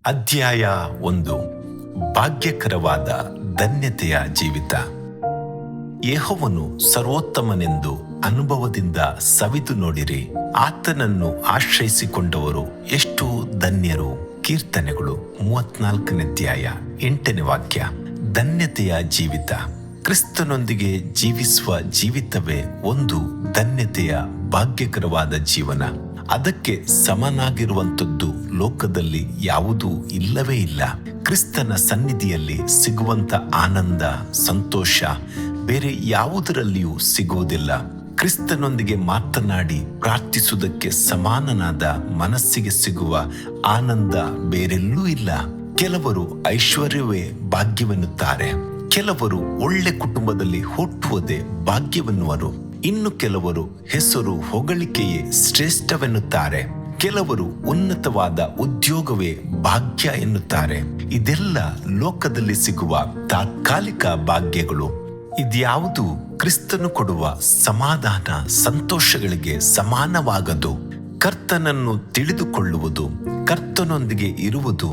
ಅಧ್ಯಾಯ 1. ಭಾಗ್ಯಕರವಾದ ಧನ್ಯತೆಯ ಜೀವಿತ. ಯೆಹೋವನು ಸರ್ವೋತ್ತಮನೆಂದು ಅನುಭವದಿಂದ ಸವಿದು ನೋಡಿರಿ. ಆತನನ್ನು ಆಶ್ರಯಿಸಿಕೊಂಡವರು ಎಷ್ಟು ಧನ್ಯರು. ಕೀರ್ತನೆಗಳು 34ನೇ ಅಧ್ಯಾಯ 8ನೇ ವಾಕ್ಯ. ಧನ್ಯತೆಯ ಜೀವಿತ. ಕ್ರಿಸ್ತನೊಂದಿಗೆ ಜೀವಿಸುವ ಜೀವಿತವೇ ಒಂದು ಧನ್ಯತೆಯ ಭಾಗ್ಯಕರವಾದ ಜೀವನ. ಅದಕ್ಕೆ ಸಮನಾಗಿರುವಂಥದ್ದು ಲೋಕದಲ್ಲಿ ಯಾವುದೂ ಇಲ್ಲವೇ ಇಲ್ಲ. ಕ್ರಿಸ್ತನ ಸನ್ನಿಧಿಯಲ್ಲಿ ಸಿಗುವಂತ ಆನಂದ, ಸಂತೋಷ ಬೇರೆ ಯಾವುದರಲ್ಲಿಯೂ ಸಿಗುವುದಿಲ್ಲ. ಕ್ರಿಸ್ತನೊಂದಿಗೆ ಮಾತನಾಡಿ ಪ್ರಾರ್ಥಿಸುವುದಕ್ಕೆ ಸಮಾನನಾದ ಮನಸ್ಸಿಗೆ ಸಿಗುವ ಆನಂದ ಬೇರೆಲ್ಲೂ ಇಲ್ಲ. ಕೆಲವರು ಐಶ್ವರ್ಯವೇ ಭಾಗ್ಯವೆನ್ನುತ್ತಾರೆ, ಕೆಲವರು ಒಳ್ಳೆ ಕುಟುಂಬದಲ್ಲಿ ಹುಟ್ಟುವುದೇ ಭಾಗ್ಯವೆನ್ನುವರು, ಇನ್ನು ಕೆಲವರು ಹೆಸರು ಹೊಗಳಿಕೆಯೇ ಶ್ರೇಷ್ಠವೆನ್ನುತ್ತಾರೆ, ಕೆಲವರು ಉನ್ನತವಾದ ಉದ್ಯೋಗವೇ ಭಾಗ್ಯ ಎನ್ನುತ್ತಾರೆ. ಇದೆಲ್ಲ ಲೋಕದಲ್ಲಿ ಸಿಗುವ ತಾತ್ಕಾಲಿಕ ಭಾಗ್ಯಗಳು. ಇದ್ಯಾವುದು ಕ್ರಿಸ್ತನು ಕೊಡುವ ಸಮಾಧಾನ, ಸಂತೋಷಗಳಿಗೆ ಸಮಾನವಾಗದು. ಕರ್ತನನ್ನು ತಿಳಿದುಕೊಳ್ಳುವುದು, ಕರ್ತನೊಂದಿಗೆ ಇರುವುದು,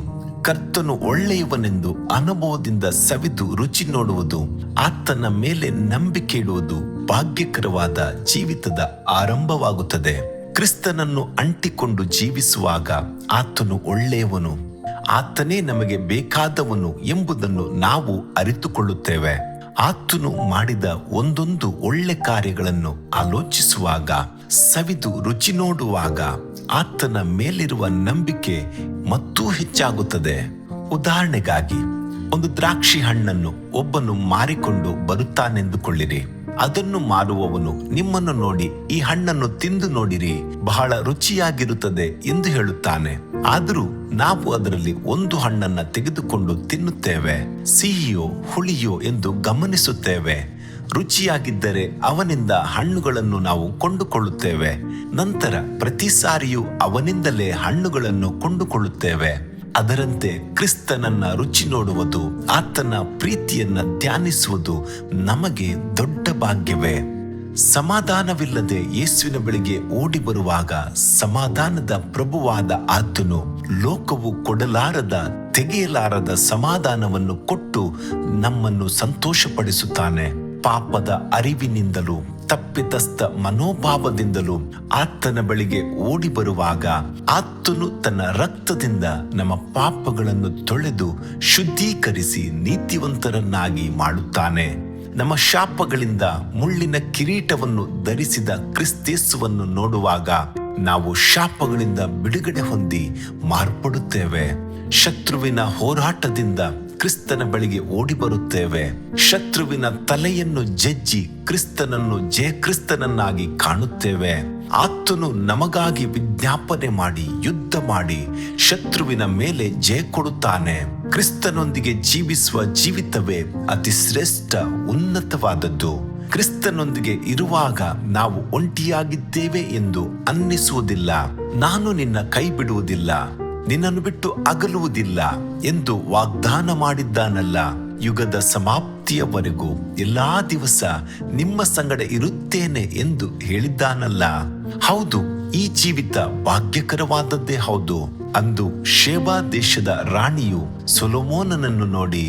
ಕರ್ತನು ಒಳ್ಳೆಯವನೆಂದು ಅನುಭವದಿಂದ ಸವಿದು ರುಚಿ ನೋಡುವುದು, ಆತನ ಮೇಲೆ ನಂಬಿಕೆ ಇಡುವುದು ಭಾಗ್ಯಕರವಾದ ಜೀವಿತದ ಆರಂಭವಾಗುತ್ತದೆ. ಕ್ರಿಸ್ತನನ್ನು ಅಂಟಿಕೊಂಡು ಜೀವಿಸುವಾಗ ಆತನು ಒಳ್ಳೆಯವನು, ಆತನೇ ನಮಗೆ ಬೇಕಾದವನು ಎಂಬುದನ್ನು ನಾವು ಅರಿತುಕೊಳ್ಳುತ್ತೇವೆ. ಆತನು ಮಾಡಿದ ಒಂದೊಂದು ಒಳ್ಳೆ ಕಾರ್ಯಗಳನ್ನು ಆಲೋಚಿಸುವಾಗ, ಸವಿದು ರುಚಿ ನೋಡುವಾಗ ಆತನ ಮೇಲಿರುವ ನಂಬಿಕೆ ಮತ್ತೂ ಹೆಚ್ಚಾಗುತ್ತದೆ. ಉದಾಹರಣೆಗಾಗಿ, ಒಂದು ದ್ರಾಕ್ಷಿ ಹಣ್ಣನ್ನು ಒಬ್ಬನು ಮಾರಿಕೊಂಡು ಬರುತ್ತಾನೆಂದುಕೊಳ್ಳಿರಿ. ಅದನ್ನು ಮಾರುವವನು ನಿಮ್ಮನ್ನು ನೋಡಿ, ಈ ಹಣ್ಣನ್ನು ತಿಂದು ನೋಡಿರಿ, ಬಹಳ ರುಚಿಯಾಗಿರುತ್ತದೆ ಎಂದು ಹೇಳುತ್ತಾನೆ. ಆದರೂ ನಾವು ಅದರಲ್ಲಿ ಒಂದು ಹಣ್ಣನ್ನ ತೆಗೆದುಕೊಂಡು ತಿನ್ನುತ್ತೇವೆ. ಸಿಹಿಯೋ ಹುಳಿಯೋ ಎಂದು ಗಮನಿಸುತ್ತೇವೆ. ರುಚಿಯಾಗಿದ್ದರೆ ಅವನಿಂದ ಹಣ್ಣುಗಳನ್ನು ನಾವು ಕೊಂಡುಕೊಳ್ಳುತ್ತೇವೆ. ನಂತರ ಪ್ರತಿ ಸಾರಿಯೂ ಅವನಿಂದಲೇ ಹಣ್ಣುಗಳನ್ನು ಕೊಂಡುಕೊಳ್ಳುತ್ತೇವೆ. ಅದರಂತೆ ಕ್ರಿಸ್ತನನ್ನ ರುಚಿ ನೋಡುವುದು, ಆತನ ಪ್ರೀತಿಯನ್ನ ಧ್ಯಾನಿಸುವುದು ನಮಗೆ ದೊಡ್ಡ ಭಾಗ್ಯವೇ. ಸಮಾಧಾನವಿಲ್ಲದೆ ಯೇಸುವಿನ ಬಳಿಗೆ ಓಡಿ ಬರುವಾಗ ಸಮಾಧಾನದ ಪ್ರಭುವಾದ ಆತನು ಲೋಕವು ಕೊಡಲಾರದ, ತೆಗೆಯಲಾರದ ಸಮಾಧಾನವನ್ನು ಕೊಟ್ಟು ನಮ್ಮನ್ನು ಸಂತೋಷಪಡಿಸುತ್ತಾನೆ. ಪಾಪದ ಅರಿವಿನಿಂದಲೂ ತಪ್ಪಿತಸ್ಥ ಮನೋಭಾವದಿಂದಲೂ ಆತನ ಬಳಿಗೆ ಓಡಿ ಬರುವಾಗ ಆತನು ತನ್ನ ರಕ್ತದಿಂದ ನಮ್ಮ ಪಾಪಗಳನ್ನು ತೊಳೆದು ಶುದ್ಧೀಕರಿಸಿ ನೀತಿವಂತರನ್ನಾಗಿ ಮಾಡುತ್ತಾನೆ. ನಮ್ಮ ಶಾಪಗಳಿಂದ ಮುಳ್ಳಿನ ಕಿರೀಟವನ್ನು ಧರಿಸಿದ ಕ್ರಿಸ್ತೇಸುವನ್ನು ನೋಡುವಾಗ ನಾವು ಶಾಪಗಳಿಂದ ಬಿಡುಗಡೆ ಹೊಂದಿ ಮಾರ್ಪಡುತ್ತೇವೆ. ಶತ್ರುವಿನ ಹೋರಾಟದಿಂದ ಕ್ರಿಸ್ತನ ಬಳಿಗೆ ಓಡಿ ಬರುತ್ತೇವೆ. ಶತ್ರುವಿನ ತಲೆಯನ್ನು ಜಜ್ಜಿ ಕ್ರಿಸ್ತನನ್ನು ಜಯಕ್ರಿಸ್ತನನ್ನಾಗಿ ಕಾಣುತ್ತೇವೆ. ಆತನು ನಮಗಾಗಿ ವಿಜ್ಞಾಪನೆ ಮಾಡಿ, ಯುದ್ಧ ಮಾಡಿ ಶತ್ರುವಿನ ಮೇಲೆ ಜಯ ಕೊಡುತ್ತಾನೆ. ಕ್ರಿಸ್ತನೊಂದಿಗೆ ಜೀವಿಸುವ ಜೀವಿತವೇ ಅತಿ ಶ್ರೇಷ್ಠ, ಉನ್ನತವಾದದ್ದು. ಕ್ರಿಸ್ತನೊಂದಿಗೆ ಇರುವಾಗ ನಾವು ಒಂಟಿಯಾಗಿದ್ದೇವೆ ಎಂದು ಅನ್ನಿಸುವುದಿಲ್ಲ. ನಾನು ನಿನ್ನ ಕೈ ಬಿಡುವುದಿಲ್ಲ, ನಿನ್ನನ್ನು ಬಿಟ್ಟು ಅಗಲುವುದಿಲ್ಲ ಎಂದು ವಾಗ್ದಾನ ಮಾಡಿದ್ದಾನಲ್ಲ. ಯುಗದ ಸಮಾಪ್ತಿಯವರೆಗೂ ಎಲ್ಲಾ ದಿವಸ ನಿಮ್ಮ ಸಂಗಡ ಇರುತ್ತೇನೆ ಎಂದು ಹೇಳಿದ್ದಾನಲ್ಲ. ಹೌದು, ಈ ಜೀವಿತ ಭಾಗ್ಯಕರವಾದದ್ದೇ ಹೌದು. ಅಂದು ಶೇಬಾ ದೇಶದ ರಾಣಿಯು ಸೊಲೊಮೋನನನ್ನು ನೋಡಿ,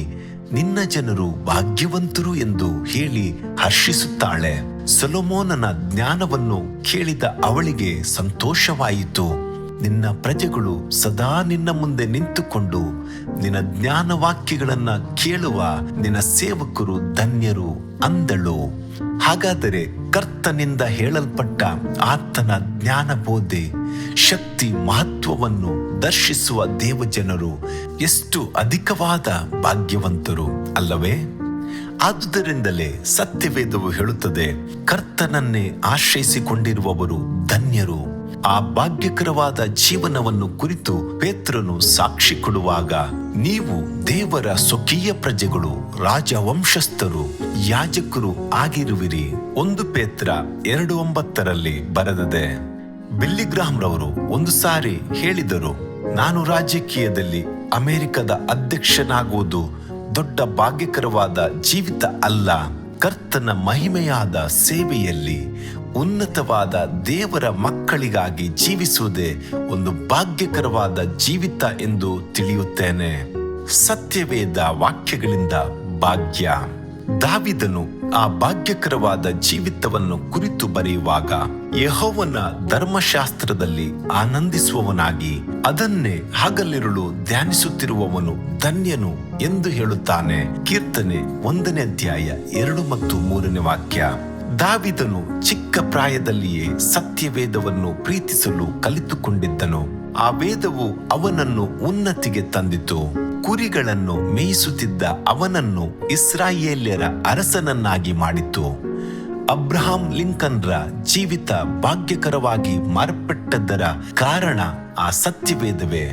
ನಿನ್ನ ಜನರು ಭಾಗ್ಯವಂತರು ಎಂದು ಹೇಳಿ ಹರ್ಷಿಸುತ್ತಾಳೆ. ಸೊಲೊಮೋನನ ಜ್ಞಾನವನ್ನು ಕೇಳಿದ ಅವಳಿಗೆ ಸಂತೋಷವಾಯಿತು. ನಿನ್ನ ಪ್ರಜೆಗಳು ಸದಾ ನಿನ್ನ ಮುಂದೆ ನಿಂತುಕೊಂಡು ನಿನ್ನ ಜ್ಞಾನವಾಕ್ಯಗಳನ್ನ ಕೇಳುವ ನಿನ್ನ ಸೇವಕರು ಧನ್ಯರು ಅಂದಳು. ಹಾಗಾದರೆ ಕರ್ತನಿಂದ ಹೇಳಲ್ಪಟ್ಟ ಆತನ ಜ್ಞಾನ, ಬೋಧೆ, ಶಕ್ತಿ, ಮಹತ್ವವನ್ನು ದರ್ಶಿಸುವ ದೇವಜನರು ಎಷ್ಟು ಅಧಿಕವಾದ ಭಾಗ್ಯವಂತರು ಅಲ್ಲವೇ? ಆದುದರಿಂದಲೇ ಸತ್ಯವೇದವು ಹೇಳುತ್ತದೆ, ಕರ್ತನನ್ನೇ ಆಶ್ರಯಿಸಿಕೊಂಡಿರುವವರು ಧನ್ಯರು. ಆ ಭಾಗ್ಯಕರವಾದ ಜೀವನವನ್ನು ಕುರಿತು ಪೇತ್ರನು ಸಾಕ್ಷಿ ಕೊಡುವಾಗ, ನೀವು ದೇವರ ಸ್ವಕೀಯ ಪ್ರಜೆಗಳು, ರಾಜವಂಶಸ್ಥರು, ಯಾಜಕರು ಆಗಿರುವಿರಿ. 1 ಪೇತ್ರ 2:9 ಬರೆದಿದೆ. ಬಿಲ್ಲಿ ಗ್ರಾಹಂ ರವರು ಒಂದು ಸಾರಿ ಹೇಳಿದರು, ನಾನು ರಾಜಕೀಯದಲ್ಲಿ ಅಮೆರಿಕದ ಅಧ್ಯಕ್ಷನಾಗುವುದು ದೊಡ್ಡ ಭಾಗ್ಯಕರವಾದ ಜೀವಿತ ಅಲ್ಲ, ಕರ್ತನ ಮಹಿಮೆಯಾದ ಸೇವೆಯಲ್ಲಿ ಉನ್ನತವಾದ ದೇವರ ಮಕ್ಕಳಿಗಾಗಿ ಜೀವಿಸುವುದೇ ಒಂದು ಭಾಗ್ಯಕರವಾದ ಜೀವಿತ ಎಂದು ತಿಳಿಯುತ್ತೇನೆ. ಸತ್ಯವೇದ ವಾಕ್ಯಗಳಿಂದ ಭಾಗ್ಯ. ದಾವಿದನು ಆ ಭಾಗ್ಯಕರವಾದ ಜೀವಿತವನ್ನು ಕುರಿತು ಬರೆಯುವಾಗ ಯೆಹೋವನ ಧರ್ಮಶಾಸ್ತ್ರದಲ್ಲಿ ಆನಂದಿಸುವವನಾಗಿ ಅದನ್ನೇ ಹಗಲಿರುಳು ಧ್ಯಾನಿಸುತ್ತಿರುವವನು ಧನ್ಯನು ಎಂದು ಹೇಳುತ್ತಾನೆ. ಕೀರ್ತನೆ 1ನೇ ಅಧ್ಯಾಯ 2 ಮತ್ತು 3ನೇ ವಾಕ್ಯ. ದಾವಿದನು ಚಿಕ್ಕ ಪ್ರಾಯದಲ್ಲಿಯೇ ಸತ್ಯವೇದವನ್ನು ಪ್ರೀತಿಸಲು ಕಲಿತುಕೊಂಡಿದ್ದನು. ಆ ವೇದವು ಅವನನ್ನು ಉನ್ನತಿಗೆ ತಂದಿತು. ಕುರಿಗಳನ್ನು ಮೇಯಿಸುತ್ತಿದ್ದ ಅವನನ್ನು ಇಸ್ರಾಯೇಲ್ಯರ ಅರಸನನ್ನಾಗಿ ಮಾಡಿತು. ಅಬ್ರಹಾಂ ಲಿಂಕನ್ರ ಜೀವಿತ ಭಾಗ್ಯಕರವಾಗಿ ಮಾರ್ಪಟ್ಟದ್ದರ ಕಾರಣ ಆ ಸತ್ಯವೇದವೇ.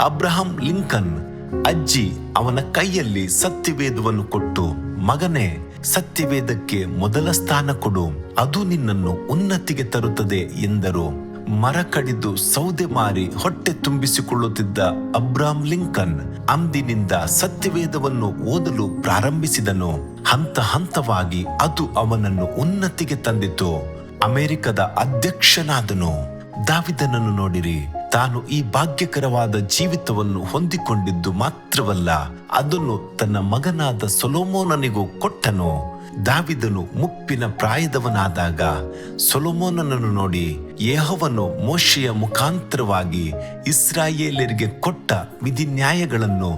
ಅಬ್ರಹಾಂ ಲಿಂಕನ್ ಅಜ್ಜಿ ಅವನ ಕೈಯಲ್ಲಿ ಸತ್ಯವೇದವನ್ನು ಕೊಟ್ಟು, ಮಗನೇ, ಸತ್ಯವೇದಕ್ಕೆ ಮೊದಲ ಸ್ಥಾನ ಕೊಡು, ಅದು ನಿನ್ನನ್ನು ಉನ್ನತಿಗೆ ತರುತ್ತದೆ ಎಂದರು. ಮರ ಕಡಿದು ಸೌದೆ ಮಾರಿ ಹೊಟ್ಟೆ ತುಂಬಿಸಿಕೊಳ್ಳುತ್ತಿದ್ದ ಅಬ್ರಹಾಂ ಲಿಂಕನ್ ಅಂದಿನಿಂದ ಸತ್ಯವೇದವನ್ನು ಓದಲು ಪ್ರಾರಂಭಿಸಿದನು. ಹಂತ ಹಂತವಾಗಿ ಅದು ಅವನನ್ನು ಉನ್ನತಿಗೆ ತಂದಿತು. ಅಮೆರಿಕದ ಅಧ್ಯಕ್ಷನಾದನು. ದಾವಿದನನ್ನು ನೋಡಿರಿ. ತಾನು ಈ ಭಾಗ್ಯಕರವಾದ ಜೀವಿತವನ್ನು ಹೊಂದಿಕೊಂಡಿದ್ದು ಮಾತ್ರವಲ್ಲ, ಅದನ್ನು ತನ್ನ ಮಗನಾದ ಸೊಲೊಮೋನನಿಗೂ ಕೊಟ್ಟನು. ದಾವಿದನು ಮುಪ್ಪಿನ ಪ್ರಾಯದವನಾದಾಗ ಸೊಲೊಮೋನನನ್ನು ನೋಡಿ, ಯೆಹೋವನು ಮೋಶೆಯ ಮುಖಾಂತರವಾಗಿ ಇಸ್ರಾಯೇಲರಿಗೆ ಕೊಟ್ಟ ವಿಧಿನ್ಯಾಯಗಳನ್ನು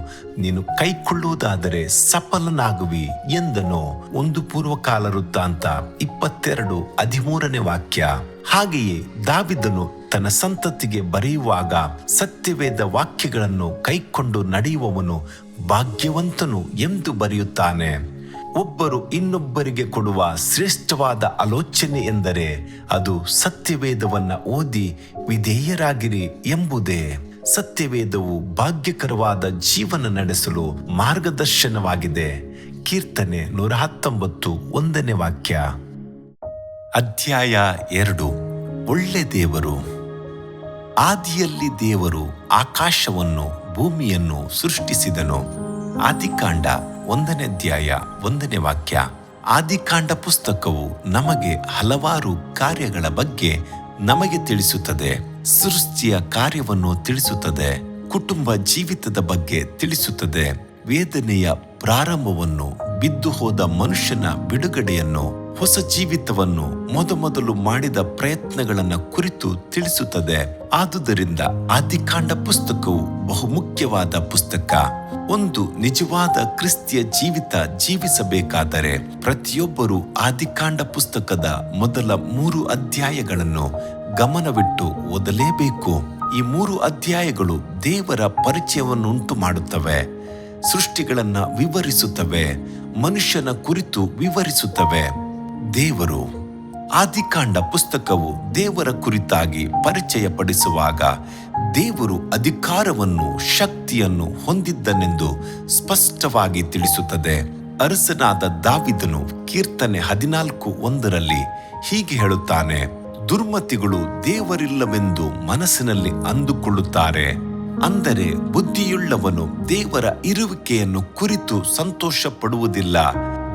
ನೀನು ಕೈಕೊಳ್ಳುವುದಾದರೆ ಸಫಲನಾಗುವಿ ಎಂದನು. 1 ಪೂರ್ವಕಾಲ ವೃತ್ತಾಂತ 22:13ನೇ ವಾಕ್ಯ. ಹಾಗೆಯೇ ದಾವಿದನು ತನ್ನ ಸಂತತಿಗೆ ಬರೆಯುವಾಗ ಸತ್ಯವೇದ ವಾಕ್ಯಗಳನ್ನು ಕೈಕೊಂಡು ನಡೆಯುವವನು ಭಾಗ್ಯವಂತನು ಎಂದು ಬರೆಯುತ್ತಾನೆ. ಒಬ್ಬರು ಇನ್ನೊಬ್ಬರಿಗೆ ಕೊಡುವ ಶ್ರೇಷ್ಠವಾದ ಆಲೋಚನೆ ಎಂದರೆ ಅದು ಸತ್ಯವೇದವನ್ನ ಓದಿ ವಿಧೇಯರಾಗಿರಿ ಎಂಬುದೇ. ಸತ್ಯವೇದವು ಭಾಗ್ಯಕರವಾದ ಜೀವನ ನಡೆಸಲು ಮಾರ್ಗದರ್ಶನವಾಗಿದೆ. ಕೀರ್ತನೆ 119 1ನೇ ವಾಕ್ಯ. ಅಧ್ಯಾಯ 2. ಒಳ್ಳೆ ದೇವರು. ಆದಿಯಲ್ಲಿ ದೇವರು ಆಕಾಶವನ್ನು ಭೂಮಿಯನ್ನು ಸೃಷ್ಟಿಸಿದನು. ಆದಿಕಾಂಡ 1ನೇ ಅಧ್ಯಾಯ 1ನೇ ವಾಕ್ಯ. ಆದಿಕಾಂಡ ಪುಸ್ತಕವು ನಮಗೆ ಹಲವಾರು ಕಾರ್ಯಗಳ ಬಗ್ಗೆ ನಮಗೆ ತಿಳಿಸುತ್ತದೆ. ಸೃಷ್ಟಿಯ ಕಾರ್ಯವನ್ನು ತಿಳಿಸುತ್ತದೆ. ಕುಟುಂಬ ಜೀವಿತದ ಬಗ್ಗೆ ತಿಳಿಸುತ್ತದೆ. ವೇದನೆಯ ಪ್ರಾರಂಭವನ್ನು, ಬಿದ್ದು ಹೋದ ಮನುಷ್ಯನ ಬಿಡುಗಡೆಯನ್ನು, ಹೊಸ ಜೀವಿತವನ್ನು, ಮೊದಲು ಮಾಡಿದ ಪ್ರಯತ್ನಗಳನ್ನು ಕುರಿತು ತಿಳಿಸುತ್ತದೆ. ಆದುದರಿಂದ ಆದಿಕಾಂಡ ಪುಸ್ತಕವು ಬಹುಮುಖ್ಯವಾದ ಪುಸ್ತಕ. ಒಂದು ನಿಜವಾದ ಕ್ರಿಸ್ತಿಯ ಜೀವಿತ ಜೀವಿಸಬೇಕಾದರೆ ಪ್ರತಿಯೊಬ್ಬರೂ ಆದಿಕಾಂಡ ಪುಸ್ತಕದ ಮೊದಲ 3 ಅಧ್ಯಾಯಗಳನ್ನು ಗಮನವಿಟ್ಟು ಓದಲೇಬೇಕು. ಈ 3 ಅಧ್ಯಾಯಗಳು ದೇವರ ಪರಿಚಯವನ್ನುಂಟು ಮಾಡುತ್ತವೆ, ಸೃಷ್ಟಿಗಳನ್ನ ವಿವರಿಸುತ್ತವೆ, ಮನುಷ್ಯನ ಕುರಿತು ವಿವರಿಸುತ್ತವೆ. ದೇವರು. ಆದಿಕಾಂಡ ಪುಸ್ತಕವು ದೇವರ ಕುರಿತಾಗಿ ಪರಿಚಯ ಪಡಿಸುವಾಗ ದೇವರು ಅಧಿಕಾರವನ್ನು, ಶಕ್ತಿಯನ್ನು ಹೊಂದಿದ್ದನೆಂದು ಸ್ಪಷ್ಟವಾಗಿ ತಿಳಿಸುತ್ತದೆ. ಅರಸನಾದ ದಾವಿದನು ಕೀರ್ತನೆ 14:1 ಹೀಗೆ ಹೇಳುತ್ತಾನೆ: ದುರ್ಮತಿಗಳು ದೇವರಿಲ್ಲವೆಂದು ಮನಸ್ಸಿನಲ್ಲಿ ಅಂದುಕೊಳ್ಳುತ್ತಾರೆ. ಅಂದರೆ ಬುದ್ಧಿಯುಳ್ಳವನು ದೇವರ ಇರುವಿಕೆಯನ್ನು ಕುರಿತು ಸಂತೋಷ ಪಡುವುದಿಲ್ಲ.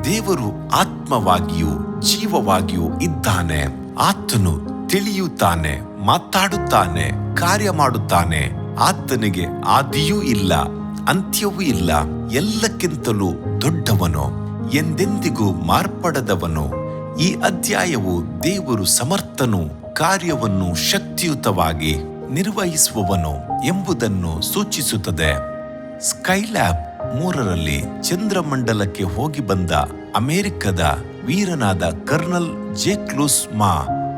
ದೇವರು ಆತ್ಮವಾಗಿಯೂ ಜೀವವಾಗಿಯೂ ಇದ್ದಾನೆ. ಆತನು ತಿಳಿಯುತ್ತಾನೆ, ಮಾತಾಡುತ್ತಾನೆ, ಕಾರ್ಯ ಮಾಡುತ್ತಾನೆ. ಆತನಿಗೆ ಆದಿಯೂ ಇಲ್ಲ, ಅಂತ್ಯವೂ ಇಲ್ಲ. ಎಲ್ಲಕ್ಕಿಂತಲೂ ದೊಡ್ಡವನು, ಎಂದೆಂದಿಗೂ ಮಾರ್ಪಡದವನು. ಈ ಅಧ್ಯಾಯವು ದೇವರು ಸಮರ್ಥನು, ಕಾರ್ಯವನ್ನು ಶಕ್ತಿಯುತವಾಗಿ ನಿರ್ವಹಿಸುವವನು ಎಂಬುದನ್ನು ಸೂಚಿಸುತ್ತದೆ. ಸ್ಕೈಲ್ಯಾಬ್ 3ರಲ್ಲಿ ಚಂದ್ರಮಂಡಲಕ್ಕೆ ಹೋಗಿ ಬಂದ ಅಮೆರಿಕದ ವೀರನಾದ ಕರ್ನಲ್ ಜೇಕ್ಲೂಸ್ ಮಾ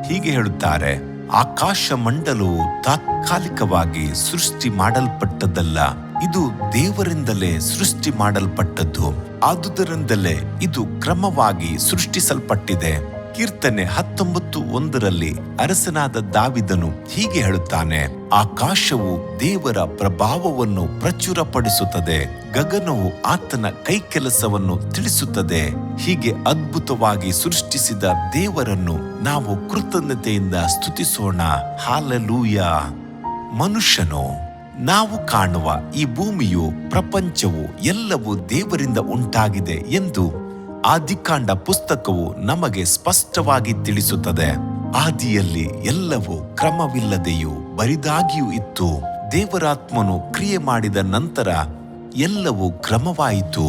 ಹೀಗೆ ಹೇಳುತ್ತಾರೆ: ಆಕಾಶ ಮಂಡಲವು ತಾತ್ಕಾಲಿಕವಾಗಿ ಸೃಷ್ಟಿ ಮಾಡಲ್ಪಟ್ಟದ್ದಲ್ಲ, ಇದು ದೇವರಿಂದಲೇ ಸೃಷ್ಟಿ ಮಾಡಲ್ಪಟ್ಟದ್ದು. ಆದುದರಿಂದಲೇ ಇದು ಕ್ರಮವಾಗಿ ಸೃಷ್ಟಿಸಲ್ಪಟ್ಟಿದೆ. ಕೀರ್ತನೆ 19:1 ಅರಸನಾದ ದಾವಿದನು ಹೀಗೆ ಹೇಳುತ್ತಾನೆ: ಆಕಾಶವು ದೇವರ ಪ್ರಭಾವವನ್ನು ಪ್ರಚುರಪಡಿಸುತ್ತದೆ, ಗಗನವು ಆತನ ಕೈಕೆಲಸವನ್ನು ತಿಳಿಸುತ್ತದೆ. ಹೀಗೆ ಅದ್ಭುತವಾಗಿ ಸೃಷ್ಟಿಸಿದ ದೇವರನ್ನು ನಾವು ಕೃತಜ್ಞತೆಯಿಂದ ಸ್ತುತಿಸೋಣ. ಹಾಲೆಲೂಯಾ. ಮನುಷ್ಯನು, ನಾವು ಕಾಣುವ ಈ ಭೂಮಿಯು, ಪ್ರಪಂಚವು ಎಲ್ಲವೂ ದೇವರಿಂದ ಉಂಟಾಗಿದೆ ಎಂದು ಆದಿಕಾಂಡ ಪುಸ್ತಕವು ನಮಗೆ ಸ್ಪಷ್ಟವಾಗಿ ತಿಳಿಸುತ್ತದೆ. ಆದಿಯಲ್ಲಿ ಎಲ್ಲವೂ ಕ್ರಮವಿಲ್ಲದೆಯೂ ಬರಿದಾಗಿಯೂ ಇತ್ತು. ದೇವರಾತ್ಮನು ಕ್ರಿಯೆ ಮಾಡಿದ ನಂತರ ಎಲ್ಲವೂ ಕ್ರಮವಾಯಿತು.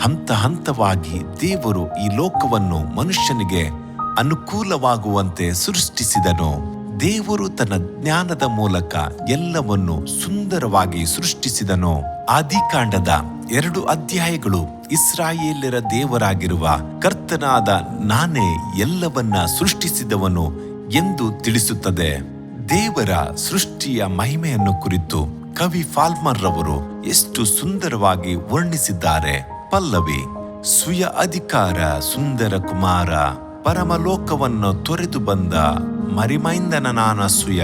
ಹಂತ ಹಂತವಾಗಿ ದೇವರು ಈ ಲೋಕವನ್ನು ಮನುಷ್ಯನಿಗೆ ಅನುಕೂಲವಾಗುವಂತೆ ಸೃಷ್ಟಿಸಿದನು. ದೇವರು ತನ್ನ ಜ್ಞಾನದ ಮೂಲಕ ಎಲ್ಲವನ್ನು ಸುಂದರವಾಗಿ ಸೃಷ್ಟಿಸಿದನು. ಆದಿಕಾಂಡದ 2 ಅಧ್ಯಾಯಗಳು ಇಸ್ರಾಯೇಲ್ಯರ ದೇವರಾಗಿರುವ ಕರ್ತನಾದ ನಾನೇ ಎಲ್ಲವನ್ನ ಸೃಷ್ಟಿಸಿದವನು ಎಂದು ತಿಳಿಸುತ್ತದೆ. ದೇವರ ಸೃಷ್ಟಿಯ ಮಹಿಮೆಯನ್ನು ಕುರಿತು ಕವಿ ಫಾಲ್ಮರ್ ರವರು ಎಷ್ಟು ಸುಂದರವಾಗಿ ವರ್ಣಿಸಿದ್ದಾರೆ. ಪಲ್ಲವಿ: ಸುಯ ಅಧಿಕಾರ ಸುಂದರ ಕುಮಾರ, ಪರಮಲೋಕವನ್ನು ತೊರೆದು ಬಂದ ಮರಿಮೈಂದನನಾನಸೂಯ.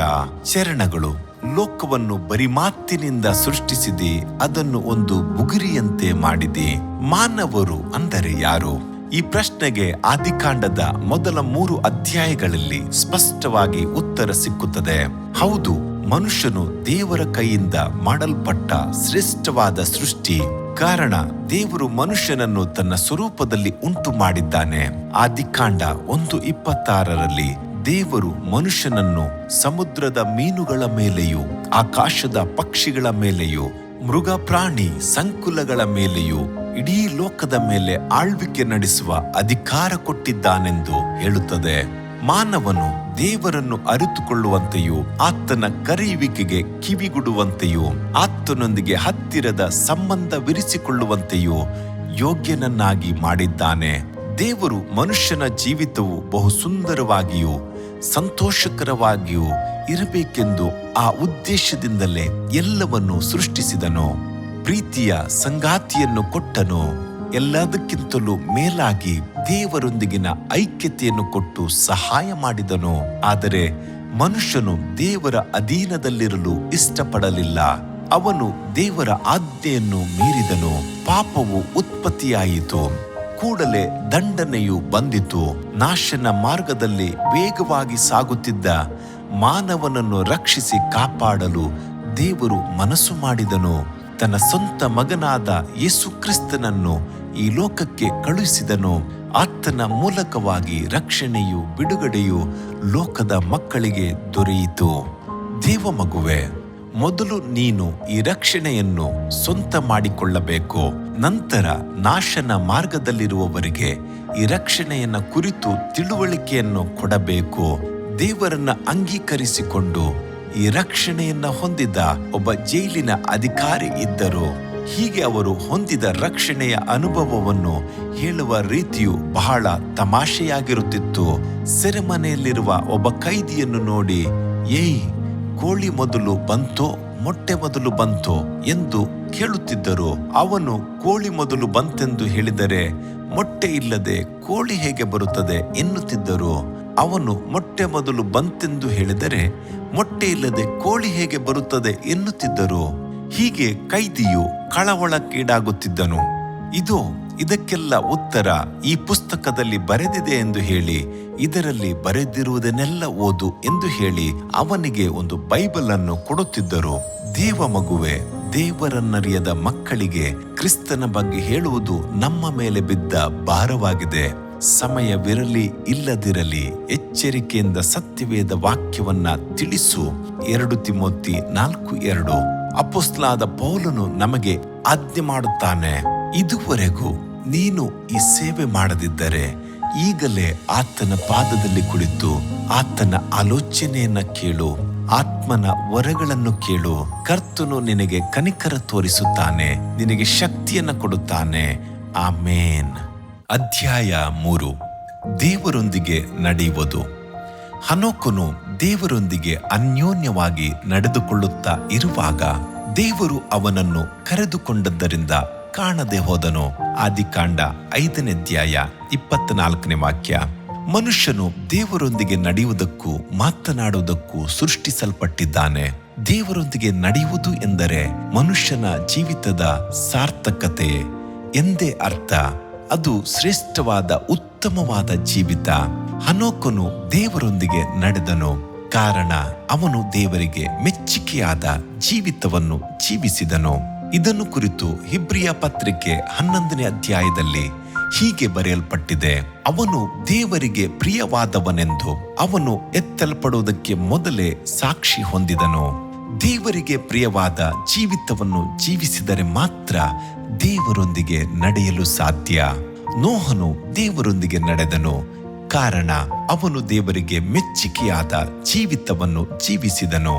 ಚರಣಗಳು: ಲೋಕವನ್ನು ಬರಿ ಮಾತಿನಿಂದ ಸೃಷ್ಟಿಸಿದಿ, ಅದನ್ನು ಒಂದು ಬುಗುರಿಯಂತೆ ಮಾಡಿದಿ. ಮಾನವರು ಅಂದರೆ ಯಾರು? ಈ ಪ್ರಶ್ನೆಗೆ ಆದಿಕಾಂಡದ ಮೊದಲ 3 ಅಧ್ಯಾಯಗಳಲ್ಲಿ ಸ್ಪಷ್ಟವಾಗಿ ಉತ್ತರ ಸಿಕ್ಕುತ್ತದೆ. ಹೌದು, ಮನುಷ್ಯನು ದೇವರ ಕೈಯಿಂದ ಮಾಡಲ್ಪಟ್ಟ ಶ್ರೇಷ್ಠವಾದ ಸೃಷ್ಟಿ. ಕಾರಣ, ದೇವರು ಮನುಷ್ಯನನ್ನು ತನ್ನ ಸ್ವರೂಪದಲ್ಲಿ ಉಂಟು ಮಾಡಿದ್ದಾನೆ. ಆದಿಕಾಂಡ 1:26 ದೇವರು ಮನುಷ್ಯನನ್ನು ಸಮುದ್ರದ ಮೀನುಗಳ ಮೇಲೆಯೂ ಆಕಾಶದ ಪಕ್ಷಿಗಳ ಮೇಲೆಯೂ ಮೃಗ ಪ್ರಾಣಿ ಸಂಕುಲಗಳ ಮೇಲೆಯೂ ಇಡೀ ಲೋಕದ ಮೇಲೆ ಆಳ್ವಿಕೆ ನಡೆಸುವ ಅಧಿಕಾರ ಕೊಟ್ಟಿದ್ದಾನೆಂದು ಹೇಳುತ್ತದೆ. ಮಾನವನು ದೇವರನ್ನು ಅರಿತುಕೊಳ್ಳುವಂತೆಯೂ ಆತನ ಕರೆಯುವಿಕೆಗೆ ಕಿವಿಗುಡುವಂತೆಯೂ ಆತನೊಂದಿಗೆ ಹತ್ತಿರದ ಸಂಬಂಧವಿರಿಸಿಕೊಳ್ಳುವಂತೆಯೂ ಯೋಗ್ಯನನ್ನಾಗಿ ಮಾಡಿದ್ದಾನೆ. ದೇವರು ಮನುಷ್ಯನ ಜೀವಿತವು ಬಹು ಸುಂದರವಾಗಿಯೂ ಸಂತೋಷಕರವಾಗಿಯೂ ಇರಬೇಕೆಂದು ಆ ಉದ್ದೇಶದಿಂದಲೇ ಎಲ್ಲವನ್ನು ಸೃಷ್ಟಿಸಿದನು. ಪ್ರೀತಿಯ ಸಂಗಾತಿಯನ್ನು ಕೊಟ್ಟನು. ಎಲ್ಲದಕ್ಕಿಂತಲೂ ಮೇಲಾಗಿ ದೇವರೊಂದಿಗಿನ ಐಕ್ಯತೆಯನ್ನು ಕೊಟ್ಟು ಸಹಾಯ ಮಾಡಿದನು. ಆದರೆ ಮನುಷ್ಯನು ದೇವರ ಅಧೀನದಲ್ಲಿರಲು ಇಷ್ಟಪಡಲಿಲ್ಲ. ಅವನು ದೇವರ ಆಜ್ಞೆಯನ್ನು ಮೀರಿದನು. ಪಾಪವು ಉತ್ಪತ್ತಿಯಾಯಿತು. ಕೂಡಲೇ ದಂಡನೆಯು ಬಂದಿತು. ನಾಶನ ಮಾರ್ಗದಲ್ಲಿ ವೇಗವಾಗಿ ಸಾಗುತ್ತಿದ್ದ ಮಾನವನನ್ನು ರಕ್ಷಿಸಿ ಕಾಪಾಡಲು ದೇವರು ಮನಸ್ಸು ಮಾಡಿದನು. ತನ್ನ ಸ್ವಂತ ಮಗನಾದ ಯೇಸು ಕ್ರಿಸ್ತನನ್ನು ಈ ಲೋಕಕ್ಕೆ ಕಳುಹಿಸಿದನು. ಆತನ ಮೂಲಕವಾಗಿ ರಕ್ಷಣೆಯು ಬಿಡುಗಡೆಯು ಲೋಕದ ಮಕ್ಕಳಿಗೆ ದೊರೆಯಿತು. ದೇವ ಮಗುವೆ, ಮೊದಲು ನೀನು ಈ ರಕ್ಷಣೆಯನ್ನು ಸ್ವಂತ ಮಾಡಿಕೊಳ್ಳಬೇಕು. ನಂತರ ನಾಶನ ಮಾರ್ಗದಲ್ಲಿರುವವರಿಗೆ ಈ ರಕ್ಷಣೆಯನ್ನ ಕುರಿತು ತಿಳುವಳಿಕೆಯನ್ನು ಕೊಡಬೇಕು. ದೇವರನ್ನ ಅಂಗೀಕರಿಸಿಕೊಂಡು ಈ ರಕ್ಷಣೆಯನ್ನ ಹೊಂದಿದ ಒಬ್ಬ ಜೈಲಿನ ಅಧಿಕಾರಿ ಇದ್ದರು. ಹೀಗೆ ಅವರು ಹೊಂದಿದ ರಕ್ಷಣೆಯ ಅನುಭವವನ್ನು ಹೇಳುವ ರೀತಿಯು ಬಹಳ ತಮಾಷೆಯಾಗಿರುತ್ತಿತ್ತು. ಸೆರೆಮನೆಯಲ್ಲಿರುವ ಒಬ್ಬ ಕೈದಿಯನ್ನು ನೋಡಿ, ಏಯ್, ಕೋಳಿ ಮೊದಲು ಬಂತೋ ಮೊಟ್ಟೆ ಮೊದಲು ಬಂತೋ ಎಂದು ಕೇಳುತ್ತಿದ್ದರು. ಅವನು ಕೋಳಿ ಮೊದಲು ಬಂತೆಂದು ಹೇಳಿದರೆ ಮೊಟ್ಟೆ ಇಲ್ಲದೆ ಕೋಳಿ ಹೇಗೆ ಬರುತ್ತದೆ ಎನ್ನುತ್ತಿದ್ದರು. ಅವನು ಮೊಟ್ಟೆ ಮೊದಲು ಬಂತೆಂದು ಹೇಳಿದರೆ ಮೊಟ್ಟೆ ಇಲ್ಲದೆ ಕೋಳಿ ಹೇಗೆ ಬರುತ್ತದೆ ಎನ್ನುತ್ತಿದ್ದರು. ಹೀಗೆ ಕೈದಿಯು ಕಳವಳಕ್ಕೀಡಾಗುತ್ತಿದ್ದನು. ಇದಕ್ಕೆಲ್ಲ ಉತ್ತರ ಈ ಪುಸ್ತಕದಲ್ಲಿ ಬರೆದಿದೆ ಎಂದು ಹೇಳಿ, ಇದರಲ್ಲಿ ಬರೆದಿರುವುದನ್ನೆಲ್ಲ ಓದು ಎಂದು ಹೇಳಿ ಅವನಿಗೆ ಒಂದು ಬೈಬಲ್ ಅನ್ನು ಕೊಡುತ್ತಿದ್ದರು. ದೇವ ಮಗುವೆ, ದೇವರನ್ನರಿಯದ ಮಕ್ಕಳಿಗೆ ಕ್ರಿಸ್ತನ ಬಗ್ಗೆ ಹೇಳುವುದು ನಮ್ಮ ಮೇಲೆ ಬಿದ್ದ ಭಾರವಾಗಿದೆ. ಸಮಯವಿರಲಿ ಇಲ್ಲದಿರಲಿ ಎಚ್ಚರಿಕೆಯಿಂದ ಸತ್ಯವೇದ ವಾಕ್ಯವನ್ನ ತಿಳಿಸು. 2 ತಿಮೋತಿ 4:2 ಅಪೊಸ್ತಲನಾದ ಪೌಲನು ನಮಗೆ ಆಜ್ಞೆ ಮಾಡುತ್ತಾನೆ. ಇದುವರೆಗೂ ನೀನು ಈ ಸೇವೆ ಮಾಡದಿದ್ದರೆ ಈಗಲೇ ಆತನ ಪಾದದಲ್ಲಿ ಕುಳಿತು ಆತನ ಆಲೋಚನೆಯನ್ನ ಕೇಳು, ಆತ್ಮನ ವರಗಳನ್ನು ಕೇಳು. ಕರ್ತನು ನಿನಗೆ ಕನಿಕರ ತೋರಿಸುತ್ತಾನೆ, ನಿನಗೆ ಶಕ್ತಿಯನ್ನ ಕೊಡುತ್ತಾನೆ. ಆಮೇನ್. ಅಧ್ಯಾಯ 3. ದೇವರೊಂದಿಗೆ ನಡೆಯುವುದು. ಹನೋಕನು ದೇವರೊಂದಿಗೆ ಅನ್ಯೋನ್ಯವಾಗಿ ನಡೆದುಕೊಳ್ಳುತ್ತಾ ಇರುವಾಗ ದೇವರು ಅವನನ್ನು ಕರೆದುಕೊಂಡದ್ದರಿಂದ ಕಾಣದೆ ಹೋದನು. ಆದಿಕಾಂಡ 5ನೇ ಅಧ್ಯಾಯ 24ನೇ ವಾಕ್ಯ. ಮನುಷ್ಯನು ದೇವರೊಂದಿಗೆ ನಡೆಯುವುದಕ್ಕೂ ಮಾತನಾಡುವುದಕ್ಕೂ ಸೃಷ್ಟಿಸಲ್ಪಟ್ಟಿದ್ದಾನೆ. ದೇವರೊಂದಿಗೆ ನಡೆಯುವುದು ಎಂದರೆ ಮನುಷ್ಯನ ಜೀವಿತದ ಸಾರ್ಥಕತೆ ಎಂದೇ ಅರ್ಥ. ಅದು ಶ್ರೇಷ್ಠವಾದ ಉತ್ತಮವಾದ ಜೀವಿತ. ಹನೋಕನು ದೇವರೊಂದಿಗೆ ನಡೆದನು, ಕಾರಣ ಅವನು ದೇವರಿಗೆ ಮೆಚ್ಚಿಕೆಯಾದ ಜೀವಿತವನ್ನು ಜೀವಿಸಿದನು. ಇದನ್ನು ಕುರಿತು ಇಬ್ರಿಯ ಪತ್ರಿಕೆ 11ನೇ ಅಧ್ಯಾಯದಲ್ಲಿ ಹೀಗೆ ಬರೆಯಲ್ಪಟ್ಟಿದೆ, ಅವನು ದೇವರಿಗೆ ಪ್ರಿಯವಾದವನೆಂದು ಅವನು ಎತ್ತಲ್ಪಡುವುದಕ್ಕೆ ಮೊದಲೇ ಸಾಕ್ಷಿ ಹೊಂದಿದನು. ದೇವರಿಗೆ ಪ್ರಿಯವಾದ ಜೀವಿತವನ್ನು ಜೀವಿಸಿದರೆ ಮಾತ್ರ ದೇವರೊಂದಿಗೆ ನಡೆಯಲು ಸಾಧ್ಯ. ನೋಹನು ದೇವರೊಂದಿಗೆ ನಡೆದನು, ಕಾರಣ ಅವನು ದೇವರಿಗೆ ಮೆಚ್ಚುಗೆಯಾದ ಜೀವಿತವನ್ನು ಜೀವಿಸಿದನು.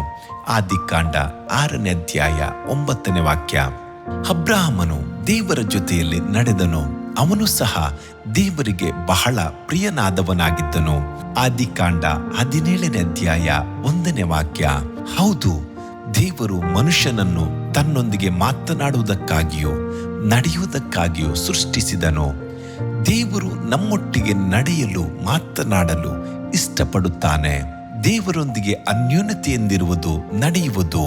ಆದಿಕಾಂಡ 6ನೇ ಅಧ್ಯಾಯ 9ನೇ ವಾಕ್ಯ. ಅಬ್ರಹಾಮನು ದೇವರ ಜೊತೆಯಲ್ಲಿ ನಡೆದನು, ಅವನು ಸಹ ದೇವರಿಗೆ ಬಹಳ ಪ್ರಿಯನಾದವನಾಗಿದ್ದನು. ಆದಿಕಾಂಡ 17ನೇ ಅಧ್ಯಾಯ 1ನೇ ವಾಕ್ಯ. ಹೌದು, ದೇವರು ಮನುಷ್ಯನನ್ನು ತನ್ನೊಂದಿಗೆ ಮಾತನಾಡುವುದಕ್ಕಾಗಿಯೂ ನಡೆಯುವುದಕ್ಕಾಗಿಯೂ ಸೃಷ್ಟಿಸಿದನು. ದೇವರು ನಮ್ಮೊಟ್ಟಿಗೆ ನಡೆಯಲು ಮಾತನಾಡಲು ಇಷ್ಟಪಡುತ್ತಾನೆ. ದೇವರೊಂದಿಗೆ ಅನ್ಯೋನ್ಯತೆಯಿಂದಿರುವುದು, ನಡೆಯುವುದು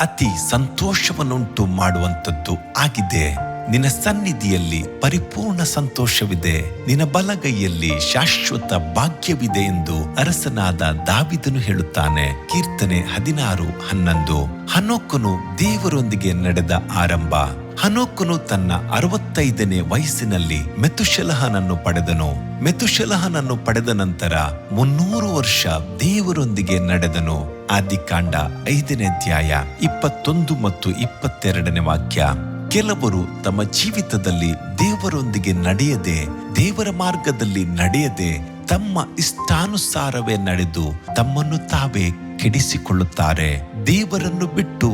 ಅತಿ ಸಂತೋಷವನ್ನುಂಟು ಮಾಡುವಂಥದ್ದು ಆಗಿದೆ. ನಿನ್ನ ಸನ್ನಿಧಿಯಲ್ಲಿ ಪರಿಪೂರ್ಣ ಸಂತೋಷವಿದೆ, ನಿನ್ನ ಬಲಗೈಯಲ್ಲಿ ಶಾಶ್ವತ ಭಾಗ್ಯವಿದೆ ಎಂದು ಅರಸನಾದ ದಾವೀದನು ಹೇಳುತ್ತಾನೆ. ಕೀರ್ತನೆ 16:11. ಹನೋಕನು ದೇವರೊಂದಿಗೆ ನಡೆದ ಆರಂಭ. ಹನೋಕನು ತನ್ನ 65ನೇ ವಯಸ್ಸಿನಲ್ಲಿ ಮೆತುಶೆಲಹನನ್ನು ಪಡೆದನು. ಮೆತುಶೆಲಹನನ್ನು ಪಡೆದ ನಂತರ 300 ವರ್ಷ ದೇವರೊಂದಿಗೆ ನಡೆದನು. ಆದಿಕಾಂಡ 5ನೇ ಅಧ್ಯಾಯ 21 ಮತ್ತು 22ನೇ ವಾಕ್ಯ. ಕೆಲವರು ತಮ್ಮ ಜೀವಿತದಲ್ಲಿ ದೇವರೊಂದಿಗೆ ನಡೆಯದೆ, ದೇವರ ಮಾರ್ಗದಲ್ಲಿ ನಡೆಯದೆ, ತಮ್ಮ ಇಷ್ಟಾನುಸಾರವೇ ನಡೆದು ತಮ್ಮನ್ನು ತಾವೇ ಕೆಡಿಸಿಕೊಳ್ಳುತ್ತಾರೆ. ದೇವರನ್ನು ಬಿಟ್ಟು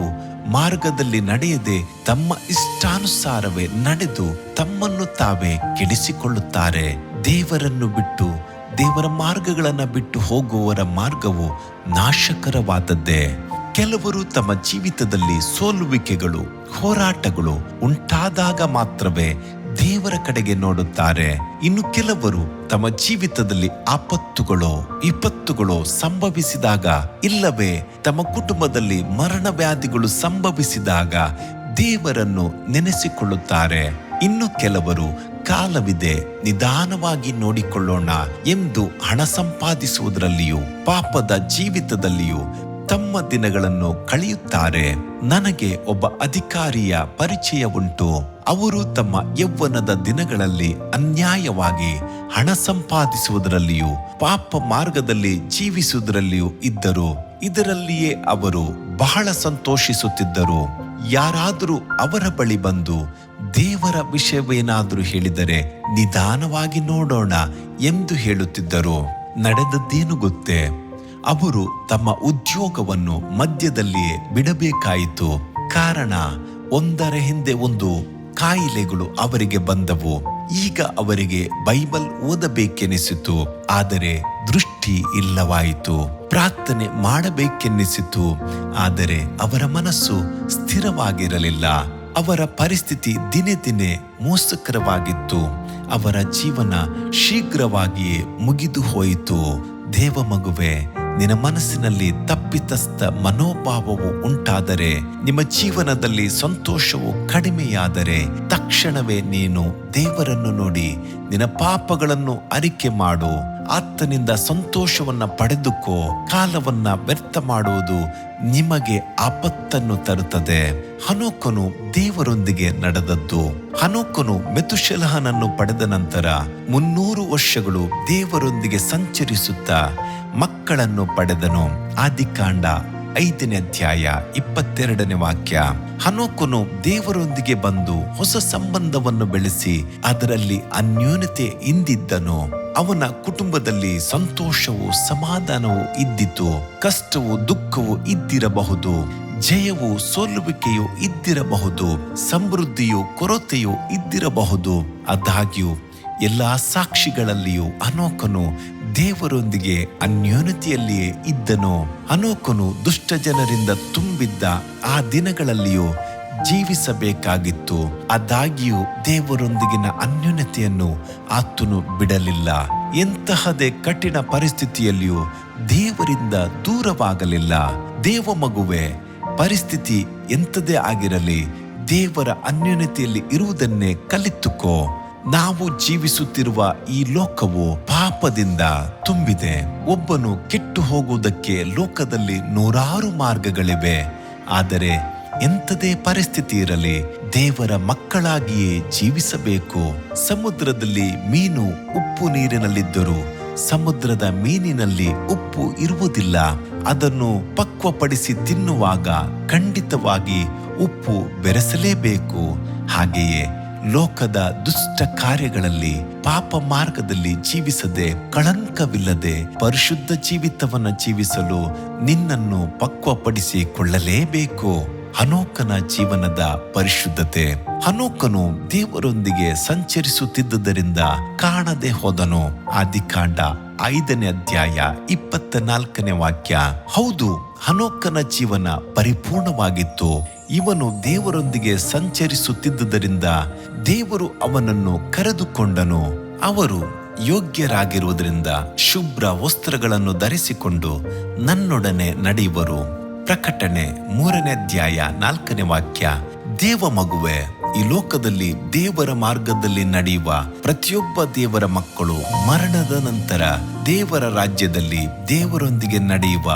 ಮಾರ್ಗದಲ್ಲಿ ನಡೆಯದೆ ತಮ್ಮ ಇಷ್ಟಾನುಸಾರವೇ ನಡೆದು ತಮ್ಮನ್ನು ತಾವೇ ಕೆಡಿಸಿಕೊಳ್ಳುತ್ತಾರೆ. ದೇವರನ್ನು ಬಿಟ್ಟು, ದೇವರ ಮಾರ್ಗಗಳನ್ನು ಬಿಟ್ಟು ಹೋಗುವವರ ಮಾರ್ಗವು ನಾಶಕರವಾದದ್ದೇ. ಕೆಲವರು ತಮ್ಮ ಜೀವಿತದಲ್ಲಿ ಸೋಲುವಿಕೆಗಳು, ಹೋರಾಟಗಳು ಉಂಟಾದಾಗ ಮಾತ್ರವೇ ದೇವರ ಕಡೆಗೆ ನೋಡುತ್ತಾರೆ. ಇನ್ನು ಕೆಲವರು ತಮ್ಮ ಜೀವಿತದಲ್ಲಿ ಆಪತ್ತುಗಳು, ವಿಪತ್ತುಗಳು ಸಂಭವಿಸಿದಾಗ, ಇಲ್ಲವೇ ತಮ್ಮ ಕುಟುಂಬದಲ್ಲಿ ಮರಣ ವ್ಯಾಧಿಗಳು ಸಂಭವಿಸಿದಾಗ ದೇವರನ್ನು ನೆನೆಸಿಕೊಳ್ಳುತ್ತಾರೆ. ಇನ್ನು ಕೆಲವರು ಕಾಲವಿದೆ, ನಿಧಾನವಾಗಿ ನೋಡಿಕೊಳ್ಳೋಣ ಎಂದು ಹಣ ಸಂಪಾದಿಸುವುದರಲ್ಲಿಯೂ ಪಾಪದ ಜೀವಿತದಲ್ಲಿಯೂ ತಮ್ಮ ದಿನಗಳನ್ನು ಕಳೆಯುತ್ತಾರೆ. ನನಗೆ ಒಬ್ಬ ಅಧಿಕಾರಿಯ ಪರಿಚಯ ಉಂಟು. ಅವರು ತಮ್ಮ ಯೌವನದ ದಿನಗಳಲ್ಲಿ ಅನ್ಯಾಯವಾಗಿ ಹಣ ಸಂಪಾದಿಸುವುದರಲ್ಲಿಯೂ ಪಾಪ ಮಾರ್ಗದಲ್ಲಿ ಜೀವಿಸುವುದರಲ್ಲಿಯೂ ಇದ್ದರು. ಇದರಲ್ಲಿಯೇ ಅವರು ಬಹಳ ಸಂತೋಷಿಸುತ್ತಿದ್ದರು. ಯಾರಾದರೂ ಅವರ ಬಳಿ ಬಂದು ದೇವರ ವಿಷಯವೇನಾದರೂ ಹೇಳಿದರೆ ನಿಧಾನವಾಗಿ ನೋಡೋಣ ಎಂದು ಹೇಳುತ್ತಿದ್ದರು. ನಡೆದದ್ದೇನು ಗೊತ್ತೇ? ಅವರು ತಮ್ಮ ಉದ್ಯೋಗವನ್ನು ಮಧ್ಯದಲ್ಲಿಯೇ ಬಿಡಬೇಕಾಯಿತು. ಕಾರಣ, ಒಂದರ ಹಿಂದೆ ಒಂದು ಕಾಯಿಲೆಗಳು ಅವರಿಗೆ ಬಂದವು. ಈಗ ಅವರಿಗೆ ಬೈಬಲ್ ಓದಬೇಕೆನಿಸಿತು, ಆದರೆ ದೃಷ್ಟಿ ಇಲ್ಲವಾಯಿತು. ಪ್ರಾರ್ಥನೆ ಮಾಡಬೇಕೆನ್ನಿಸಿತು, ಆದರೆ ಅವರ ಮನಸ್ಸು ಸ್ಥಿರವಾಗಿರಲಿಲ್ಲ. ಅವರ ಪರಿಸ್ಥಿತಿ ದಿನೇ ದಿನೇ ಮೋಸಕರವಾಗಿತ್ತು. ಅವರ ಜೀವನ ಶೀಘ್ರವಾಗಿಯೇ ಮುಗಿದು ಹೋಯಿತು. ದೇವ ಮಗುವೆ, ನಿನ್ನ ಮನಸ್ಸಿನಲ್ಲಿ ತಪ್ಪಿತಸ್ಥ ಮನೋಭಾವವು ಉಂಟಾದರೆ, ನಿಮ್ಮ ಜೀವನದಲ್ಲಿ ಸಂತೋಷವು ಕಡಿಮೆಯಾದರೆ, ತಕ್ಷಣವೇ ನೀನು ದೇವರನ್ನು ನೋಡಿ ನಿನ್ನ ಪಾಪಗಳನ್ನು ಅರಿಕೆ ಮಾಡು. ಆತನಿಂದ ಸಂತೋಷವನ್ನ ಪಡೆದುಕೋ. ಕಾಲವನ್ನ ವ್ಯರ್ಥ ಮಾಡುವುದು ನಿಮಗೆ ಆಪತ್ತನ್ನು ತರುತ್ತದೆ. ಹನೋಕನು ದೇವರೊಂದಿಗೆ ನಡೆದದ್ದು. ಹನೋಕನು ಮೆತುಶೆಲಹನನ್ನು ಪಡೆದ ನಂತರ 300 ವರ್ಷಗಳು ದೇವರೊಂದಿಗೆ ಸಂಚರಿಸುತ್ತಾ ಮಕ್ಕಳನ್ನು ಪಡೆದನು. ಆದಿಕಾಂಡ 5ನೇ ಅಧ್ಯಾಯ 22ನೇ ವಾಕ್ಯ. ಹನೋಕನು ದೇವರೊಂದಿಗೆ ಬಂದು ಹೊಸ ಸಂಬಂಧವನ್ನು ಬೆಳೆಸಿ ಅದರಲ್ಲಿ ಅನ್ಯೋನ್ಯತೆ ಇಂದಿದ್ದನು. ಅವನ ಕುಟುಂಬದಲ್ಲಿ ಸಂತೋಷವೂ ಸಮಾಧಾನವೂ ಇದ್ದಿತು. ಕಷ್ಟವೂ ದುಃಖವೂ ಇದ್ದಿರಬಹುದು, ಜಯವೂ ಸೋಲುವಿಕೆಯೂ ಇದ್ದಿರಬಹುದು, ಸಮೃದ್ಧಿಯೂ ಕೊರತೆಯೂ ಇದ್ದಿರಬಹುದು. ಆದಾಗ್ಯೂ ಎಲ್ಲಾ ಸಾಕ್ಷಿಗಳಲ್ಲಿಯೂ ಹನೋಕನು ದೇವರೊಂದಿಗೆ ಅನ್ಯೋನ್ಯತೆಯಲ್ಲಿಯೇ ಇದ್ದನು. ಹನೋಕನು ದುಷ್ಟ ಜನರಿಂದ ತುಂಬಿದ್ದ ಆ ದಿನಗಳಲ್ಲಿಯೂ ಜೀವಿಸಬೇಕಾಗಿತ್ತು. ಆದಾಗ್ಯೂ ದೇವರೊಂದಿಗಿನ ಅನ್ಯೋನ್ಯತೆಯನ್ನು ಆತನು ಬಿಡಲಿಲ್ಲ. ಎಂತಹದೇ ಕಠಿಣ ಪರಿಸ್ಥಿತಿಯಲ್ಲಿಯೂ ದೇವರಿಂದ ದೂರವಾಗಲಿಲ್ಲ. ದೇವ ಮಗುವೆ, ಪರಿಸ್ಥಿತಿ ಎಂಥದೇ ಆಗಿರಲಿ, ದೇವರ ಅನ್ಯೋನ್ಯತೆಯಲ್ಲಿ ಇರುವುದನ್ನೇ ಕಲಿತುಕೋ. ನಾವು ಜೀವಿಸುತ್ತಿರುವ ಈ ಲೋಕವು ಪಾಪದಿಂದ ತುಂಬಿದೆ. ಒಬ್ಬನು ಕೆಟ್ಟು ಹೋಗುವುದಕ್ಕೆ ಲೋಕದಲ್ಲಿ 100 ಮಾರ್ಗಗಳಿವೆ, ಆದರೆ ಎಂಥದೇ ಪರಿಸ್ಥಿತಿ ಇರಲಿ ದೇವರ ಮಕ್ಕಳಾಗಿಯೇ ಜೀವಿಸಬೇಕು. ಸಮುದ್ರದಲ್ಲಿ ಮೀನು ಉಪ್ಪು ನೀರಿನಲ್ಲಿದ್ದರೂ ಸಮುದ್ರದ ಮೀನಿನಲ್ಲಿ ಉಪ್ಪು ಇರುವುದಿಲ್ಲ. ಅದನ್ನು ಪಕ್ವಪಡಿಸಿ ತಿನ್ನುವಾಗ ಖಂಡಿತವಾಗಿ ಉಪ್ಪು ಬೆರೆಸಲೇಬೇಕು. ಹಾಗೆಯೇ ಲೋಕದ ದುಷ್ಟ ಕಾರ್ಯಗಳಲ್ಲಿ ಪಾಪ ಮಾರ್ಗದಲ್ಲಿ ಜೀವಿಸದೆ ಕಳಂಕವಿಲ್ಲದೆ ಪರಿಶುದ್ಧ ಜೀವಿತವನ್ನ ಜೀವಿಸಲು ನಿನ್ನನ್ನು ಪಕ್ವಪಡಿಸಿಕೊಳ್ಳಲೇಬೇಕು. ಹನೋಕನ ಜೀವನದ ಪರಿಶುದ್ಧತೆ. ಹನೋಕನು ದೇವರೊಂದಿಗೆ ಸಂಚರಿಸುತ್ತಿದ್ದುದರಿಂದ ಕಾಣದೆ ಹೋದನು. ಆದಿಕಾಂಡ 5ನೇ ಅಧ್ಯಾಯ 24ನೇ ವಾಕ್ಯ. ಹೌದು, ಹನೋಕನ ಜೀವನ ಪರಿಪೂರ್ಣವಾಗಿತ್ತು. ಇವನು ದೇವರೊಂದಿಗೆ ಸಂಚರಿಸುತ್ತಿದ್ದುದರಿಂದ ದೇವರು ಅವನನ್ನು ಕರೆದುಕೊಂಡನು. ಅವರು ಯೋಗ್ಯರಾಗಿರುವುದರಿಂದ ಶುಭ್ರ ವಸ್ತ್ರಗಳನ್ನು ಧರಿಸಿಕೊಂಡು ನನ್ನೊಡನೆ ನಡೆಯುವರು. ಪ್ರಕಟಣೆ 3ನೇ ಅಧ್ಯಾಯ 4ನೇ ವಾಕ್ಯ. ದೇವ ಮಗುವೆ, ಈ ಲೋಕದಲ್ಲಿ ದೇವರ ಮಾರ್ಗದಲ್ಲಿ ನಡೆಯುವ ಪ್ರತಿಯೊಬ್ಬ ದೇವರ ಮಕ್ಕಳು ಮರಣದ ನಂತರ ದೇವರ ರಾಜ್ಯದಲ್ಲಿ ದೇವರೊಂದಿಗೆ ನಡೆಯುವ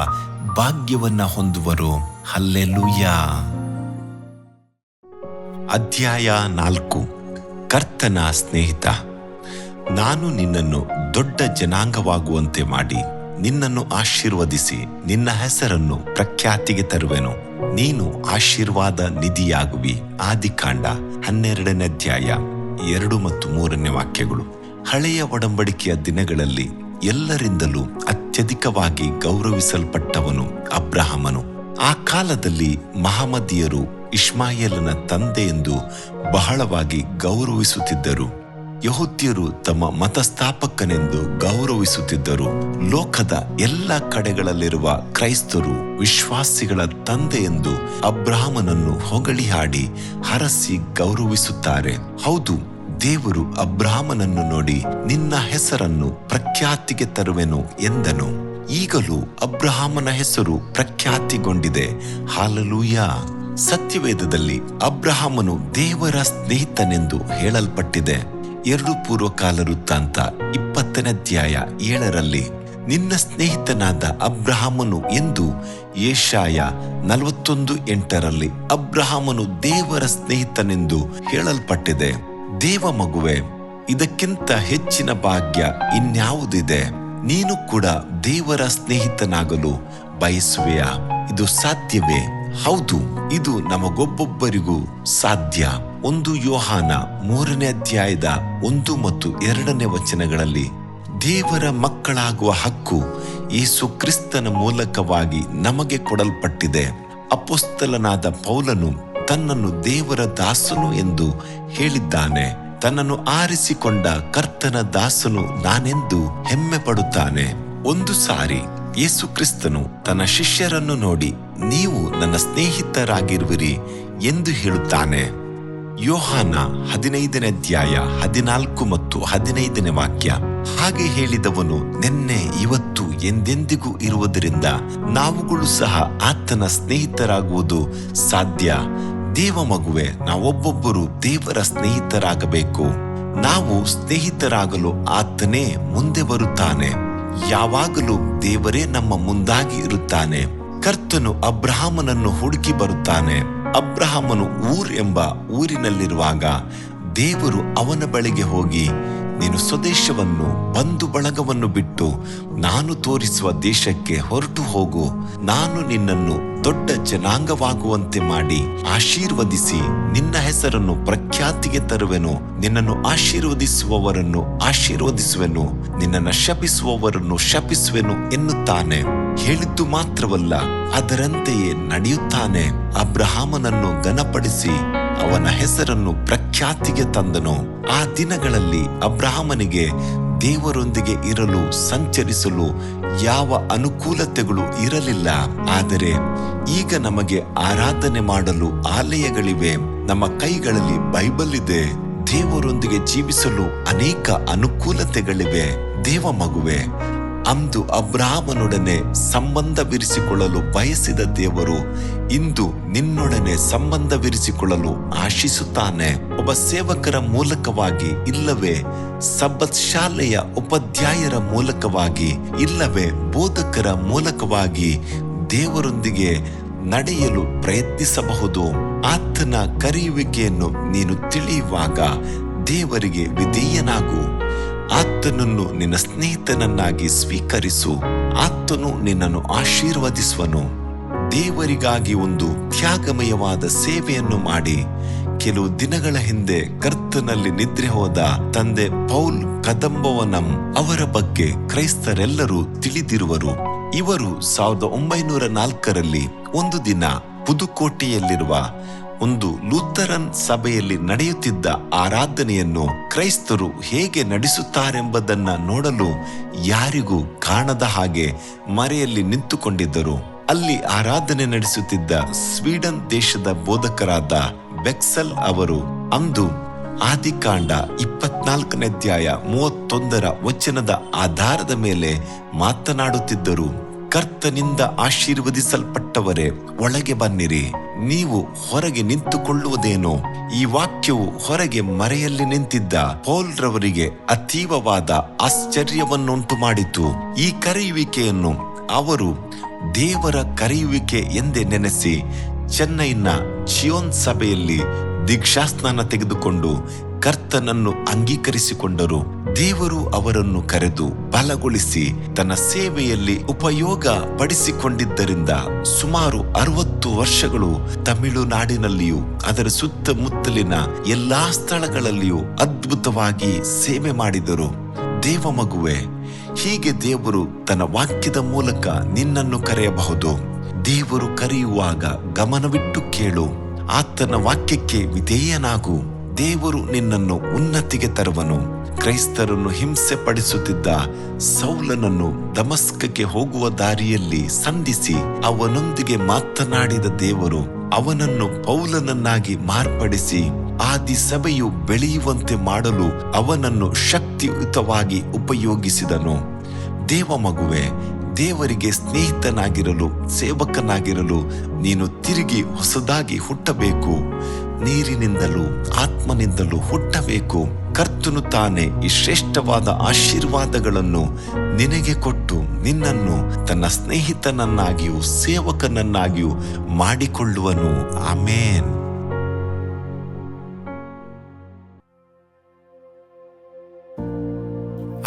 ಭಾಗ್ಯವನ್ನ ಹೊಂದುವರು. ಹಲ್ಲೆಲೂಯಾ. ಅಧ್ಯಾಯ 4. ಕರ್ತನ ಸ್ನೇಹಿತ. ನಾನು ನಿನ್ನನ್ನು ದೊಡ್ಡ ಜನಾಂಗವಾಗುವಂತೆ ಮಾಡಿ ನಿನ್ನನ್ನು ಆಶೀರ್ವದಿಸಿ ನಿನ್ನ ಹೆಸರನ್ನು ಪ್ರಖ್ಯಾತಿಗೆ ತರುವೆನು. ನೀನು ಆಶೀರ್ವಾದ ನಿಧಿಯಾಗುವಿ. ಆದಿಕಾಂಡ 12ನೇ ಅಧ್ಯಾಯ 2 ಮತ್ತು 3ನೇ ವಾಕ್ಯಗಳು. ಹಳೆಯ ಒಡಂಬಡಿಕೆಯ ದಿನಗಳಲ್ಲಿ ಎಲ್ಲರಿಂದಲೂ ಅತ್ಯಧಿಕವಾಗಿ ಗೌರವಿಸಲ್ಪಟ್ಟವನು ಅಬ್ರಹಾಮನು. ಆ ಕಾಲದಲ್ಲಿ ಮಹಮದಿಯರು ಇಷ್ಮಾಯೇಲನ ತಂದೆ ಎಂದು ಬಹಳವಾಗಿ ಗೌರವಿಸುತ್ತಿದ್ದರು. ಯಹೂದ್ಯರು ತಮ್ಮ ಮತಸ್ಥಾಪಕನೆಂದು ಗೌರವಿಸುತ್ತಿದ್ದರು. ಲೋಕದ ಎಲ್ಲ ಕಡೆಗಳಲ್ಲಿರುವ ಕ್ರೈಸ್ತರು ವಿಶ್ವಾಸಿಗಳ ತಂದೆ ಎಂದು ಅಬ್ರಹಾಮನನ್ನು ಹೊಗಳಿ ಹಾಡಿ ಹರಸಿ ಗೌರವಿಸುತ್ತಾರೆ. ಹೌದು, ದೇವರು ಅಬ್ರಹಾಮನನ್ನು ನೋಡಿ ನಿನ್ನ ಹೆಸರನ್ನು ಪ್ರಖ್ಯಾತಿಗೆ ತರುವೆನು ಎಂದನು. ಈಗಲೂ ಅಬ್ರಹಾಮನ ಹೆಸರು ಪ್ರಖ್ಯಾತಿಗೊಂಡಿದೆ. ಹಾಲೆಲೂಯಾ. ಸತ್ಯವೇದದಲ್ಲಿ ಅಬ್ರಹಾಮನು ದೇವರ ಸ್ನೇಹಿತನೆಂದು ಹೇಳಲ್ಪಟ್ಟಿದೆ. 2 ಪೂರ್ವಕಾಲ ವೃತ್ತಾಂತ 20ನೇ ಅಧ್ಯಾಯ 7ರಲ್ಲಿ ನಿನ್ನ ಸ್ನೇಹಿತನಾದ ಅಬ್ರಹಾಮನು ಎಂದು ಯೆಶಾಯ 41:8ರಲ್ಲಿ ಅಬ್ರಹಾಮನು ದೇವರ ಸ್ನೇಹಿತನೆಂದು ಹೇಳಲ್ಪಟ್ಟಿದೆ. ದೇವ ಮಗುವೆ, ಇದಕ್ಕಿಂತ ಹೆಚ್ಚಿನ ಭಾಗ್ಯ ಇನ್ಯಾವುದಿದೆ? ನೀನು ಕೂಡ ದೇವರ ಸ್ನೇಹಿತನಾಗಲು ಬಯಸುವೆಯಾ? ಇದು ಸಾಧ್ಯವೇ? ಹೌದು, ಇದು ನಮಗೊಬ್ಬೊಬ್ಬರಿಗೂ ಸಾಧ್ಯ. 1 ಯೋಹಾನ 3ನೇ ಅಧ್ಯಾಯದ 1 ಮತ್ತು 2ನೇ ವಚನಗಳಲ್ಲಿ ದೇವರ ಮಕ್ಕಳಾಗುವ ಹಕ್ಕು ಯೇಸು ಕ್ರಿಸ್ತನ ಮೂಲಕವಾಗಿ ನಮಗೆ ಕೊಡಲ್ಪಟ್ಟಿದೆ. ಅಪೊಸ್ತಲನಾದ ಪೌಲನು ತನ್ನನ್ನು ದೇವರ ದಾಸನು ಎಂದು ಹೇಳಿದ್ದಾನೆ. ತನ್ನನ್ನು ಆರಿಸಿಕೊಂಡ ಕರ್ತನ ದಾಸನು ನಾನೆಂದು ಹೆಮ್ಮೆ ಪಡುತ್ತಾನೆ. ಒಂದು ಸಾರಿ ಯೇಸು ಕ್ರಿಸ್ತನು ತನ್ನ ಶಿಷ್ಯರನ್ನು ನೋಡಿ ನೀವು ನನ್ನ ಸ್ನೇಹಿತರಾಗಿರುವಿರಿ ಎಂದು ಹೇಳುತ್ತಾನೆ. ಯೋಹಾನ 15ನೇ ಅಧ್ಯಾಯ 14 ಮತ್ತು 15ನೇ ವಾಕ್ಯ. ಹಾಗೆ ಹೇಳಿದವನು ನಿನ್ನೆ ಇವತ್ತು ಎಂದೆಂದಿಗೂ ಇರುವುದರಿಂದ ನಾವುಗಳು ಸಹ ಆತನ ಸ್ನೇಹಿತರಾಗುವುದು ಸಾಧ್ಯ. ದೇವ ಮಗುವೆ, ನಾವೊಬ್ಬೊಬ್ಬರು ದೇವರ ಸ್ನೇಹಿತರಾಗಬೇಕು. ನಾವು ಸ್ನೇಹಿತರಾಗಲು ಆತನೇ ಮುಂದೆ ಬರುತ್ತಾನೆ. ಯಾವಾಗಲೂ ದೇವರೇ ನಮ್ಮ ಮುಂದಾಗಿ ಇರುತ್ತಾನೆ. ಕರ್ತನು ಅಬ್ರಹಾಮನನ್ನು ಹುಡುಕಿ ಬರುತ್ತಾನೆ. ಅಬ್ರಹಾಮನು ಊರ್ ಎಂಬ ಊರಿನಲ್ಲಿರುವಾಗ ದೇವರು ಅವನ ಬಳಿಗೆ ಹೋಗಿ, ನೀನು ಸ್ವದೇಶವನ್ನು ಬಂಧು ಬಳಗವನ್ನು ಬಿಟ್ಟು ನಾನು ತೋರಿಸುವ ದೇಶಕ್ಕೆ ಹೊರಟು ಹೋಗು. ನಾನು ನಿನ್ನನ್ನು ದೊಡ್ಡ ಜನಾಂಗವಾಗುವಂತೆ ಮಾಡಿ ಆಶೀರ್ವದಿಸಿ ನಿನ್ನ ಹೆಸರನ್ನು ಪ್ರಖ್ಯಾತಿಗೆ ತರುವೆನು. ನಿನ್ನನ್ನು ಆಶೀರ್ವದಿಸುವವರನ್ನು ಆಶೀರ್ವದಿಸುವೆನು, ನಿನ್ನನ್ನು ಶಪಿಸುವವರನ್ನು ಶಪಿಸುವೆನು ಎನ್ನುತ್ತಾನೆ. ಹೇಳಿದ್ದು ಮಾತ್ರವಲ್ಲ, ಅದರಂತೆಯೇ ನಡೆಯುತ್ತಾನೆ. ಅಬ್ರಹಾಮನನ್ನು ಘನಪಡಿಸಿ ಅವನ ಹೆಸರನ್ನು ಪ್ರಖ್ಯಾತಿಗೆ ತಂದನು. ಆ ದಿನಗಳಲ್ಲಿ ಅಬ್ರಹಾಮನಿಗೆ ದೇವರೊಂದಿಗೆ ಇರಲು ಸಂಚರಿಸಲು ಯಾವ ಅನುಕೂಲತೆಗಳು ಇರಲಿಲ್ಲ. ಆದರೆ ಈಗ ನಮಗೆ ಆರಾಧನೆ ಮಾಡಲು ಆಲಯಗಳಿವೆ, ನಮ್ಮ ಕೈಗಳಲ್ಲಿ ಬೈಬಲ್ ಇದೆ. ದೇವರೊಂದಿಗೆ ಜೀವಿಸಲು ಅನೇಕ ಅನುಕೂಲತೆಗಳಿವೆ. ದೇವ ಮಗುವೆ, ಅಂದು ಅಬ್ರಹಾಮನೊಡನೆ ಸಂಬಂಧವಿರಿಸಿಕೊಳ್ಳಲು ಬಯಸಿದ ದೇವರು ಇಂದು ನಿನ್ನೊಡನೆ ಸಂಬಂಧವಿರಿಸಿಕೊಳ್ಳಲು ಆಶಿಸುತ್ತಾನೆ. ಒಬ್ಬ ಸೇವಕರ ಮೂಲಕವಾಗಿ, ಇಲ್ಲವೇ ಸಬ್ಬತ್ ಶಾಲೆಯ ಉಪಾಧ್ಯಾಯರ ಮೂಲಕವಾಗಿ, ಇಲ್ಲವೇ ಬೋಧಕರ ಮೂಲಕವಾಗಿ ದೇವರೊಂದಿಗೆ ನಡೆಯಲು ಪ್ರಯತ್ನಿಸಬಹುದು. ಆತನ ಕರೆಯುವಿಕೆಯನ್ನು ನೀನು ತಿಳಿಯುವಾಗ ದೇವರಿಗೆ ವಿಧೇಯನಾಗು. ಆತನನ್ನು ನಿನ್ನ ಸ್ನೇಹಿತನನ್ನಾಗಿ ಸ್ವೀಕರಿಸು. ಆತನು ನಿನ್ನನ್ನು ಆಶೀರ್ವದಿಸುವನು. ದೇವರಿಗಾಗಿ ಒಂದು ತ್ಯಾಗಮಯವಾದ ಸೇವೆಯನ್ನು ಮಾಡಿ. ಕೆಲವು ದಿನಗಳ ಹಿಂದೆ ಕರ್ತನಲ್ಲಿ ನಿದ್ರೆ ಹೋದ ತಂದೆ ಪೌಲ್ ಕದಂಬವನಂ ಅವರ ಬಗ್ಗೆ ಕ್ರೈಸ್ತರೆಲ್ಲರೂ ತಿಳಿದಿರುವರು. ಇವರು 1904ರಲ್ಲಿ ಒಂದು ದಿನ ಪುದುಕೋಟೆಯಲ್ಲಿರುವ ಒಂದು ಲೂಥರನ್ ಸಭೆಯಲ್ಲಿ ನಡೆಯುತ್ತಿದ್ದ ಆರಾಧನೆಯನ್ನು ಕ್ರೈಸ್ತರು ಹೇಗೆ ನಡೆಸುತ್ತಾರೆಂಬುದನ್ನು ನೋಡಲು ಯಾರಿಗೂ ಕಾಣದ ಹಾಗೆ ಮರೆಯಲ್ಲಿ ನಿಂತುಕೊಂಡಿದ್ದರು. ಅಲ್ಲಿ ಆರಾಧನೆ ನಡೆಸುತ್ತಿದ್ದ ಸ್ವೀಡನ್ ದೇಶದ ಬೋಧಕರಾದ ಬೆಕ್ಸಲ್ ಅವರು ಅಂದು ಆದಿಕಾಂಡ 24ನೇ ಅಧ್ಯಾಯ 31ರ ವಚನದ ಆಧಾರದ ಮೇಲೆ ಮಾತನಾಡುತ್ತಿದ್ದರು. ಕರ್ತನಿಂದ ಆಶೀರ್ವದಿಸಲ್ಪಟ್ಟವರೇ, ಒಳಗೆ ಬನ್ನಿರಿ. ನೀವು ಹೊರಗೆ ನಿಂತುಕೊಳ್ಳುವುದೇನೋ? ಈ ವಾಕ್ಯವು ಹೊರಗೆ ಮರೆಯಲ್ಲಿ ನಿಂತಿದ್ದ ಪೌಲ್ರವರಿಗೆ ಅತೀವವಾದ ಆಶ್ಚರ್ಯವನ್ನುಂಟು ಮಾಡಿತು. ಈ ಕರೆಯುವಿಕೆಯನ್ನು ಅವರು ದೇವರ ಕರೆಯುವಿಕೆ ಎಂದೇ ನೆನೆಸಿ ಚೆನ್ನೈನ ಚಿಯೋನ್ ಸಭೆಯಲ್ಲಿ ದೀಕ್ಷಾಸ್ನಾನ ತೆಗೆದುಕೊಂಡು ಕರ್ತನನ್ನು ಅಂಗೀಕರಿಸಿಕೊಂಡರು. ದೇವರು ಅವರನ್ನು ಕರೆದು ಬಲಗೊಳಿಸಿ ತನ್ನ ಸೇವೆಯಲ್ಲಿ ಉಪಯೋಗ ಪಡಿಸಿಕೊಂಡಿದ್ದರಿಂದ ಸುಮಾರು 60 ವರ್ಷಗಳು ತಮಿಳುನಾಡಿನಲ್ಲಿಯೂ ಅದರ ಸುತ್ತಮುತ್ತಲಿನ ಎಲ್ಲಾ ಸ್ಥಳಗಳಲ್ಲಿಯೂ ಅದ್ಭುತವಾಗಿ ಸೇವೆ ಮಾಡಿದರು. ದೇವ ಮಗುವೆ, ಹೀಗೆ ದೇವರು ತನ್ನ ವಾಕ್ಯದ ಮೂಲಕ ನಿನ್ನನ್ನು ಕರೆಯಬಹುದು. ದೇವರು ಕರೆಯುವಾಗ ಗಮನವಿಟ್ಟು ಕೇಳು. ಆತನ ವಾಕ್ಯಕ್ಕೆ ವಿಧೇಯನಾಗು. ದೇವರು ನಿನ್ನನ್ನು ಉನ್ನತಿಗೆ ತರುವನು. ಕ್ರೈಸ್ತರನ್ನು ಹಿಂಸೆ ಪಡಿಸುತ್ತಿದ್ದ ಸೌಲನನ್ನು ದಮಸ್ಕಕ್ಕೆ ಹೋಗುವ ದಾರಿಯಲ್ಲಿ ಸಂಧಿಸಿ ಅವನೊಂದಿಗೆ ಮಾತನಾಡಿದ ದೇವರು ಅವನನ್ನು ಪೌಲನನ್ನಾಗಿ ಮಾರ್ಪಡಿಸಿ ಆದಿ ಸಭೆಯು ಬೆಳೆಯುವಂತೆ ಮಾಡಲು ಅವನನ್ನು ಶಕ್ತಿಯುತವಾಗಿ ಉಪಯೋಗಿಸಿದನು. ದೇವ ಮಗುವೆ, ದೇವರಿಗೆ ಸ್ನೇಹಿತನಾಗಿರಲು, ಸೇವಕನಾಗಿರಲು ನೀನು ತಿರುಗಿ ಹೊಸದಾಗಿ ಹುಟ್ಟಬೇಕು. ನೀರಿನಿಂದಲೂ ಆತ್ಮನಿಂದಲೂ ಹುಟ್ಟಬೇಕು. ಕರ್ತನು ತಾನೇ ಈ ಶ್ರೇಷ್ಠವಾದ ಆಶೀರ್ವಾದಗಳನ್ನು ನಿನಗೆ ಕೊಟ್ಟು ನಿನ್ನನ್ನು ತನ್ನ ಸ್ನೇಹಿತನನ್ನಾಗಿಯೂ ಸೇವಕನನ್ನಾಗಿಯೂ ಮಾಡಿಕೊಳ್ಳುವನು. ಆಮೇನ್.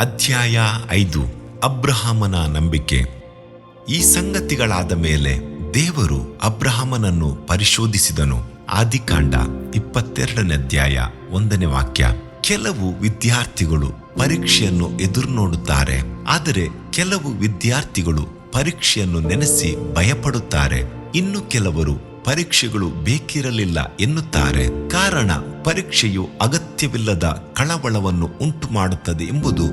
ಅಧ್ಯಾಯ 5. ಅಬ್ರಹಾಮನ ನಂಬಿಕೆ. ಈ ಸಂಗತಿಗಳಾದ ಮೇಲೆ ದೇವರು ಅಬ್ರಹಾಮನನ್ನು ಪರಿಶೋಧಿಸಿದನು. ಆದಿಕಾಂಡ 22ನೇ ಅಧ್ಯಾಯ 1ನೇ ವಾಕ್ಯ. ಕೆಲವು ವಿದ್ಯಾರ್ಥಿಗಳು ಪರೀಕ್ಷೆಯನ್ನು ಎದುರು ನೋಡುತ್ತಾರೆ, ಆದರೆ ಕೆಲವು ವಿದ್ಯಾರ್ಥಿಗಳು ಪರೀಕ್ಷೆಯನ್ನು ನೆನೆಸಿ ಭಯಪಡುತ್ತಾರೆ. ಇನ್ನು ಕೆಲವರು ಪರೀಕ್ಷೆಗಳು ಬೇಕಿರಲಿಲ್ಲ ಎನ್ನುತ್ತಾರೆ. ಕಾರಣ ಪರೀಕ್ಷೆಯು ಅಗತ್ಯವಿಲ್ಲದ ಕಳವಳವನ್ನು ಉಂಟು ಮಾಡುತ್ತದೆ ಎಂಬುದು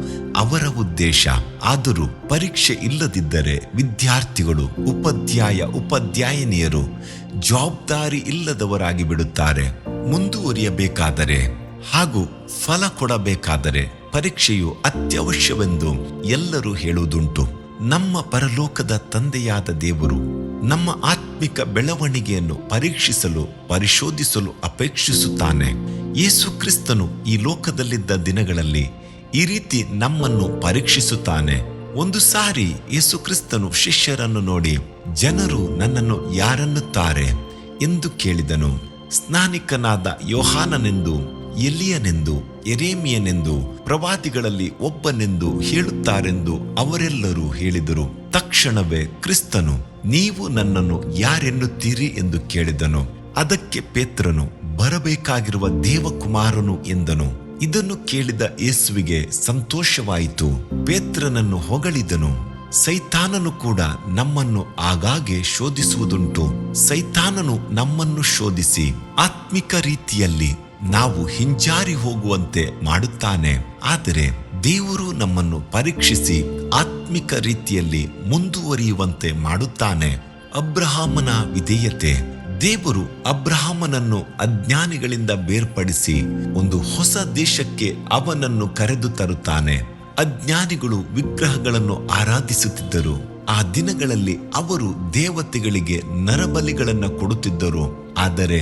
ಅವರ ಉದ್ದೇಶ. ಆದರೂ ಪರೀಕ್ಷೆ ಇಲ್ಲದಿದ್ದರೆ ವಿದ್ಯಾರ್ಥಿಗಳು, ಉಪಾಧ್ಯಾಯನಿಯರು ಜವಾಬ್ದಾರಿ ಇಲ್ಲದವರಾಗಿ ಬಿಡುತ್ತಾರೆ. ಮುಂದುವರಿಯಬೇಕಾದರೆ ಹಾಗೂ ಫಲ ಕೊಡಬೇಕಾದರೆ ಪರೀಕ್ಷೆಯು ಅತ್ಯವಶ್ಯವೆಂದು ಎಲ್ಲರೂ ಹೇಳುವುದುಂಟು. ನಮ್ಮ ಪರಲೋಕದ ತಂದೆಯಾದ ದೇವರು ನಮ್ಮ ಆತ್ಮಿಕ ಬೆಳವಣಿಗೆಯನ್ನು ಪರೀಕ್ಷಿಸಲು, ಪರಿಶೋಧಿಸಲು ಅಪೇಕ್ಷಿಸುತ್ತಾನೆ. ಯೇಸು ಕ್ರಿಸ್ತನು ಈ ಲೋಕದಲ್ಲಿದ್ದ ದಿನಗಳಲ್ಲಿ ಈ ರೀತಿ ನಮ್ಮನ್ನು ಪರೀಕ್ಷಿಸುತ್ತಾನೆ. ಒಂದು ಸಾರಿ ಯೇಸು ಕ್ರಿಸ್ತನು ಶಿಷ್ಯರನ್ನು ನೋಡಿ, ಜನರು ನನ್ನನ್ನು ಯಾರನ್ನುತ್ತಾರೆ ಎಂದು ಕೇಳಿದನು. ಸ್ನಾನಿಕನಾದ ಯೋಹಾನನೆಂದು, ಎಲಿಯನೆಂದು, ಯೆರೆಮೀಯನೆಂದು, ಪ್ರವಾದಿಗಳಲ್ಲಿ ಒಬ್ಬನೆಂದು ಹೇಳುತ್ತಾರೆಂದು ಅವರೆಲ್ಲರೂ ಹೇಳಿದರು. ತಕ್ಷಣವೇ ಕ್ರಿಸ್ತನು, ನೀವು ನನ್ನನ್ನು ಯಾರೆನ್ನುತ್ತೀರಿ ಎಂದು ಕೇಳಿದನು. ಅದಕ್ಕೆ ಪೇತ್ರನು, ಬರಬೇಕಾಗಿರುವ ದೇವಕುಮಾರನು ಎಂದನು. ಇದನ್ನು ಕೇಳಿದ ಯೇಸುವಿಗೆ ಸಂತೋಷವಾಯಿತು. ಪೇತ್ರನನ್ನು ಹೊಗಳಿದನು. ಸೈತಾನನು ಕೂಡ ನಮ್ಮನ್ನು ಆಗಾಗ್ಗೆ ಶೋಧಿಸುವುದುಂಟು. ಸೈತಾನನು ನಮ್ಮನ್ನು ಶೋಧಿಸಿ ಆತ್ಮಿಕ ರೀತಿಯಲ್ಲಿ ನಾವು ಹಿಂಜಾರಿ ಹೋಗುವಂತೆ ಮಾಡುತ್ತಾನೆ. ಆದರೆ ದೇವರು ನಮ್ಮನ್ನು ಪರೀಕ್ಷಿಸಿ ಆತ್ಮಿಕ ರೀತಿಯಲ್ಲಿ ಮುಂದುವರಿಯುವಂತೆ ಮಾಡುತ್ತಾನೆ. ಅಬ್ರಹಾಮನ ವಿಧೇಯತೆ. ದೇವರು ಅಬ್ರಹಾಮನನ್ನು ಅಜ್ಞಾನಿಗಳಿಂದ ಬೇರ್ಪಡಿಸಿ ಒಂದು ಹೊಸ ದೇಶಕ್ಕೆ ಅವನನ್ನು ಕರೆದು ತರುತ್ತಾನೆ. ಅಜ್ಞಾನಿಗಳು ವಿಗ್ರಹಗಳನ್ನು ಆರಾಧಿಸುತ್ತಿದ್ದರು. ಆ ದಿನಗಳಲ್ಲಿ ಅವರು ದೇವತೆಗಳಿಗೆ ನರಬಲಿಗಳನ್ನು ಕೊಡುತ್ತಿದ್ದರು. ಆದರೆ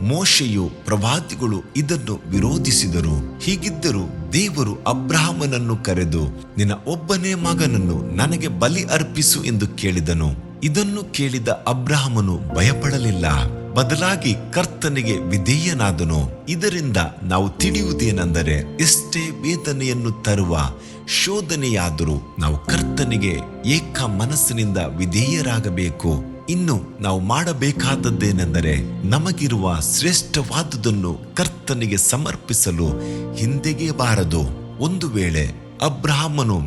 ಮೋಶೆಯು, ಪ್ರವಾದಿಗಳು ಇದನ್ನು ವಿರೋಧಿಸಿದರು. ಹೀಗಿದ್ದರೂ ದೇವರು ಅಬ್ರಹಾಮನನ್ನು ಕರೆದು, ನಿನ್ನ ಒಬ್ಬನೇ ಮಗನನ್ನು ನನಗೆ ಬಲಿ ಅರ್ಪಿಸು ಎಂದು ಕೇಳಿದನು. ಇದನ್ನು ಕೇಳಿದ ಅಬ್ರಹಾಮನು ಭಯಪಡಲಿಲ್ಲ, ಬದಲಾಗಿ ಕರ್ತನಿಗೆ ವಿಧೇಯನಾದನು. ಇದರಿಂದ ನಾವು ತಿಳಿಯುವುದೇನೆಂದರೆ, ಎಷ್ಟೇ ವೇದನೆಯನ್ನು ತರುವ ಶೋಧನೆಯಾದರೂ ನಾವು ಕರ್ತನಿಗೆ ಏಕ ಮನಸ್ಸಿನಿಂದ ವಿಧೇಯರಾಗಬೇಕು. ಇನ್ನು ನಾವು ಮಾಡಬೇಕಾದದ್ದೇನೆಂದರೆ, ನಮಗಿರುವ ಶ್ರೇಷ್ಠವಾದುದನ್ನು ಕರ್ತನಿಗೆ ಸಮರ್ಪಿಸಲು ಹಿಂದೆಗೆಯಬಾರದು. ಒಂದು ವೇಳೆ ಅಬ್ರಹಾಮನು,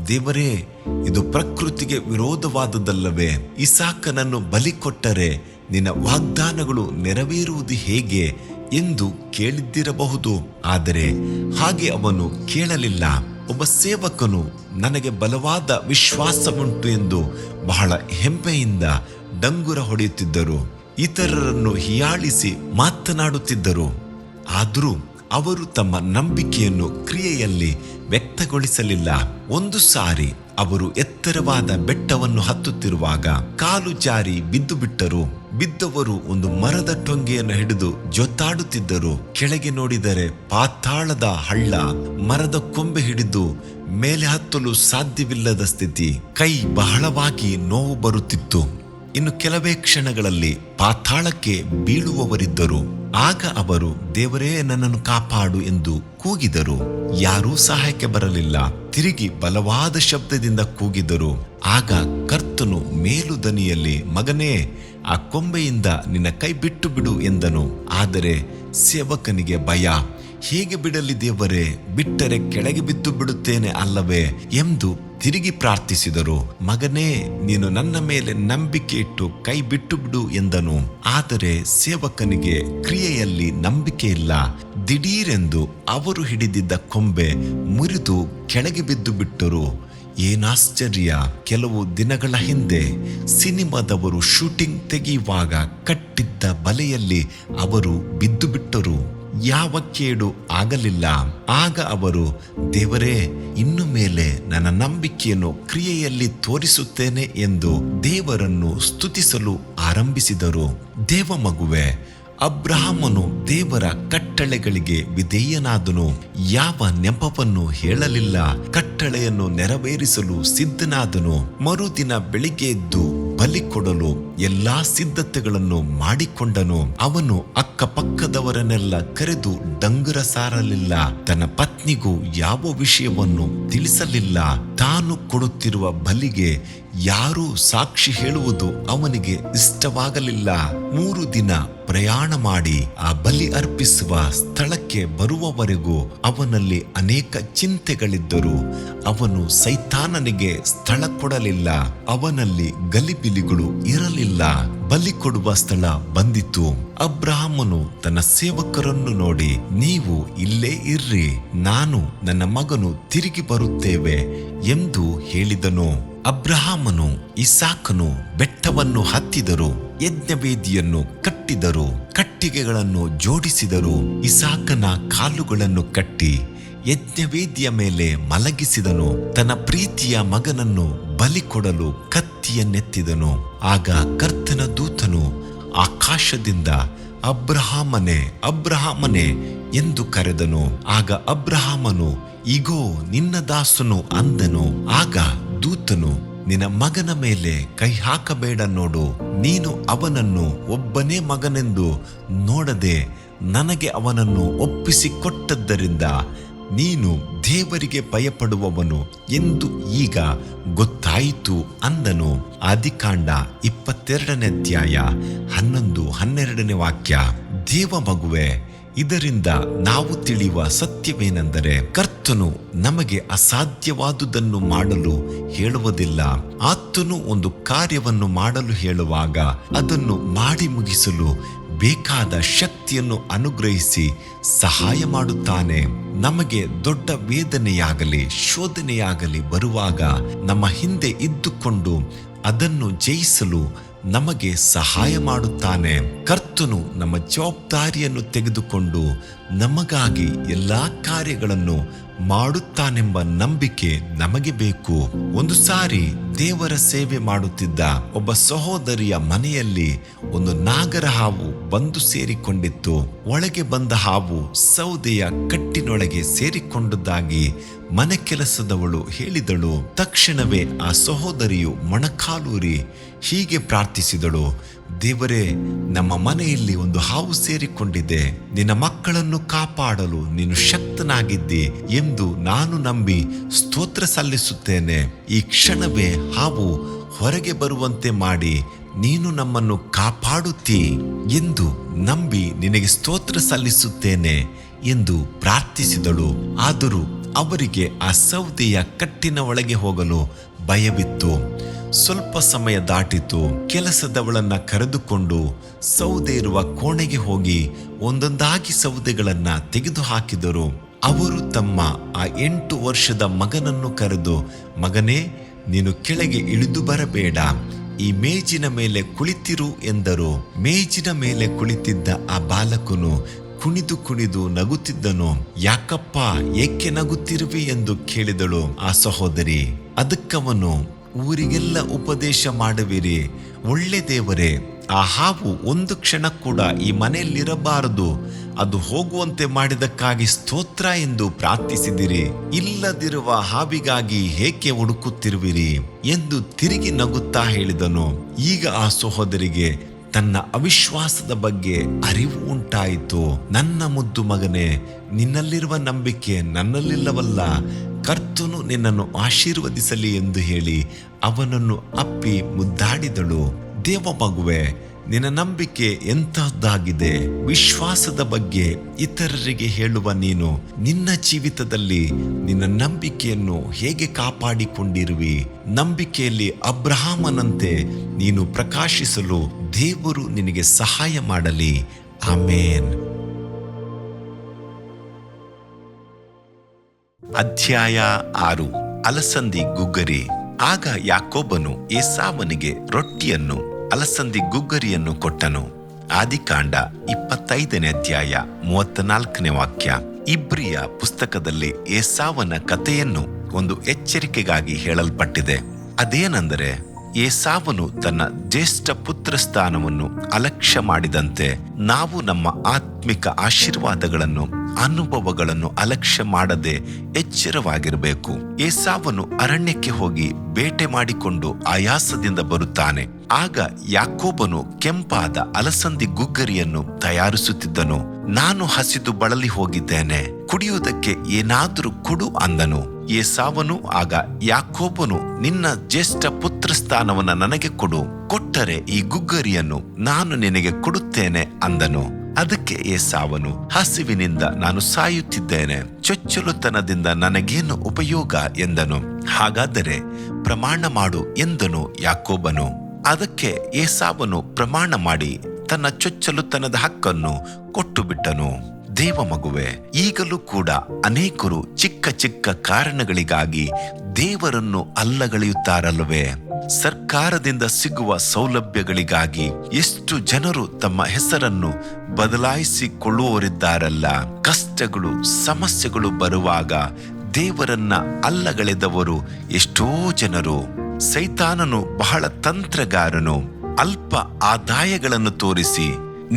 ದೇವರೇ, ಇದು ಪ್ರಕೃತಿಗೆ ವಿರೋಧವಾದುದಲ್ಲವೇ? ಇಸಾಕನನ್ನು ಬಲಿ ಕೊಟ್ಟರೆ ನಿನ್ನ ವಾಗ್ದಾನಗಳು ನೆರವೇರುವುದು ಹೇಗೆ ಎಂದು ಕೇಳಿದ್ದಿರಬಹುದು. ಆದರೆ ಹಾಗೆ ಅವನು ಕೇಳಲಿಲ್ಲ. ಒಬ್ಬ ಸೇವಕನು ನನಗೆ ಬಲವಾದ ವಿಶ್ವಾಸವುಂಟು ಎಂದು ಬಹಳ ಹೆಮ್ಮೆಯಿಂದ ಡಂಗುರ ಹೊಡೆಯುತ್ತಿದ್ದರು. ಇತರರನ್ನು ಹೀಯಾಳಿಸಿ ಮಾತನಾಡುತ್ತಿದ್ದರು. ಆದರೂ ಅವರು ತಮ್ಮ ನಂಬಿಕೆಯನ್ನು ಕ್ರಿಯೆಯಲ್ಲಿ ವ್ಯಕ್ತಗೊಳಿಸಲಿಲ್ಲ. ಒಂದು ಸಾರಿ ಅವರು ಎತ್ತರವಾದ ಬೆಟ್ಟವನ್ನು ಹತ್ತುತ್ತಿರುವಾಗ ಕಾಲು ಜಾರಿ ಬಿದ್ದು ಬಿಟ್ಟರು. ಬಿದ್ದವರು ಒಂದು ಮರದ ಟೊಂಗೆಯನ್ನು ಹಿಡಿದು ಜೊತಾಡುತ್ತಿದ್ದರು. ಕೆಳಗೆ ನೋಡಿದರೆ ಪಾತಾಳದ ಹಳ್ಳ. ಮರದ ಕೊಂಬೆ ಹಿಡಿದು ಮೇಲೆ ಹತ್ತಲು ಸಾಧ್ಯವಿಲ್ಲದ ಸ್ಥಿತಿ. ಕೈ ಬಹಳವಾಗಿ ನೋವು ಬರುತ್ತಿತ್ತು. ಇನ್ನು ಕೆಲವೇ ಕ್ಷಣಗಳಲ್ಲಿ ಪಾತಾಳಕ್ಕೆ ಬೀಳುವವರಿದ್ದರು. ಆಗ ಅವರು, ದೇವರೇ, ನನ್ನನ್ನು ಕಾಪಾಡು ಎಂದು ಕೂಗಿದರು. ಯಾರೂ ಸಹಾಯಕ್ಕೆ ಬರಲಿಲ್ಲ. ತಿರುಗಿ ಬಲವಾದ ಶಬ್ದದಿಂದ ಕೂಗಿದರು. ಆಗ ಕರ್ತನು ಮೇಲುದನಿಯಲ್ಲಿ, ಮಗನೇ, ಆ ಕೊಂಬೆಯಿಂದ ನಿನ್ನ ಕೈ ಬಿಟ್ಟು ಬಿಡು ಎಂದನು. ಆದರೆ ಸೇವಕನಿಗೆ ಭಯ. ಹೇಗೆ ಬಿಡಲಿ ದೇವರೇ? ಬಿಟ್ಟರೆ ಕೆಳಗೆ ಬಿದ್ದು ಬಿಡುತ್ತೇನೆ ಅಲ್ಲವೇ ಎಂದು ತಿರುಗಿ ಪ್ರಾರ್ಥಿಸಿದರು. ಮಗನೇ, ನೀನು ನನ್ನ ಮೇಲೆ ನಂಬಿಕೆ ಇಟ್ಟು ಕೈ ಬಿಟ್ಟು ಬಿಡು ಎಂದನು. ಆದರೆ ಸೇವಕನಿಗೆ ಕ್ರಿಯೆಯಲ್ಲಿ ನಂಬಿಕೆ ಇಲ್ಲ. ದಿಢೀರೆಂದು ಅವರು ಹಿಡಿದಿದ್ದ ಕೊಂಬೆ ಮುರಿದು ಕೆಳಗೆ ಬಿದ್ದು ಬಿಟ್ಟರು. ಏನಾಶ್ಚರ್ಯ! ಕೆಲವು ದಿನಗಳ ಹಿಂದೆ ಸಿನಿಮಾದವರು ಶೂಟಿಂಗ್ ತೆಗೆಯುವಾಗ ಕಟ್ಟಿದ್ದ ಬಲೆಯಲ್ಲಿ ಅವರು ಬಿದ್ದು ಬಿಟ್ಟರು. ಯಾವ ಕೇಡು ಆಗಲಿಲ್ಲ. ಆಗ ಅವರು, ದೇವರೇ, ಇನ್ನು ಮೇಲೆ ನನ್ನ ನಂಬಿಕೆಯನ್ನು ಕ್ರಿಯೆಯಲ್ಲಿ ತೋರಿಸುತ್ತೇನೆ ಎಂದು ದೇವರನ್ನು ಸ್ತುತಿಸಲು ಆರಂಭಿಸಿದರು. ದೇವ ಮಗುವೆ, ಅಬ್ರಹಾಮನು ದೇವರ ಕಟ್ಟಳೆಗಳಿಗೆ ವಿಧೇಯನಾದನು. ಯಾವ ನೆಪವನ್ನು ಹೇಳಲಿಲ್ಲ. ಕಟ್ಟಳೆಯನ್ನು ನೆರವೇರಿಸಲು ಸಿದ್ಧನಾದನು. ಮರುದಿನ ಬೆಳಿಗ್ಗೆ ಎದ್ದು ಬಲಿ ಕೊಡಲು ಎಲ್ಲಾ ಸಿದ್ಧತೆಗಳನ್ನು ಮಾಡಿಕೊಂಡನು. ಅವನು ಅಕ್ಕಪಕ್ಕದವರನ್ನೆಲ್ಲ ಕರೆದು ಡಂಗುರ ಸಾರಲಿಲ್ಲ. ತನ್ನ ಪತ್ನಿಗೂ ಯಾವ ವಿಷಯವನ್ನು ತಿಳಿಸಲಿಲ್ಲ. ತಾನು ಕೊಡುತ್ತಿರುವ ಬಲಿಗೆ ಯಾರೂ ಸಾಕ್ಷಿ ಹೇಳುವುದು ಅವನಿಗೆ ಇಷ್ಟವಾಗಲಿಲ್ಲ. 3 ದಿನ ಪ್ರಯಾಣ ಮಾಡಿ ಆ ಬಲಿ ಅರ್ಪಿಸುವ ಸ್ಥಳಕ್ಕೆ ಬರುವವರೆಗೂ ಅವನಲ್ಲಿ ಅನೇಕ ಚಿಂತೆಗಳಿದ್ದರು. ಅವನು ಸೈತಾನನಿಗೆ ಸ್ಥಳ ಕೊಡಲಿಲ್ಲ. ಅವನಲ್ಲಿ ಗಲಿಬಿಲಿಗಳು ಇರಲಿಲ್ಲ. ಬಲಿ ಕೊಡುವ ಸ್ಥಳ ಬಂದಿತು. ಅಬ್ರಹಾಮನು ತನ್ನ ಸೇವಕರನ್ನು ನೋಡಿ, ನೀವು ಇಲ್ಲೇ ಇರ್ರಿ, ನಾನು ನನ್ನ ಮಗನು ತಿರುಗಿ ಬರುತ್ತೇವೆ ಎಂದು ಹೇಳಿದನು. ಅಬ್ರಹಾಮನು ಇಸಾಕನು ಬೆಟ್ಟವನ್ನು ಹತ್ತಿದರು. ಯಜ್ಞವೇದಿಯನ್ನು ಕಟ್ಟಿದರು. ಕಟ್ಟಿಗೆಗಳನ್ನು ಜೋಡಿಸಿದರು. ಇಸಾಕನ ಕಾಲುಗಳನ್ನು ಕಟ್ಟಿ ಯಜ್ಞವೇದಿಯ ಮೇಲೆ ಮಲಗಿಸಿದನು. ತನ್ನ ಪ್ರೀತಿಯ ಮಗನನ್ನು ಬಲಿ ಕೊಡಲು ಕತ್ತಿಯನ್ನೆತ್ತಿದನು. ಆಗ ಕರ್ತನ ದೂತನು ಆಕಾಶದಿಂದ, ಅಬ್ರಹಾಮನೇ, ಅಬ್ರಹಾಮನೇ ಎಂದು ಕರೆದನು. ಆಗ ಅಬ್ರಹಾಮನು, ಇಗೋ ನಿನ್ನ ದಾಸನು ಅಂದನು. ಆಗ ದೂತನು, ನಿನ್ನ ಮಗನ ಮೇಲೆ ಕೈ ಹಾಕಬೇಡ, ನೋಡು, ನೀನು ಅವನನ್ನು ಒಬ್ಬನೇ ಮಗನೆಂದು ನೋಡದೆ ನನಗೆ ಅವನನ್ನು ಒಪ್ಪಿಸಿಕೊಟ್ಟದ್ದರಿಂದ ನೀನು ದೇವರಿಗೆ ಭಯಪಡುವವನು ಎಂದು ಈಗ ಗೊತ್ತಾಯಿತು ಅಂದನು. ಆದಿಕಾಂಡ 22ನೇ ಅಧ್ಯಾಯ 11-12ನೇ ವಾಕ್ಯ. ದೇವ ಮಗುವೆ, ಇದರಿಂದ ನಾವು ತಿಳಿಯುವ ಸತ್ಯವೇನೆಂದರೆ, ಕರ್ತನು ನಮಗೆ ಅಸಾಧ್ಯವಾದುದನ್ನು ಮಾಡಲು ಹೇಳುವುದಿಲ್ಲ. ಆತನು ಒಂದು ಕಾರ್ಯವನ್ನು ಮಾಡಲು ಹೇಳುವಾಗ ಅದನ್ನು ಮಾಡಿ ಮುಗಿಸಲು ಬೇಕಾದ ಶಕ್ತಿಯನ್ನು ಅನುಗ್ರಹಿಸಿ ಸಹಾಯ ಮಾಡುತ್ತಾನೆ. ನಮಗೆ ದೊಡ್ಡ ವೇದನೆಯಾಗಲಿ ಶೋಧನೆಯಾಗಲಿ ಬರುವಾಗ ನಮ್ಮ ಹಿಂದೆ ಇದ್ದುಕೊಂಡು ಅದನ್ನು ಜಯಿಸಲು ನಮಗೆ ಸಹಾಯ ಮಾಡುತ್ತಾನೆ. ಕರ್ತನು ನಮ್ಮ ಜವಾಬ್ದಾರಿಯನ್ನು ತೆಗೆದುಕೊಂಡು ನಮಗಾಗಿ ಎಲ್ಲಾ ಕಾರ್ಯಗಳನ್ನು ಮಾಡುತ್ತಾನೆಂಬ ನಂಬಿಕೆ ನಮಗೆ ಬೇಕು. ಒಂದು ಸಾರಿ ದೇವರ ಸೇವೆ ಮಾಡುತ್ತಿದ್ದ ಒಬ್ಬ ಸಹೋದರಿಯ ಮನೆಯಲ್ಲಿ ಒಂದು ನಾಗರ ಹಾವು ಬಂದು ಸೇರಿಕೊಂಡಿತ್ತು. ಒಳಗೆ ಬಂದ ಹಾವು ಸೌದೆಯ ಕಟ್ಟಿನೊಳಗೆ ಸೇರಿಕೊಂಡದ್ದಾಗಿ ಮನೆ ಕೆಲಸದವಳು ಹೇಳಿದಳು. ತಕ್ಷಣವೇ ಆ ಸಹೋದರಿಯು ಮೊಣಕಾಲೂರಿ ಹೀಗೆ ಪ್ರಾರ್ಥಿಸಿದಳು, ದೇವರೇ, ನಮ್ಮ ಮನೆಯಲ್ಲಿ ಒಂದು ಹಾವು ಸೇರಿಕೊಂಡಿದೆ. ನಿನ್ನ ಮಕ್ಕಳನ್ನು ಕಾಪಾಡಲು ನೀನು ಶಕ್ತನಾಗಿದ್ದಿ ಎಂದು ನಾನು ನಂಬಿ ಸ್ತೋತ್ರ ಸಲ್ಲಿಸುತ್ತೇನೆ. ಈ ಕ್ಷಣವೇ ಹಾವು ಹೊರಗೆ ಬರುವಂತೆ ಮಾಡಿ ನೀನು ನಮ್ಮನ್ನು ಕಾಪಾಡುತ್ತೀ ಎಂದು ನಂಬಿ ನಿನಗೆ ಸ್ತೋತ್ರ ಸಲ್ಲಿಸುತ್ತೇನೆ ಎಂದು ಪ್ರಾರ್ಥಿಸಿದಳು. ಆದರೂ ಅವರಿಗೆ ಆ ಸೌದೆಯ ಕಟ್ಟಿನ ಒಳಗೆ ಹೋಗಲು ಭಯವಿತ್ತು. ಸ್ವಲ್ಪ ಸಮಯ ದಾಟಿತು. ಕೆಲಸದವಳನ್ನ ಕರೆದುಕೊಂಡು ಸೌದೆ ಇರುವ ಕೋಣೆಗೆ ಹೋಗಿ ಒಂದೊಂದಾಗಿ ಸೌದೆಗಳನ್ನ ತೆಗೆದು ಹಾಕಿದರು. ಅವರು ತಮ್ಮ ಆ 8 ವರ್ಷದ ಮಗನನ್ನು ಕರೆದು, ಮಗನೇ, ನೀನು ಕೆಳಗೆ ಇಳಿದು ಬರಬೇಡ, ಈ ಮೇಜಿನ ಮೇಲೆ ಕುಳಿತಿರು ಎಂದರು. ಮೇಜಿನ ಮೇಲೆ ಕುಳಿತಿದ್ದ ಆ ಬಾಲಕನು ಕುಣಿದು ಕುಣಿದು ನಗುತ್ತಿದ್ದನು. ಯಾಕಪ್ಪ, ಏಕೆ ನಗುತ್ತಿರುವಿ ಎಂದು ಕೇಳಿದಳು ಆ ಸಹೋದರಿ. ಅದಕ್ಕವನು, ಊರಿಗೆಲ್ಲ ಉಪದೇಶ ಮಾಡುವಿರಿ, ಒಳ್ಳೆ ದೇವರೇ, ಆ ಹಾವು ಒಂದು ಕ್ಷಣ ಕೂಡ ಈ ಮನೆಯಲ್ಲಿರಬಾರದು, ಅದು ಹೋಗುವಂತೆ ಮಾಡಿದಕ್ಕಾಗಿ ಸ್ತೋತ್ರ ಎಂದು ಪ್ರಾರ್ಥಿಸಿದಿರಿ. ಇಲ್ಲದಿರುವ ಹಾವಿಗಾಗಿ ಏಕೆ ಹುಡುಕುತ್ತಿರುವಿರಿ ಎಂದು ತಿರುಗಿ ನಗುತ್ತಾ ಹೇಳಿದನು. ಈಗ ಆ ಸಹೋದರಿಗೆ ತನ್ನ ಅವಿಶ್ವಾಸದ ಬಗ್ಗೆ ಅರಿವು ಉಂಟಾಯಿತು. ನನ್ನ ಮುದ್ದು ಮಗನೇ, ನಿನ್ನಲ್ಲಿರುವ ನಂಬಿಕೆ ನನ್ನಲ್ಲಿಲ್ಲವಲ್ಲ, ಕರ್ತನು ನಿನ್ನನ್ನು ಆಶೀರ್ವದಿಸಲಿ ಎಂದು ಹೇಳಿ ಅವನನ್ನು ಅಪ್ಪಿ ಮುದ್ದಾಡಿದಳು. ದೇವ ಮಗುವೆ, ನಿನ್ನ ನಂಬಿಕೆ ಎಂತಹದ್ದಾಗಿದೆ. ವಿಶ್ವಾಸದ ಬಗ್ಗೆ ಇತರರಿಗೆ ಹೇಳುವ ನೀನು ನಿನ್ನ ಜೀವಿತದಲ್ಲಿ ನಿನ್ನ ನಂಬಿಕೆಯನ್ನು ಹೇಗೆ ಕಾಪಾಡಿಕೊಂಡಿರುವಿ? ನಂಬಿಕೆಯಲ್ಲಿ ಅಬ್ರಹಾಮನಂತೆ ನೀನು ಪ್ರಕಾಶಿಸಲು ದೇವರು ನಿನಗೆ ಸಹಾಯ ಮಾಡಲಿ. ಆಮೇನ್. ಅಧ್ಯಾಯ 6. ಅಲಸಂದಿ ಗುಗ್ಗರಿ. ಆಗ ಯಾಕೋಬನು ಏಸಾವನಿಗೆ ರೊಟ್ಟಿಯನ್ನು ಅಲಸಂದಿ ಗುಗ್ಗರಿಯನ್ನು ಕೊಟ್ಟನು. ಆದಿಕಾಂಡ 25ನೇ ಅಧ್ಯಾಯ 34ನೇ ವಾಕ್ಯ. ಇಬ್ರಿಯ ಪುಸ್ತಕದಲ್ಲಿ ಏಸಾವನ ಕಥೆಯನ್ನು ಒಂದು ಎಚ್ಚರಿಕೆಗಾಗಿ ಹೇಳಲ್ಪಟ್ಟಿದೆ. ಅದೇನೆಂದರೆ, ಏಸಾವನು ತನ್ನ ಜ್ಯೇಷ್ಠ ಪುತ್ರ ಸ್ಥಾನವನ್ನು ಅಲಕ್ಷ್ಯ ಮಾಡಿದಂತೆ ನಾವು ನಮ್ಮ ಆತ್ಮಿಕ ಆಶೀರ್ವಾದಗಳನ್ನು ಅನುಭವಗಳನ್ನು ಅಲಕ್ಷ್ಯ ಮಾಡದೆ ಎಚ್ಚರವಾಗಿರಬೇಕು. ಏಸಾವನು ಅರಣ್ಯಕ್ಕೆ ಹೋಗಿ ಬೇಟೆ ಮಾಡಿಕೊಂಡು ಆಯಾಸದಿಂದ ಬರುತ್ತಾನೆ. ಆಗ ಯಾಕೋಬನು ಕೆಂಪಾದ ಅಲಸಂದಿ ಗುಗ್ಗರಿಯನ್ನು ತಯಾರಿಸುತ್ತಿದ್ದನು. ನಾನು ಹಸಿದು ಬಳಲಿ ಹೋಗಿದ್ದೇನೆ, ಕುಡಿಯುವುದಕ್ಕೆ ಏನಾದರೂ ಕೊಡು ಅಂದನು. ಏಸಾವನು ಆಗ ಯಾಕೋಬನು, ನಿನ್ನ ಜ್ಯೇಷ್ಠ ಪುತ್ರ ಸ್ಥಾನವನ್ನ ನನಗೆ ಕೊಡು, ಕೊಟ್ಟರೆ ಈ ಗುಗ್ಗರಿಯನ್ನು ನಾನು ನಿನಗೆ ಕೊಡುತ್ತೇನೆ ಅಂದನು. ಅದಕ್ಕೆ ಏಸಾವನು, ಹಸಿವಿನಿಂದ ನಾನು ಸಾಯುತ್ತಿದ್ದೇನೆ, ಚೊಚ್ಚಲುತನದಿಂದ ನನಗೇನು ಉಪಯೋಗ ಎಂದನು. ಹಾಗಾದರೆ ಪ್ರಮಾಣ ಮಾಡು ಎಂದನು ಯಾಕೋಬನು. ಅದಕ್ಕೆ ಏಸಾವನು ಪ್ರಮಾಣ ಮಾಡಿ ತನ್ನ ಚೊಚ್ಚಲುತನದ ಹಕ್ಕನ್ನು ಕೊಟ್ಟು ಬಿಟ್ಟನು. ದೇವ ಮಗುವೆ, ಈಗಲೂ ಕೂಡ ಅನೇಕರು ಚಿಕ್ಕ ಚಿಕ್ಕ ಕಾರಣಗಳಿಗಾಗಿ ದೇವರನ್ನು ಅಲ್ಲಗಳೆಯುತ್ತಾರಲ್ಲವೇ? ಸರ್ಕಾರದಿಂದ ಸಿಗುವ ಸೌಲಭ್ಯಗಳಿಗಾಗಿ ಎಷ್ಟು ಜನರು ತಮ್ಮ ಹೆಸರನ್ನು ಬದಲಾಯಿಸಿಕೊಳ್ಳುವವರಿದ್ದಾರಲ್ಲ. ಕಷ್ಟಗಳು ಸಮಸ್ಯೆಗಳು ಬರುವಾಗ ದೇವರನ್ನ ಅಲ್ಲಗಳೆದವರು ಎಷ್ಟೋ ಜನರು. ಸೈತಾನನು ಬಹಳ ತಂತ್ರಗಾರನು. ಅಲ್ಪ ಆದಾಯಗಳನ್ನು ತೋರಿಸಿ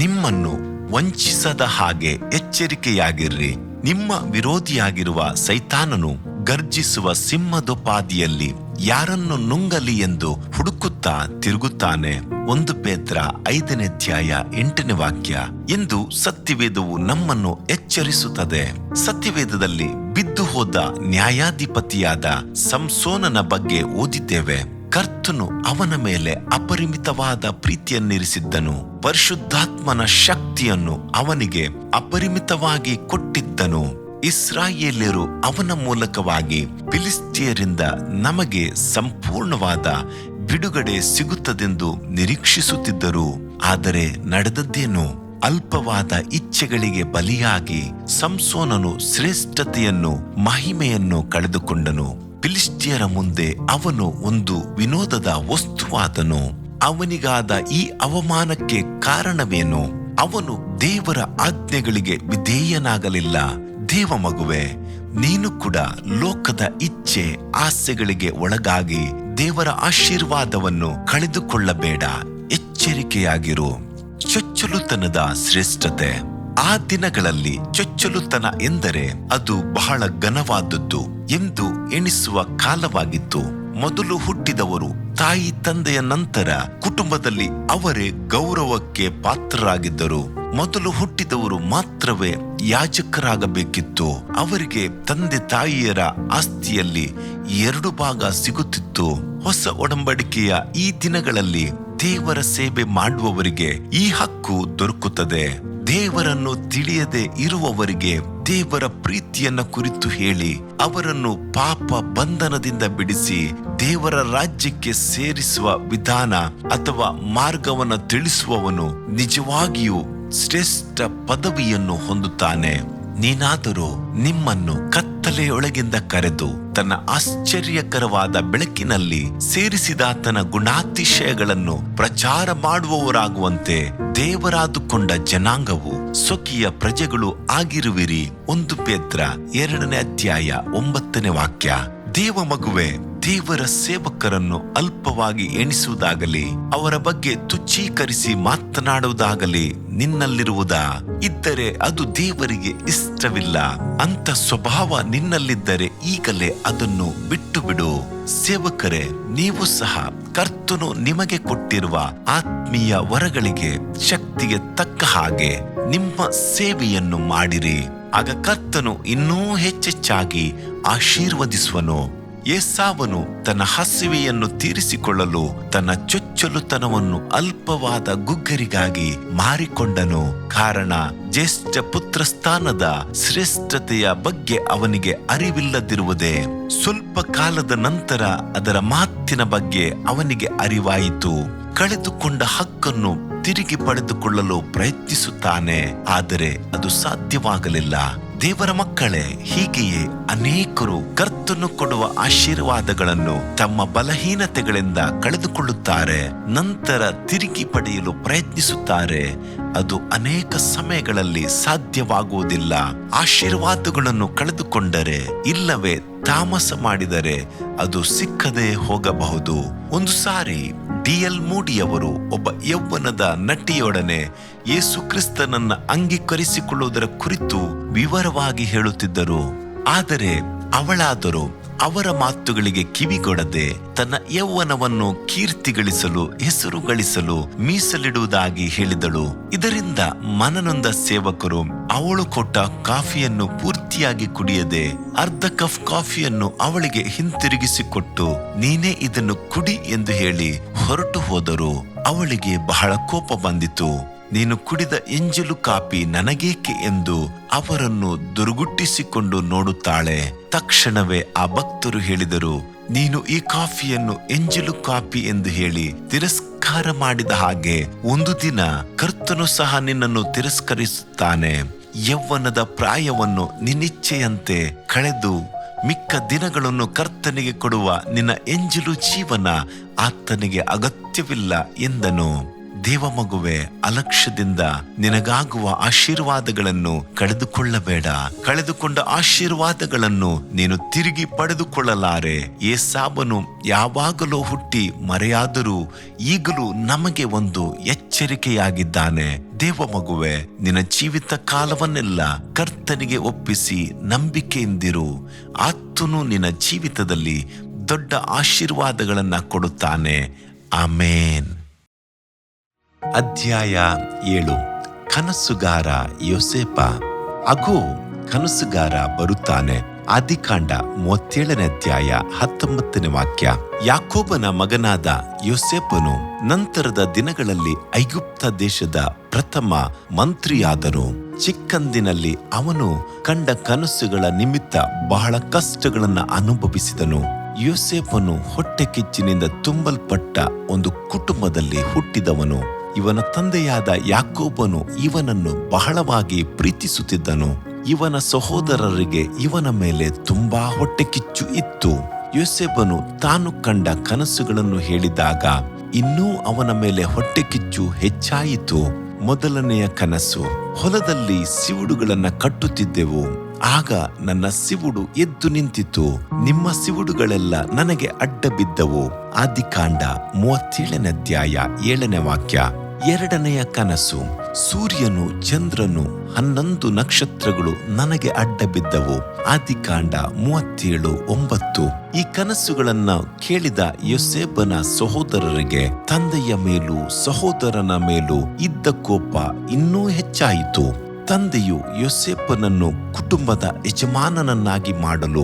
ನಿಮ್ಮನ್ನು ವಂಚಿಸದ ಹಾಗೆ ಎಚ್ಚರಿಕೆಯಾಗಿರ್ರಿ. ನಿಮ್ಮ ವಿರೋಧಿಯಾಗಿರುವ ಸೈತಾನನು ಗರ್ಜಿಸುವ ಸಿಂಹದೋಪಾದಿಯಲ್ಲಿ ಯಾರನ್ನು ನುಂಗಲಿ ಎಂದು ಹುಡುಕುತ್ತಾ ತಿರುಗುತ್ತಾನೆ. 1 ಪೇತ್ರ 5ನೇ ಅಧ್ಯಾಯ 8ನೇ ವಾಕ್ಯ ಎಂದು ಸತ್ಯವೇದವು ನಮ್ಮನ್ನು ಎಚ್ಚರಿಸುತ್ತದೆ. ಸತ್ಯವೇದದಲ್ಲಿ ಬಿದ್ದು ಹೋದ ನ್ಯಾಯಾಧಿಪತಿಯಾದ ಸಂಸೋನನ ಬಗ್ಗೆ ಓದಿದ್ದೇವೆ. ಕರ್ತನು ಅವನ ಮೇಲೆ ಅಪರಿಮಿತವಾದ ಪ್ರೀತಿಯನ್ನಿರಿಸಿದ್ದನು. ಪರಿಶುದ್ಧಾತ್ಮನ ಶಕ್ತಿಯನ್ನು ಅವನಿಗೆ ಅಪರಿಮಿತವಾಗಿ ಕೊಟ್ಟಿದ್ದನು. ಇಸ್ರಾಯೇಲ್ಯರು ಅವನ ಮೂಲಕವಾಗಿ ಫಿಲಿಸ್ಟಿಯರಿಂದ ನಮಗೆ ಸಂಪೂರ್ಣವಾದ ಬಿಡುಗಡೆ ಸಿಗುತ್ತದೆಂದು ನಿರೀಕ್ಷಿಸುತ್ತಿದ್ದರು. ಆದರೆ ನಡೆದದ್ದೇನು? ಅಲ್ಪವಾದ ಇಚ್ಛೆಗಳಿಗೆ ಬಲಿಯಾಗಿ ಸಂಸೋನನು ಶ್ರೇಷ್ಠತೆಯನ್ನು ಮಹಿಮೆಯನ್ನು ಕಳೆದುಕೊಂಡನು. ಫಿಲಿಸ್ಟಿಯರ ಮುಂದೆ ಅವನು ಒಂದು ವಿನೋದದ ವಸ್ತುವಾದನು. ಅವನಿಗಾದ ಈ ಅವಮಾನಕ್ಕೆ ಕಾರಣವೇನು? ಅವನು ದೇವರ ಆಜ್ಞೆಗಳಿಗೆ ವಿಧೇಯನಾಗಲಿಲ್ಲ. ದೇವ ಮಗುವೆ, ನೀನು ಕೂಡ ಲೋಕದ ಇಚ್ಛೆ ಆಸೆಗಳಿಗೆ ಒಳಗಾಗಿ ದೇವರ ಆಶೀರ್ವಾದವನ್ನು ಕಳೆದುಕೊಳ್ಳಬೇಡ. ಎಚ್ಚರಿಕೆಯಾಗಿರು. ಚೊಚ್ಚಲುತನದ ಶ್ರೇಷ್ಠತೆ. ಆ ದಿನಗಳಲ್ಲಿ ಚೊಚ್ಚಲುತನ ಎಂದರೆ ಅದು ಬಹಳ ಘನವಾದದ್ದು ಎಂದು ಎಣಿಸುವ ಕಾಲವಾಗಿತ್ತು. ಮೊದಲು ಹುಟ್ಟಿದವರು ತಾಯಿ ತಂದೆಯ ನಂತರ ಕುಟುಂಬದಲ್ಲಿ ಅವರೇ ಗೌರವಕ್ಕೆ ಪಾತ್ರರಾಗಿದ್ದರು. ಮೊದಲು ಹುಟ್ಟಿದವರು ಮಾತ್ರವೇ ಯಾಜಕರಾಗಬೇಕಿತ್ತು. ಅವರಿಗೆ ತಂದೆ ತಾಯಿಯರ ಆಸ್ತಿಯಲ್ಲಿ 2 ಭಾಗ ಸಿಗುತ್ತಿತ್ತು. ಹೊಸ ಒಡಂಬಡಿಕೆಯ ಈ ದಿನಗಳಲ್ಲಿ ದೇವರ ಸೇವೆ ಮಾಡುವವರಿಗೆ ಈ ಹಕ್ಕು ದೊರಕುತ್ತದೆ. ದೇವರನ್ನು ತಿಳಿಯದೆ ಇರುವವರಿಗೆ ದೇವರ ಪ್ರೀತಿಯನ್ನ ಕುರಿತು ಹೇಳಿ ಅವರನ್ನು ಪಾಪ ಬಂಧನದಿಂದ ಬಿಡಿಸಿ ದೇವರ ರಾಜ್ಯಕ್ಕೆ ಸೇರಿಸುವ ವಿಧಾನ ಅಥವಾ ಮಾರ್ಗವನ್ನು ತಿಳಿಸುವವನು ನಿಜವಾಗಿಯೂ ಶ್ರೇಷ್ಠ ಪದವಿಯನ್ನು ಹೊಂದುತ್ತಾನೆ. ನೀನಾದರೂ ನಿಮ್ಮನ್ನು ಕತ್ತಲೆಯೊಳಗಿಂದ ಕರೆದು ತನ್ನ ಆಶ್ಚರ್ಯಕರವಾದ ಬೆಳಕಿನಲ್ಲಿ ಸೇರಿಸಿದಾತನ ಗುಣಾತಿಶಯಗಳನ್ನು ಪ್ರಚಾರ ಮಾಡುವವರಾಗುವಂತೆ ದೇವರಾದುಕೊಂಡ ಜನಾಂಗವು ಸ್ವಕೀಯ ಪ್ರಜೆಗಳು ಆಗಿರುವಿರಿ. 1 ಪೇತ್ರ 2ನೇ ಅಧ್ಯಾಯ 9ನೇ ವಾಕ್ಯ. ದೇವ ಮಗುವೆ, ದೇವರ ಸೇವಕರನ್ನು ಅಲ್ಪವಾಗಿ ಎಣಿಸುವುದಾಗಲಿ ಅವರ ಬಗ್ಗೆ ತುಚ್ಛೀಕರಿಸಿ ಮಾತನಾಡುವುದಾಗಲಿ ನಿನ್ನಲ್ಲಿರುವುದಾ? ಇದ್ದರೆ ಅದು ದೇವರಿಗೆ ಇಷ್ಟವಿಲ್ಲ. ಅಂತ ಸ್ವಭಾವ ನಿನ್ನಲ್ಲಿದ್ದರೆ ಈಗಲೇ ಅದನ್ನು ಬಿಟ್ಟು ಬಿಡು. ಸೇವಕರೇ, ನೀವು ಸಹ ಕರ್ತನು ನಿಮಗೆ ಕೊಟ್ಟಿರುವ ಆತ್ಮೀಯ ವರಗಳಿಗೆ ಶಕ್ತಿಗೆ ತಕ್ಕ ಹಾಗೆ ನಿಮ್ಮ ಸೇವೆಯನ್ನು ಮಾಡಿರಿ. ಆಗ ಕರ್ತನು ಇನ್ನೂ ಹೆಚ್ಚೆಚ್ಚಾಗಿ ಆಶೀರ್ವದಿಸುವನು. ಏಸಾವನು ತನ್ನ ಹಸಿವೆಯನ್ನು ತೀರಿಸಿಕೊಳ್ಳಲು ತನ್ನ ಚೊಚ್ಚಲುತನವನ್ನು ಅಲ್ಪವಾದ ಗುಗ್ಗರಿಗಾಗಿ ಮಾರಿಕೊಂಡನು. ಕಾರಣ ಜ್ಯೇಷ್ಠ ಪುತ್ರ ಸ್ಥಾನದ ಶ್ರೇಷ್ಠತೆಯ ಬಗ್ಗೆ ಅವನಿಗೆ ಅರಿವಿಲ್ಲದಿರುವುದೇ. ಸ್ವಲ್ಪ ಕಾಲದ ನಂತರ ಅದರ ಮಾತಿನ ಬಗ್ಗೆ ಅವನಿಗೆ ಅರಿವಾಯಿತು. ಕಳೆದುಕೊಂಡ ಹಕ್ಕನ್ನು ತಿರುಗಿ ಪಡೆದುಕೊಳ್ಳಲು ಪ್ರಯತ್ನಿಸುತ್ತಾನೆ, ಆದರೆ ಅದು ಸಾಧ್ಯವಾಗಲಿಲ್ಲ. ದೇವರ ಮಕ್ಕಳೇ, ಹೀಗೆಯೇ ಅನೇಕರು ಕರ್ತನು ಕೊಡುವ ಆಶೀರ್ವಾದಗಳನ್ನು ತಮ್ಮ ಬಲಹೀನತೆಗಳಿಂದ ಕಳೆದುಕೊಳ್ಳುತ್ತಾರೆ, ನಂತರ ತಿರುಗಿ ಪಡೆಯಲು ಪ್ರಯತ್ನಿಸುತ್ತಾರೆ. ಅದು ಅನೇಕ ಸಮಯಗಳಲ್ಲಿ ಸಾಧ್ಯವಾಗುವುದಿಲ್ಲ. ಆಶೀರ್ವಾದಗಳನ್ನು ಕಳೆದುಕೊಂಡರೆ ಇಲ್ಲವೇ ತಾಮಸ ಮಾಡಿದರೆ ಅದು ಸಿಕ್ಕದೆ ಹೋಗಬಹುದು. ಒಂದು ಸಾರಿ D.L. ಮೂಡಿಯವರು ಒಬ್ಬ ಯೌವನದ ನಟಿಯೊಡನೆ ಯೇಸು ಕ್ರಿಸ್ತನನ್ನ ಅಂಗೀಕರಿಸಿಕೊಳ್ಳುವುದರ ಕುರಿತು ವಿವರವಾಗಿ ಹೇಳುತ್ತಿದ್ದರು. ಆದರೆ ಅವಳಾದರೂ ಅವರ ಮಾತುಗಳಿಗೆ ಕಿವಿಗೊಡದೆ ತನ್ನ ಯೌವನವನ್ನು ಕೀರ್ತಿ ಗಳಿಸಲು, ಹೆಸರು ಗಳಿಸಲು ಮೀಸಲಿಡುವುದಾಗಿ ಹೇಳಿದಳು. ಇದರಿಂದ ಮನನೊಂದ ಸೇವಕರು ಅವಳು ಕೊಟ್ಟ ಕಾಫಿಯನ್ನು ಪೂರ್ತಿಯಾಗಿ ಕುಡಿಯದೆ ಅರ್ಧ ಕಪ್ ಕಾಫಿಯನ್ನು ಅವಳಿಗೆ ಹಿಂತಿರುಗಿಸಿಕೊಟ್ಟು ನೀನೇ ಇದನ್ನು ಕುಡಿ ಎಂದು ಹೇಳಿ ಹೊರಟು ಹೋದರು. ಅವಳಿಗೆ ಬಹಳ ಕೋಪ ಬಂದಿತು. ನೀನು ಕುಡಿದ ಎಂಜಲು ಕಾಫಿ ನನಗೇಕೆ ಎಂದು ಅವರನ್ನು ದುರ್ಗುಟ್ಟಿಸಿಕೊಂಡು ನೋಡುತ್ತಾಳೆ. ತಕ್ಷಣವೇ ಆ ಭಕ್ತರು ಹೇಳಿದರು, ನೀನು ಈ ಕಾಫಿಯನ್ನು ಎಂಜಲು ಕಾಫಿ ಎಂದು ಹೇಳಿ ತಿರಸ್ಕಾರ ಮಾಡಿದ ಹಾಗೆ ಒಂದು ದಿನ ಕರ್ತನು ಸಹ ನಿನ್ನನ್ನು ತಿರಸ್ಕರಿಸುತ್ತಾನೆ. ಯೌವನದ ಪ್ರಾಯವನ್ನು ನಿನ್ನಿಚ್ಛೆಯಂತೆ ಕಳೆದು ಮಿಕ್ಕ ದಿನಗಳನ್ನು ಕರ್ತನಿಗೆ ಕೊಡುವ ನಿನ್ನ ಎಂಜಲು ಜೀವನ ಆತನಿಗೆ ಅಗತ್ಯವಿಲ್ಲ ಎಂದನು. ದೇವಮಗುವೆ, ಅಲಕ್ಷ್ಯದಿಂದ ನಿನಗಾಗುವ ಆಶೀರ್ವಾದಗಳನ್ನು ಕಳೆದುಕೊಳ್ಳಬೇಡ. ಕಳೆದುಕೊಂಡ ಆಶೀರ್ವಾದಗಳನ್ನು ನೀನು ತಿರುಗಿ ಪಡೆದುಕೊಳ್ಳಲಾರೆ. ಏಸಾವನು ಯಾವಾಗಲೂ ಹುಟ್ಟಿ ಮರೆಯಾದರೂ ಈಗಲೂ ನಮಗೆ ಒಂದು ಎಚ್ಚರಿಕೆಯಾಗಿದ್ದಾನೆ. ದೇವಮಗುವೆ, ನಿನ್ನ ಜೀವಿತ ಕಾಲವನ್ನೆಲ್ಲ ಕರ್ತನಿಗೆ ಒಪ್ಪಿಸಿ ನಂಬಿಕೆಯಿಂದಿರು. ಆತನು ನಿನ್ನ ಜೀವಿತದಲ್ಲಿ ದೊಡ್ಡ ಆಶೀರ್ವಾದಗಳನ್ನ ಕೊಡುತ್ತಾನೆ. ಆಮೇನ್. ಅಧ್ಯಾಯ 7. ಕನಸುಗಾರ ಯೋಸೇಪ. ಅಗೋ, ಕನಸುಗಾರ ಬರುತ್ತಾನೆ. ಆದಿಕಾಂಡ 37ನೇ ಅಧ್ಯಾಯ 19ನೇ ವಾಕ್ಯ. ಯಾಕೋಬನ ಮಗನಾದ ಯೋಸೇಪನು ನಂತರದ ದಿನಗಳಲ್ಲಿ ಐಗುಪ್ತ ದೇಶದ ಪ್ರಥಮ ಮಂತ್ರಿಯಾದನು. ಚಿಕ್ಕಂದಿನಲ್ಲಿ ಅವನು ಕಂಡ ಕನಸುಗಳ ನಿಮಿತ್ತ ಬಹಳ ಕಷ್ಟಗಳನ್ನು ಅನುಭವಿಸಿದನು. ಯೋಸೇಪನು ಹೊಟ್ಟೆ ಕಿಚ್ಚಿನಿಂದ ತುಂಬಲ್ಪಟ್ಟ ಒಂದು ಕುಟುಂಬದಲ್ಲಿ ಹುಟ್ಟಿದವನು. ಇವನ ತಂದೆಯಾದ ಯಾಕೋಬನು ಇವನನ್ನು ಬಹಳವಾಗಿ ಪ್ರೀತಿಸುತ್ತಿದ್ದನು. ಇವನ ಸಹೋದರರಿಗೆ ಇವನ ಮೇಲೆ ತುಂಬಾ ಹೊಟ್ಟೆ ಕಿಚ್ಚು ಇತ್ತು. ಯೋಸೇಪನು ತಾನು ಕಂಡ ಕನಸುಗಳನ್ನು ಹೇಳಿದಾಗ ಇನ್ನೂ ಅವನ ಮೇಲೆ ಹೊಟ್ಟೆ ಕಿಚ್ಚು ಹೆಚ್ಚಾಯಿತು. ಮೊದಲನೆಯ ಕನಸು. ಹೊಲದಲ್ಲಿ ಸಿವುಡುಗಳನ್ನ ಕಟ್ಟುತ್ತಿದ್ದೆವು. ಆಗ ನನ್ನ ಸಿವುಡು ಎದ್ದು ನಿಂತಿತು. ನಿಮ್ಮ ಸಿವುಡುಗಳೆಲ್ಲ ನನಗೆ ಅಡ್ಡ ಬಿದ್ದವು. ಆದಿಕಾಂಡ 37ನೇ ಅಧ್ಯಾಯ 7ನೇ ವಾಕ್ಯ. ಎರಡನೆಯ ಕನಸು. ಸೂರ್ಯನು, ಚಂದ್ರನು, 11 ನಕ್ಷತ್ರಗಳು ನನಗೆ ಅಡ್ಡ ಬಿದ್ದವು. ಆದಿಕಾಂಡ 37:9. ಈ ಕನಸುಗಳನ್ನ ಕೇಳಿದ ಯೋಸೇಫನ ಸಹೋದರರಿಗೆ ತಂದೆಯ ಮೇಲೂ ಸಹೋದರನ ಮೇಲೂ ಇದ್ದ ಕೋಪ ಇನ್ನೂ ಹೆಚ್ಚಾಯಿತು. ತಂದೆಯು ಯೋಸೇಫನನ್ನು ಕುಟುಂಬದ ಯಜಮಾನನನ್ನಾಗಿ ಮಾಡಲು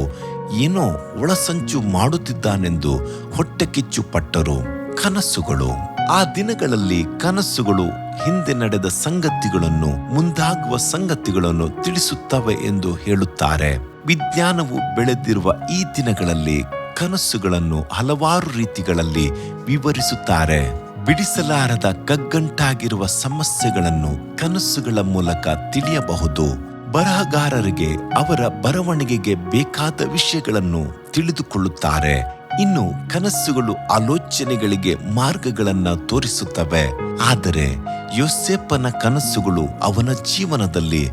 ಏನೋ ಒಳಸಂಚು ಮಾಡುತ್ತಿದ್ದಾನೆಂದು ಹೊಟ್ಟೆ ಕಿಚ್ಚು ಪಟ್ಟರು. ಕನಸುಗಳು. ಆ ದಿನಗಳಲ್ಲಿ ಕನಸುಗಳು ಹಿಂದೆ ನಡೆದ ಸಂಗತಿಗಳನ್ನು, ಮುಂದಾಗುವ ಸಂಗತಿಗಳನ್ನು ತಿಳಿಸುತ್ತವೆ ಎಂದು ಹೇಳುತ್ತಾರೆ. ವಿಜ್ಞಾನವು ಬೆಳೆದಿರುವ ಈ ದಿನಗಳಲ್ಲಿ ಕನಸುಗಳನ್ನು ಹಲವಾರು ರೀತಿಗಳಲ್ಲಿ ವಿವರಿಸುತ್ತಾರೆ. ಬಿಡಿಸಲಾರದ ಕಗ್ಗಂಟಾಗಿರುವ ಸಮಸ್ಯೆಗಳನ್ನು ಕನಸುಗಳ ಮೂಲಕ ತಿಳಿಯಬಹುದು. ಬರಹಗಾರರಿಗೆ ಅವರ ಬರವಣಿಗೆಗೆ ಬೇಕಾದ ವಿಷಯಗಳನ್ನು ತಿಳಿದುಕೊಳ್ಳುತ್ತಾರೆ. ಇನ್ನು ಕನಸುಗಳು ಆಲೋಚನೆಗಳಿಗೆ ಮಾರ್ಗಗಳನ್ನು ತೋರಿಸುತ್ತವೆ. ಆದರೆ ಯೋಸೇಫನ ಕನಸುಗಳು ಅವನ ಜೀವನದಲ್ಲಿ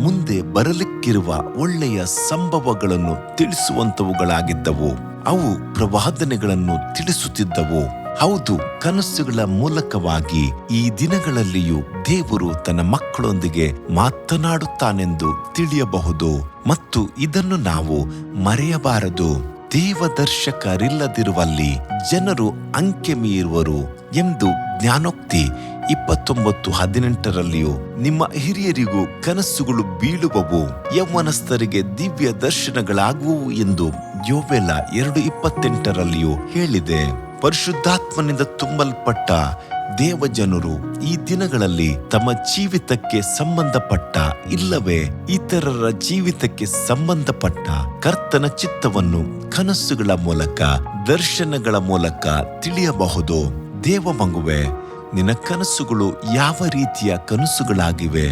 ಮುಂದೆ ಬರಲಿಕ್ಕಿರುವ ಒಳ್ಳೆಯ ಸಂಭವಗಳನ್ನು ತಿಳಿಸುವಂತವುಗಳಾಗಿದ್ದವು. ಅವು ಪ್ರವಾದನೆಗಳನ್ನು ತಿಳಿಸುತ್ತಿದ್ದವು. ಹೌದು, ಕನಸುಗಳ ಮೂಲಕವಾಗಿ ಈ ದಿನಗಳಲ್ಲಿಯೂ ದೇವರು ತನ್ನ ಮಕ್ಕಳೊಂದಿಗೆ ಮಾತನಾಡುತ್ತಾನೆಂದು ತಿಳಿಯಬಹುದು ಮತ್ತು ಇದನ್ನು ನಾವು ಮರೆಯಬಾರದು. ದೇವದರ್ಶಕರಿಲ್ಲದಿರುವಲ್ಲಿ ಜನರು ಅಂಕೆ ಮೀರುವರು ಎಂದು ಜ್ಞಾನೋಕ್ತಿ 29:18ರಲ್ಲಿಯೂ, ನಿಮ್ಮ ಹಿರಿಯರಿಗೂ ಕನಸುಗಳು ಬೀಳುವವು, ಯೌವನಸ್ಥರಿಗೆ ದಿವ್ಯ ದರ್ಶನಗಳಾಗುವವು ಎಂದು ಯೋವೇಲ 2:28ರಲ್ಲಿಯೂ ಹೇಳಿದೆ. ಪರಿಶುದ್ಧಾತ್ಮನಿಂದ ತುಂಬಲ್ಪಟ್ಟ ದೇವಜನರು ಈ ದಿನಗಳಲ್ಲಿ ತಮ್ಮ ಜೀವಿತಕ್ಕೆ ಸಂಬಂಧಪಟ್ಟ ಇಲ್ಲವೇ ಇತರರ ಜೀವಿತಕ್ಕೆ ಸಂಬಂಧಪಟ್ಟ ಕರ್ತನ ಚಿತ್ತವನ್ನು ಕನಸುಗಳ ಮೂಲಕ, ದರ್ಶನಗಳ ಮೂಲಕ ತಿಳಿಯಬಹುದು. ದೇವ ಮಗುವೆ, ನಿನ್ನ ಕನಸುಗಳು ಯಾವ ರೀತಿಯ ಕನಸುಗಳಾಗಿವೆ?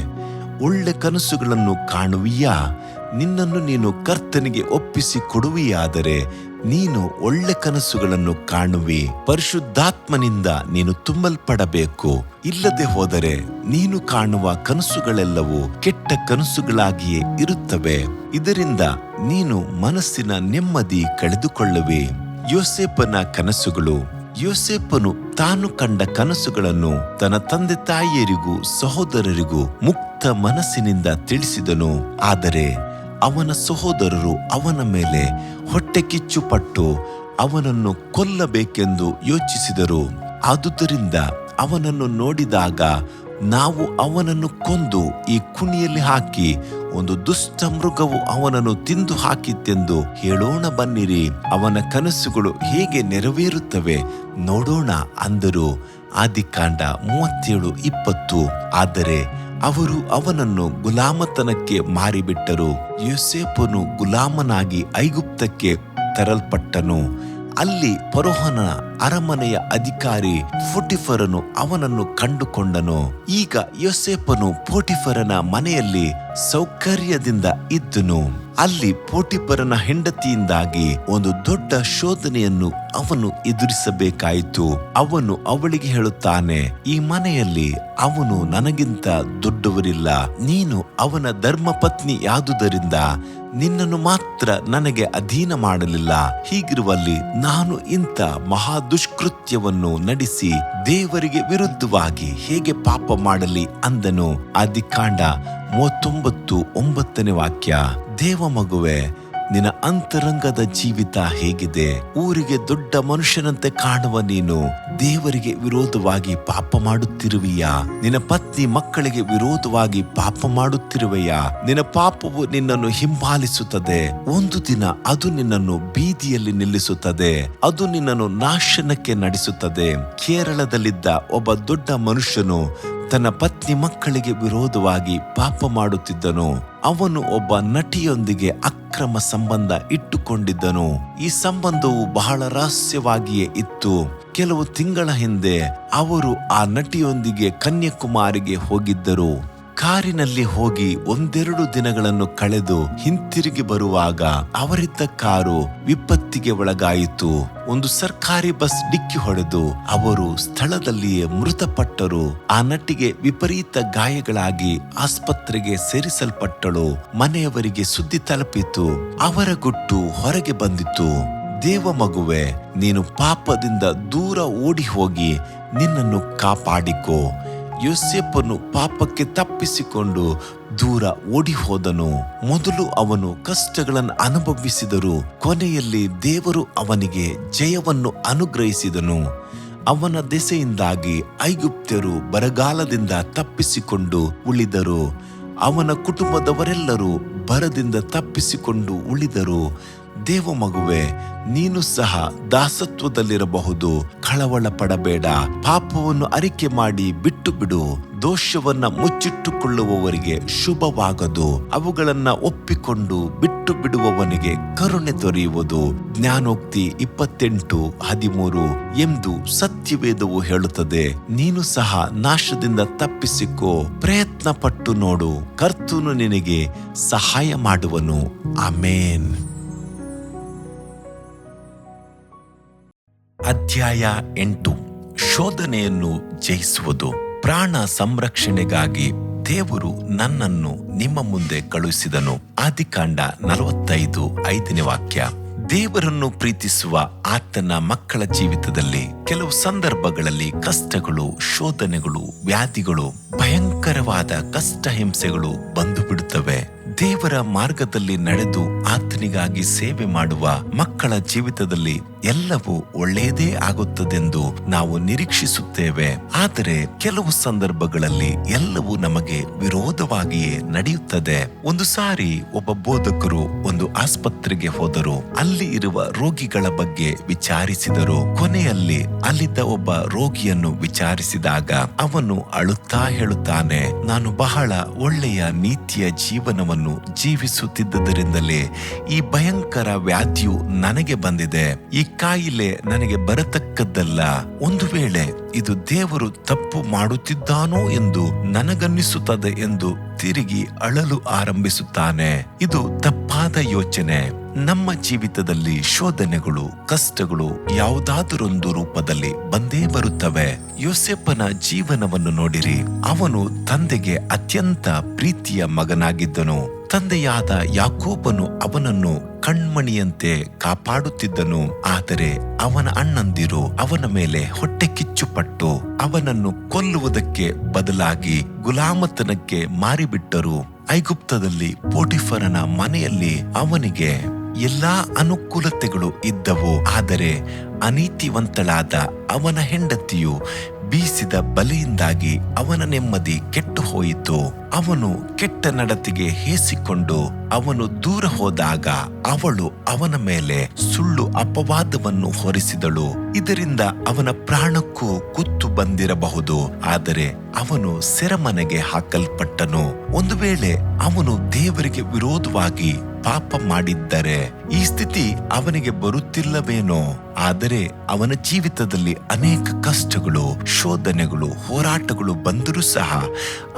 ಒಳ್ಳೆ ಕನಸುಗಳನ್ನು ಕಾಣುವಿಯಾ? ನಿನ್ನನ್ನು ನೀನು ಕರ್ತನಿಗೆ ಒಪ್ಪಿಸಿ ಕೊಡುವಿಯಾದರೆ ನೀನು ಒಳ್ಳೆ ಕನಸುಗಳನ್ನು ಕಾಣುವಿ. ಪರಿಶುದ್ಧಾತ್ಮನಿಂದ ನೀನು ತುಂಬಲ್ಪಡಬೇಕು. ಇಲ್ಲದೆ ಹೋದರೆ ನೀನು ಕಾಣುವ ಕನಸುಗಳೆಲ್ಲವೂ ಕೆಟ್ಟ ಕನಸುಗಳಾಗಿಯೇ ಇರುತ್ತವೆ. ಇದರಿಂದ ನೀನು ಮನಸ್ಸಿನ ನೆಮ್ಮದಿ ಕಳೆದುಕೊಳ್ಳುವೆ. ಯೋಸೇಫನ ಕನಸುಗಳು. ಯೋಸೇಫನು ತಾನು ಕಂಡ ಕನಸುಗಳನ್ನು ತನ್ನ ತಂದೆ ತಾಯಿಯರಿಗೂ ಸಹೋದರರಿಗೂ ಮುಕ್ತ ಮನಸ್ಸಿನಿಂದ ತಿಳಿಸಿದನು. ಆದರೆ ಅವನ ಸಹೋದರರು ಅವನ ಮೇಲೆ ಹೊಟ್ಟೆ ಕಿಚ್ಚು ಪಟ್ಟು ಅವನನ್ನು ಕೊಲ್ಲಬೇಕೆಂದು ಯೋಚಿಸಿದರು. ಆದುದರಿಂದ ಅವನನ್ನು ನೋಡಿದಾಗ, ನಾವು ಅವನನ್ನು ಕೊಂದು ಈ ಕುಣಿಯಲ್ಲಿ ಹಾಕಿ ಒಂದು ದುಷ್ಟ ಮೃಗವು ಅವನನ್ನು ತಿಂದು ಹಾಕಿತೆಂದು ಹೇಳೋಣ ಬನ್ನಿರಿ. ಅವನ ಕನಸುಗಳು ಹೇಗೆ ನೆರವೇರುತ್ತವೆ ನೋಡೋಣ ಅಂದರು. ಆದಿಕಾಂಡ 37:20. ಆದರೆ ಅವರು ಅವನನ್ನು ಗುಲಾಮತನಕ್ಕೆ ಮಾರಿಬಿಟ್ಟರು. ಯೋಸೇಫನು ಗುಲಾಮನಾಗಿ ಐಗುಪ್ತಕ್ಕೆ ತರಲ್ಪಟ್ಟನು. ಅಲ್ಲಿ ಫರೋಹನ ಅರಮನೆಯ ಅಧಿಕಾರಿ ಪೋಟಿಫರನು ಅವನನ್ನು ಕಂಡುಕೊಂಡನು. ಈಗ ಯೋಸೇಫನು ಪೋಟಿಫರನ ಮನೆಯಲ್ಲಿ ಸೌಕರ್ಯದಿಂದ ಇದ್ದನು. ಅಲ್ಲಿ ಪೋಟಿಫರನ ಹೆಂಡತಿಯಿಂದಾಗಿ ಒಂದು ದೊಡ್ಡ ಶೋಧನೆಯನ್ನು ಅವನು ಎದುರಿಸಬೇಕಾಯಿತು. ಅವನು ಅವಳಿಗೆ ಹೇಳುತ್ತಾನೆ, ಈ ಮನೆಯಲ್ಲಿ ಅವನು ನನಗಿಂತ ದೊಡ್ಡವರಿಲ್ಲ. ನೀನು ಅವನ ಧರ್ಮಪತ್ನಿಯಾದುದರಿಂದ ನಿನ್ನನ್ನು ಮಾತ್ರ ನನಗೆ ಅಧೀನ ಮಾಡಲಿಲ್ಲ. ಹೀಗಿರುವಲ್ಲಿ ನಾನು ಇಂಥ ಮಹಾ ದುಷ್ಕೃತ್ಯವನ್ನು ನಡೆಸಿ ದೇವರಿಗೆ ವಿರುದ್ಧವಾಗಿ ಹೇಗೆ ಪಾಪ ಮಾಡಲಿ ಅಂದನು. ಆದಿಕಾಂಡ 39:9ನೇ ವಾಕ್ಯ. ದೇವ ಮಗುವೆ, ನಿನ್ನ ಅಂತರಂಗದ ಜೀವಿತ ಹೇಗಿದೆ? ಊರಿಗೆ ದೊಡ್ಡ ಮನುಷ್ಯನಂತೆ ಕಾಣುವ ನೀನು ದೇವರಿಗೆ ವಿರೋಧವಾಗಿ ಪಾಪ ಮಾಡುತ್ತಿರುವೆಯಾ? ನಿನ್ನ ಪತ್ನಿ ಮಕ್ಕಳಿಗೆ ವಿರೋಧವಾಗಿ ಪಾಪ ಮಾಡುತ್ತಿರುವೆಯಾ? ನಿನ್ನ ಪಾಪವು ನಿನ್ನನ್ನು ಹಿಂಬಾಲಿಸುತ್ತದೆ. ಒಂದು ದಿನ ಅದು ನಿನ್ನನ್ನು ಬೀದಿಯಲ್ಲಿ ನಿಲ್ಲಿಸುತ್ತದೆ. ಅದು ನಿನ್ನನ್ನು ನಾಶನಕ್ಕೆ ನಡೆಸುತ್ತದೆ. ಕೇರಳದಲ್ಲಿದ್ದ ಒಬ್ಬ ದೊಡ್ಡ ಮನುಷ್ಯನು ತನ್ನ ಪತ್ನಿ ಮಕ್ಕಳಿಗೆ ವಿರೋಧವಾಗಿ ಪಾಪ ಮಾಡುತ್ತಿದ್ದನು. ಅವನು ಒಬ್ಬ ನಟಿಯೊಂದಿಗೆ ಅಕ್ರಮ ಸಂಬಂಧ ಇಟ್ಟುಕೊಂಡಿದ್ದನು. ಈ ಸಂಬಂಧವು ಬಹಳ ರಹಸ್ಯವಾಗಿಯೇ ಇತ್ತು. ಕೆಲವು ತಿಂಗಳ ಹಿಂದೆ ಅವರು ಆ ನಟಿಯೊಂದಿಗೆ ಕನ್ಯಾಕುಮಾರಿಗೆ ಹೋಗಿದ್ದರು. ಕಾರಿನಲ್ಲಿ ಹೋಗಿ ಒಂದೆರಡು ದಿನಗಳನ್ನು ಕಳೆದು ಹಿಂತಿರುಗಿ ಬರುವಾಗ ಅವರಿದ್ದ ಕಾರು ವಿಪತ್ತಿಗೆ ಒಳಗಾಯಿತು. ಒಂದು ಸರ್ಕಾರಿ ಬಸ್ ಡಿಕ್ಕಿ ಹೊಡೆದು ಅವರು ಸ್ಥಳದಲ್ಲಿಯೇ ಮೃತಪಟ್ಟರು. ಆ ನಟಿಗೆ ವಿಪರೀತ ಗಾಯಗಳಾಗಿ ಆಸ್ಪತ್ರೆಗೆ ಸೇರಿಸಲ್ಪಟ್ಟಳು. ಮನೆಯವರಿಗೆ ಸುದ್ದಿ ತಲುಪಿತು. ಅವರ ಗುಟ್ಟು ಹೊರಗೆ ಬಂದಿತು. ದೇವ ಮಗುವೆ, ನೀನು ಪಾಪದಿಂದ ದೂರ ಓಡಿ ಹೋಗಿ ನಿನ್ನನ್ನು ಕಾಪಾಡಿಕೋ. ಯೋಸೇಫನು ಪಾಪಕ್ಕೆ ತಪ್ಪಿಸಿಕೊಂಡು ದೂರ ಓಡಿ ಹೋದನು. ಮೊದಲು ಅವನು ಕಷ್ಟಗಳನ್ನು ಅನುಭವಿಸಿದರು. ಕೊನೆಯಲ್ಲಿ ದೇವರು ಅವನಿಗೆ ಜಯವನ್ನು ಅನುಗ್ರಹಿಸಿದನು. ಅವನ ದೆಸೆಯಿಂದಾಗಿ ಐಗುಪ್ತ್ಯರು ಬರಗಾಲದಿಂದ ತಪ್ಪಿಸಿಕೊಂಡು ಉಳಿದರು. ಅವನ ಕುಟುಂಬದವರೆಲ್ಲರೂ ಬರದಿಂದ ತಪ್ಪಿಸಿಕೊಂಡು ಉಳಿದರು. ದೇವ ಮಗುವೆ, ನೀನು ಸಹ ದಾಸತ್ವದಲ್ಲಿರಬಹುದು. ಕಳವಳ ಪಡಬೇಡ. ಪಾಪವನ್ನು ಅರಿಕೆ ಮಾಡಿ ಬಿಟ್ಟು ಬಿಡು. ದೋಷವನ್ನ ಮುಚ್ಚಿಟ್ಟುಕೊಳ್ಳುವವರಿಗೆ ಶುಭವಾಗದು. ಅವುಗಳನ್ನ ಒಪ್ಪಿಕೊಂಡು ಬಿಟ್ಟು ಬಿಡುವವನಿಗೆ ಕರುಣೆ ದೊರೆಯುವುದು. ಜ್ಞಾನೋಕ್ತಿ 28:13 ಎಂದು ಸತ್ಯವೇದವು ಹೇಳುತ್ತದೆ. ನೀನು ಸಹ ನಾಶದಿಂದ ತಪ್ಪಿಸಿಕೋ. ಪ್ರಯತ್ನ ಪಟ್ಟು ನೋಡು. ಕರ್ತನು ನಿನಗೆ ಸಹಾಯ ಮಾಡುವನು. ಆಮೇನ್. ಅಧ್ಯಾಯ 8. ಶೋಧನೆಯನ್ನು ಜಯಿಸುವುದು. ಪ್ರಾಣ ಸಂರಕ್ಷಣೆಗಾಗಿ ದೇವರು ನನ್ನನ್ನು ನಿಮ್ಮ ಮುಂದೆ ಕಳುಹಿಸಿದನು. ಆದಿಕಾಂಡ 45:5 ವಾಕ್ಯ. ದೇವರನ್ನು ಪ್ರೀತಿಸುವ ಆತನ ಮಕ್ಕಳ ಜೀವಿತದಲ್ಲಿ ಕೆಲವು ಸಂದರ್ಭಗಳಲ್ಲಿ ಕಷ್ಟಗಳು, ಶೋಧನೆಗಳು, ವ್ಯಾಧಿಗಳು, ಭಯಂಕರವಾದ ಕಷ್ಟ ಹಿಂಸೆಗಳು ಬಂದು ಬಿಡುತ್ತವೆ. ದೇವರ ಮಾರ್ಗದಲ್ಲಿ ನಡೆದು ಆತನಿಗಾಗಿ ಸೇವೆ ಮಾಡುವ ಮಕ್ಕಳ ಜೀವಿತದಲ್ಲಿ ಎಲ್ಲವೂ ಒಳ್ಳೆಯದೇ ಆಗುತ್ತದೆಂದು ನಾವು ನಿರೀಕ್ಷಿಸುತ್ತೇವೆ. ಆದರೆ ಕೆಲವು ಸಂದರ್ಭಗಳಲ್ಲಿ ಎಲ್ಲವೂ ನಮಗೆ ವಿರೋಧವಾಗಿಯೇ ನಡೆಯುತ್ತದೆ. ಒಂದು ಸಾರಿ ಒಬ್ಬ ಬೋಧಕರು ಒಂದು ಆಸ್ಪತ್ರೆಗೆ ಹೋದರು. ಅಲ್ಲಿ ಇರುವ ರೋಗಿಗಳ ಬಗ್ಗೆ ವಿಚಾರಿಸಿದರು. ಕೊನೆಯಲ್ಲಿ ಅಲ್ಲಿದ್ದ ಒಬ್ಬ ರೋಗಿಯನ್ನು ವಿಚಾರಿಸಿದಾಗ ಅವನು ಅಳುತ್ತಾ ಹೇಳುತ್ತಾನೆ, ನಾನು ಬಹಳ ಒಳ್ಳೆಯ ನೀತಿಯ ಜೀವನವನ್ನು ಜೀವಿಸುತ್ತಿದ್ದರಿಂದಲೇ ಈ ಭಯಂಕರ ವ್ಯಾಧಿಯು ನನಗೆ ಬಂದಿದೆ. ಈ ಕಾಯಿಲೆ ನನಗೆ ಬರತಕ್ಕದ್ದಲ್ಲ. ಒಂದು ವೇಳೆ ಇದು ದೇವರು ತಪ್ಪು ಮಾಡುತ್ತಿದ್ದಾನೋ ಎಂದು ನನಗನ್ನಿಸುತ್ತದೆ ಎಂದು ತಿರುಗಿ ಅಳಲು ಆರಂಭಿಸುತ್ತಾನೆ. ಇದು ತಪ್ಪಾದ ಯೋಚನೆ. ನಮ್ಮ ಜೀವಿತದಲ್ಲಿ ಶೋಧನೆಗಳು, ಕಷ್ಟಗಳು ಯಾವುದಾದರೊಂದು ರೂಪದಲ್ಲಿ ಬಂದೇ ಬರುತ್ತವೆ. ಯೋಸೇಫನ ಜೀವನವನ್ನು ನೋಡಿರಿ. ಅವನು ತಂದೆಗೆ ಅತ್ಯಂತ ಪ್ರೀತಿಯ ಮಗನಾಗಿದ್ದನು. ತಂದೆಯಾದ ಯಾಕೋಬನು ಅವನನ್ನು ಕಣ್ಮಣಿಯಂತೆ ಕಾಪಾಡುತ್ತಿದ್ದನು. ಆದರೆ ಅವನ ಅಣ್ಣಂದಿರು ಅವನ ಮೇಲೆ ಹೊಟ್ಟೆ ಕಿಚ್ಚುಪಟ್ಟು ಅವನನ್ನು ಕೊಲ್ಲುವುದಕ್ಕೆ ಬದಲಾಗಿ ಗುಲಾಮತನಕ್ಕೆ ಮಾರಿಬಿಟ್ಟರು. ಐಗುಪ್ತದಲ್ಲಿ ಪೋಟಿಫರನ ಮನೆಯಲ್ಲಿ ಅವನಿಗೆ ಎಲ್ಲಾ ಅನುಕೂಲತೆಗಳು ಇದ್ದವು. ಆದರೆ ಅನೀತಿವಂತಳಾದ ಅವನ ಹೆಂಡತಿಯು ಬೀಸಿದ ಬಲೆಯಿಂದಾಗಿ ಅವನ ನೆಮ್ಮದಿ ಕೆಟ್ಟು ಹೋಯಿತು. ಅವನು ಕೆಟ್ಟ ನಡತೆಗೆ ಹೇಸಿಕೊಂಡು ಅವನು ದೂರ ಹೋದಾಗ ಅವಳು ಅವನ ಮೇಲೆ ಸುಳ್ಳು ಅಪವಾದವನ್ನು ಹೊರಿಸಿದಳು. ಇದರಿಂದ ಅವನ ಪ್ರಾಣಕ್ಕೂ ಕುತ್ತು ಬಂದಿರಬಹುದು. ಆದರೆ ಅವನು ಸೆರೆಮನೆಗೆ ಹಾಕಲ್ಪಟ್ಟನು. ಒಂದು ವೇಳೆ ಅವನು ದೇವರಿಗೆ ವಿರೋಧವಾಗಿ ಪಾಪ ಮಾಡಿದ್ದರೆ ಈ ಸ್ಥಿತಿ ಅವನಿಗೆ ಬರುತ್ತಿಲ್ಲವೇನೋ. ಆದರೆ ಅವನ ಜೀವಿತದಲ್ಲಿ ಅನೇಕ ಕಷ್ಟಗಳು, ಶೋಧನೆಗಳು, ಹೋರಾಟಗಳು ಬಂದರೂ ಸಹ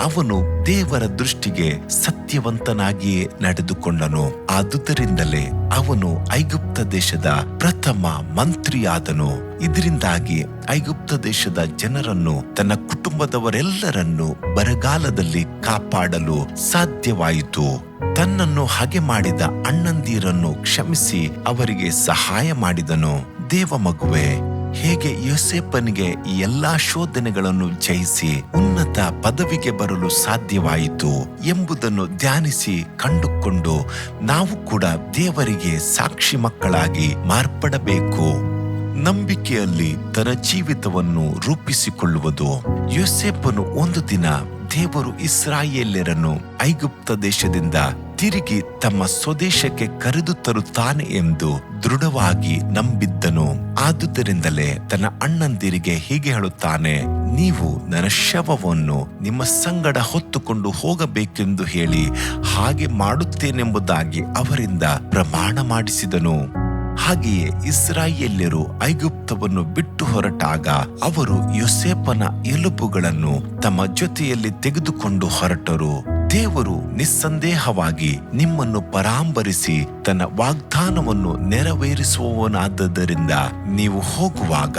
ಅವನು ದೇವರ ದೃಷ್ಟಿಗೆ ಸತ್ಯವಂತನಾಗಿಯೇ ನಡೆದುಕೊಂಡನು. ಆದುದರಿಂದಲೇ ಅವನು ಐಗುಪ್ತ ದೇಶದ ಪ್ರಥಮ ಮಂತ್ರಿಯಾದನು. ಇದರಿಂದಾಗಿ ಐಗುಪ್ತ ದೇಶದ ಜನರನ್ನು, ತನ್ನ ಕುಟುಂಬದವರೆಲ್ಲರನ್ನು ಬರಗಾಲದಲ್ಲಿ ಕಾಪಾಡಲು ಸಾಧ್ಯವಾಯಿತು. ತನ್ನನ್ನು ಹಾಗೆ ಮಾಡಿದ ಅಣ್ಣಂದಿರನ್ನು ಕ್ಷಮಿಸಿ ಅವರಿಗೆ ಸಹಾಯ ಮಾಡಿದನು. ದೇವ ಮಗುವೆ, ಹೇಗೆ ಯೋಸೇಫನಿಗೆ ಈ ಎಲ್ಲಾ ಶೋಧನೆಗಳನ್ನು ಜಯಿಸಿ ಉನ್ನತ ಪದವಿಗೆ ಬರಲು ಸಾಧ್ಯವಾಯಿತು ಎಂಬುದನ್ನು ಧ್ಯಾನಿಸಿ ಕಂಡುಕೊಂಡು ನಾವು ಕೂಡ ದೇವರಿಗೆ ಸಾಕ್ಷಿ ಮಕ್ಕಳಾಗಿ ಮಾರ್ಪಡಬೇಕು. ನಂಬಿಕೆಯಲ್ಲಿ ತನ್ನ ಜೀವಿತವನ್ನು ರೂಪಿಸಿಕೊಳ್ಳುವುದು. ಯೋಸೇಫನು ಒಂದು ದಿನ ದೇವರು ಇಸ್ರಾಯೇಲ್ಯರನ್ನು ಐಗುಪ್ತ ದೇಶದಿಂದ ತಿರುಗಿ ತಮ್ಮ ಸ್ವದೇಶಕ್ಕೆ ಕರೆದು ತರುತ್ತಾನೆ ಎಂದು ದೃಢವಾಗಿ ನಂಬಿದ್ದನು. ಆದುದರಿಂದಲೇ ತನ್ನ ಅಣ್ಣಂದಿರಿಗೆ ಹೀಗೆ ಹೇಳುತ್ತಾನೆ, ನೀವು ನನ್ನ ಶವವನ್ನು ನಿಮ್ಮ ಸಂಗಡ ಹೊತ್ತುಕೊಂಡು ಹೋಗಬೇಕೆಂದು ಹೇಳಿ ಹಾಗೆ ಮಾಡುತ್ತೇನೆಂಬುದಾಗಿ ಅವರಿಂದ ಪ್ರಮಾಣ ಮಾಡಿಸಿದನು. ಹಾಗೆಯೇ ಇಸ್ರಾಯೇಲ್ಯರು ಐಗುಪ್ತವನ್ನು ಬಿಟ್ಟು ಹೊರಟಾಗ ಅವರು ಯೋಸೇಫನ ಎಲುಬುಗಳನ್ನು ತಮ್ಮ ಜೊತೆಯಲ್ಲಿ ತೆಗೆದುಕೊಂಡು ಹೊರಟರು. ದೇವರು ನಿಸ್ಸಂದೇಹವಾಗಿ ನಿಮ್ಮನ್ನು ಪರಾಂಬರಿಸಿ ತನ್ನ ವಾಗ್ದಾನವನ್ನು ನೆರವೇರಿಸುವವನಾದ್ದರಿಂದ ನೀವು ಹೋಗುವಾಗ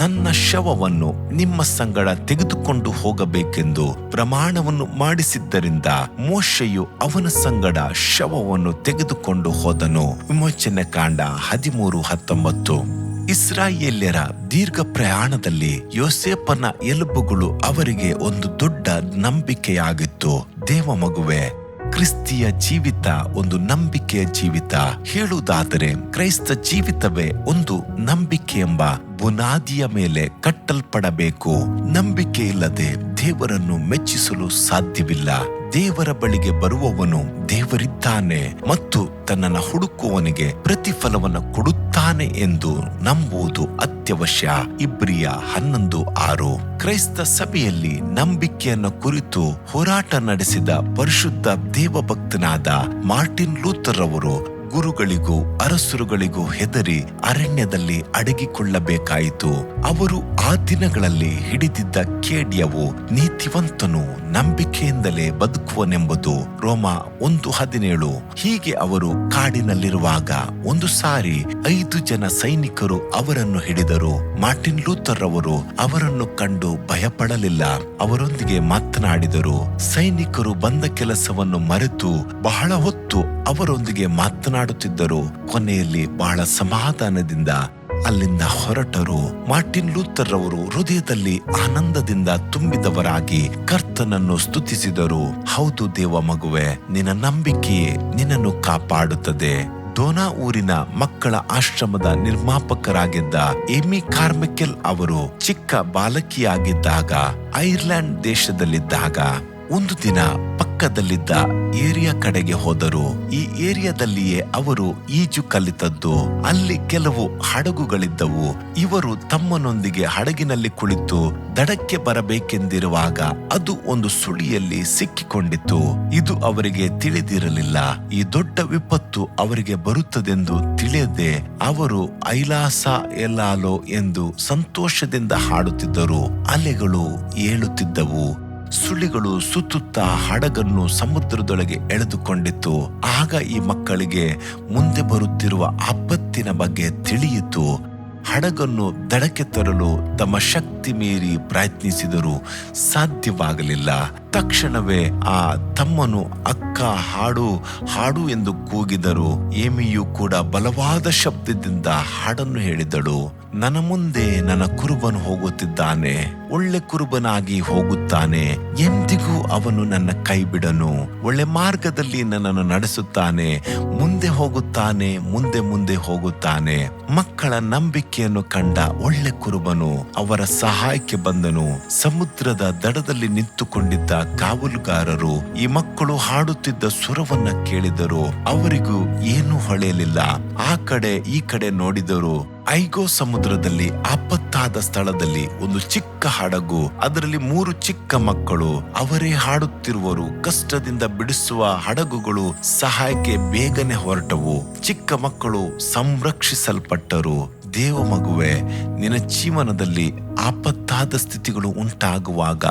ನನ್ನ ಶವವನ್ನು ನಿಮ್ಮ ಸಂಗಡ ತೆಗೆದುಕೊಂಡು ಹೋಗಬೇಕೆಂದು ಪ್ರಮಾಣವನ್ನು ಮಾಡಿಸಿದ್ದರಿಂದ ಮೋಶೆಯು ಅವನ ಸಂಗಡ ಶವವನ್ನು ತೆಗೆದುಕೊಂಡು ಹೋದನು. ವಿಮೋಚನೆ ಕಾಂಡ 13:19. ಇಸ್ರಾಯೇಲ್ಯರ ದೀರ್ಘ ಪ್ರಯಾಣದಲ್ಲಿ ಯೋಸೇಫನ ಎಲುಬುಗಳು ಅವರಿಗೆ ಒಂದು ದೊಡ್ಡ ನಂಬಿಕೆಯಾಗಿತ್ತು. ದೇವ ಮಗುವೆ, ಕ್ರಿಸ್ತಿಯ ಜೀವಿತ ಒಂದು ನಂಬಿಕೆಯ ಜೀವಿತ. ಹೇಳುವುದಾದರೆ ಕ್ರೈಸ್ತ ಜೀವಿತವೇ ಒಂದು ನಂಬಿಕೆ ಎಂಬ ಬುನಾದಿಯ ಮೇಲೆ ಕಟ್ಟಲ್ಪಡಬೇಕು. ನಂಬಿಕೆ ಇಲ್ಲದೆ ದೇವರನ್ನು ಮೆಚ್ಚಿಸಲು ಸಾಧ್ಯವಿಲ್ಲ. ದೇವರ ಬಳಿಗೆ ಬರುವವನು ದೇವರಿದ್ದಾನೆ ಮತ್ತು ತನ್ನನ್ನು ಹುಡುಕುವವನಿಗೆ ಪ್ರತಿಫಲವನ್ನು ಕೊಡುತ್ತಾನೆ ಎಂದು ನಂಬುವುದು ಅತ್ಯವಶ್ಯ. ಇಬ್ರಿಯ 11:6. ಕ್ರೈಸ್ತ ಸಭೆಯಲ್ಲಿ ನಂಬಿಕೆಯನ್ನು ಕುರಿತು ಹೋರಾಟ ನಡೆಸಿದ ಪರಿಶುದ್ಧ ದೇವಭಕ್ತನಾದ ಮಾರ್ಟಿನ್ ಲೂಥರ್ ಅವರು ಗುರುಗಳಿಗೂ ಅರಸರುಗಳಿಗೂ ಹೆದರಿ ಅರಣ್ಯದಲ್ಲಿ ಅಡಗಿಕೊಳ್ಳಬೇಕಾಯಿತು. ಅವರು ಆ ದಿನಗಳಲ್ಲಿ ಹಿಡಿದಿದ್ದ ಖೇಡ್ಯವು ನೀತಿವಂತನು ನಂಬಿಕೆಯಿಂದಲೇ ಬದುಕುವನೆಂಬುದು. ರೋಮ 1:17. ಹೀಗೆ ಅವರು ಕಾಡಿನಲ್ಲಿರುವಾಗ ಒಂದು ಸಾರಿ 5 ಜನ ಸೈನಿಕರು ಅವರನ್ನು ಹಿಡಿದರು. ಮಾರ್ಟಿನ್ ಲೂಥರ್ ಅವರು ಅವರನ್ನು ಕಂಡು ಭಯಪಡಲಿಲ್ಲ. ಅವರೊಂದಿಗೆ ಮಾತನಾಡಿದರು. ಸೈನಿಕರು ಬಂದ ಕೆಲಸವನ್ನು ಮರೆತು ಬಹಳ ಹೊತ್ತು ಅವರೊಂದಿಗೆ ಮಾತನಾಡುತ್ತಿದ್ದರು. ಕೊನೆಯಲ್ಲಿ ಬಹಳ ಸಮಾಧಾನದಿಂದ ಅಲ್ಲಿಂದ ಹೊರಟರು. ಮಾರ್ಟಿನ್ ಲೂಥರ್ ಅವರು ಹೃದಯದಲ್ಲಿ ಆನಂದದಿಂದ ತುಂಬಿದವರಾಗಿ ಕರ್ತನನ್ನು ಸ್ತುತಿಸಿದರು. ಹೌದು ದೇವ ಮಗುವೆ, ನಿನ್ನ ನಂಬಿಕೆಯೇ ನಿನ್ನನ್ನು ಕಾಪಾಡುತ್ತದೆ. ಡೋನಾ ಊರಿನ ಮಕ್ಕಳ ಆಶ್ರಮದ ನಿರ್ಮಾಪಕರಾಗಿದ್ದ ಏಮಿ ಕಾರ್ಮಿಕೆಲ್ ಅವರು ಚಿಕ್ಕ ಬಾಲಕಿಯಾಗಿದ್ದಾಗ ಐರ್ಲೆಂಡ್ ದೇಶದಲ್ಲಿದ್ದಾಗ ಒಂದು ದಿನ ಪಕ್ಕದಲ್ಲಿದ್ದ ಏರಿಯಾ ಕಡೆಗೆ ಹೋದರು. ಈ ಏರಿಯಾದಲ್ಲಿಯೇ ಅವರು ಈಜು ಕಲಿತದ್ದು. ಅಲ್ಲಿ ಕೆಲವು ಹಡಗುಗಳಿದ್ದವು. ಇವರು ತಮ್ಮನೊಂದಿಗೆ ಹಡಗಿನಲ್ಲಿ ಕುಳಿತು ದಡಕ್ಕೆ ಬರಬೇಕೆಂದಿರುವಾಗ ಅದು ಒಂದು ಸುಳಿಯಲ್ಲಿ ಸಿಕ್ಕಿಕೊಂಡಿತು. ಇದು ಅವರಿಗೆ ತಿಳಿದಿರಲಿಲ್ಲ. ಈ ದೊಡ್ಡ ವಿಪತ್ತು ಅವರಿಗೆ ಬರುತ್ತದೆಂದು ತಿಳಿಯದೆ ಅವರು ಐಲಾಸ ಎಲಾಲೋ ಎಂದು ಸಂತೋಷದಿಂದ ಹಾಡುತ್ತಿದ್ದರು. ಅಲೆಗಳು ಏಳುತ್ತಿದ್ದವು. ಸುಳಿಗಳು ಸುತ್ತುತ್ತಾ ಹಡಗನ್ನು ಸಮುದ್ರದೊಳಗೆ ಎಳೆದುಕೊಂಡಿತ್ತು. ಆಗ ಈ ಮಕ್ಕಳಿಗೆ ಮುಂದೆ ಬರುತ್ತಿರುವ ಆಪತ್ತಿನ ಬಗ್ಗೆ ತಿಳಿಯಿತು. ಹಡಗನ್ನು ದಡಕ್ಕೆ ತರಲು ತಮ್ಮ ಶಕ್ತಿ ಮೀರಿ ಪ್ರಯತ್ನಿಸಿದರೂ ಸಾಧ್ಯವಾಗಲಿಲ್ಲ. ತಕ್ಷಣವೇ ಆ ತಮ್ಮನು ಅಕ್ಕ ಹಾಡು ಹಾಡು ಎಂದು ಕೂಗಿದರು. ಏಮಿಯು ಕೂಡ ಬಲವಾದ ಶಬ್ದದಿಂದ ಹಾಡನ್ನು ಹೇಳಿದಳು. ನನ್ನ ಮುಂದೆ ನನ್ನ ಕುರುಬನು ಹೋಗುತ್ತಿದ್ದಾನೆ, ಒಳ್ಳೆ ಕುರುಬನಾಗಿ ಹೋಗುತ್ತಾನೆ. ಎಂದಿಗೂ ಅವನು ನನ್ನ ಕೈ ಬಿಡನು. ಒಳ್ಳೆ ಮಾರ್ಗದಲ್ಲಿ ನನ್ನನ್ನು ನಡೆಸುತ್ತಾನೆ. ಮುಂದೆ ಹೋಗುತ್ತಾನೆ, ಮುಂದೆ ಮುಂದೆ ಹೋಗುತ್ತಾನೆ. ಮಕ್ಕಳ ನಂಬಿಕೆಯನ್ನು ಕಂಡ ಒಳ್ಳೆ ಕುರುಬನು ಅವರ ಸಹಾಯಕ್ಕೆ ಬಂದನು. ಸಮುದ್ರದ ದಡದಲ್ಲಿ ನಿಂತುಕೊಂಡಿದ್ದ ಕಾವಲುಗಾರರು ಈ ಮಕ್ಕಳು ಹಾಡುತ್ತಿದ್ದ ಸುರವನ್ನ ಕೇಳಿದರು. ಅವರಿಗೂ ಏನೂ ಹೊಳೆಯಲಿಲ್ಲ. ಆ ಕಡೆ ಈ ಕಡೆ ನೋಡಿದರು. ಐಗೋ ಸಮುದ್ರದಲ್ಲಿ ಆಪತ್ತಾದ ಸ್ಥಳದಲ್ಲಿ ಒಂದು ಚಿಕ್ಕ ಹಡಗು, ಅದರಲ್ಲಿ 3 ಚಿಕ್ಕ ಮಕ್ಕಳು. ಅವರೇ ಹಾಡುತ್ತಿರುವರು. ಕಷ್ಟದಿಂದ ಬಿಡಿಸುವ ಹಡಗುಗಳು ಸಹಾಯಕ್ಕೆ ಬೇಗನೆ ಹೊರಟವು. ಚಿಕ್ಕ ಮಕ್ಕಳು ಸಂರಕ್ಷಿಸಲ್ಪಟ್ಟರು. ದೇವ ಮಗುವೆ, ನಿನ್ನ ಜೀವನದಲ್ಲಿ ಆಪತ್ತಾದ ಸ್ಥಿತಿಗಳು ಉಂಟಾಗುವಾಗ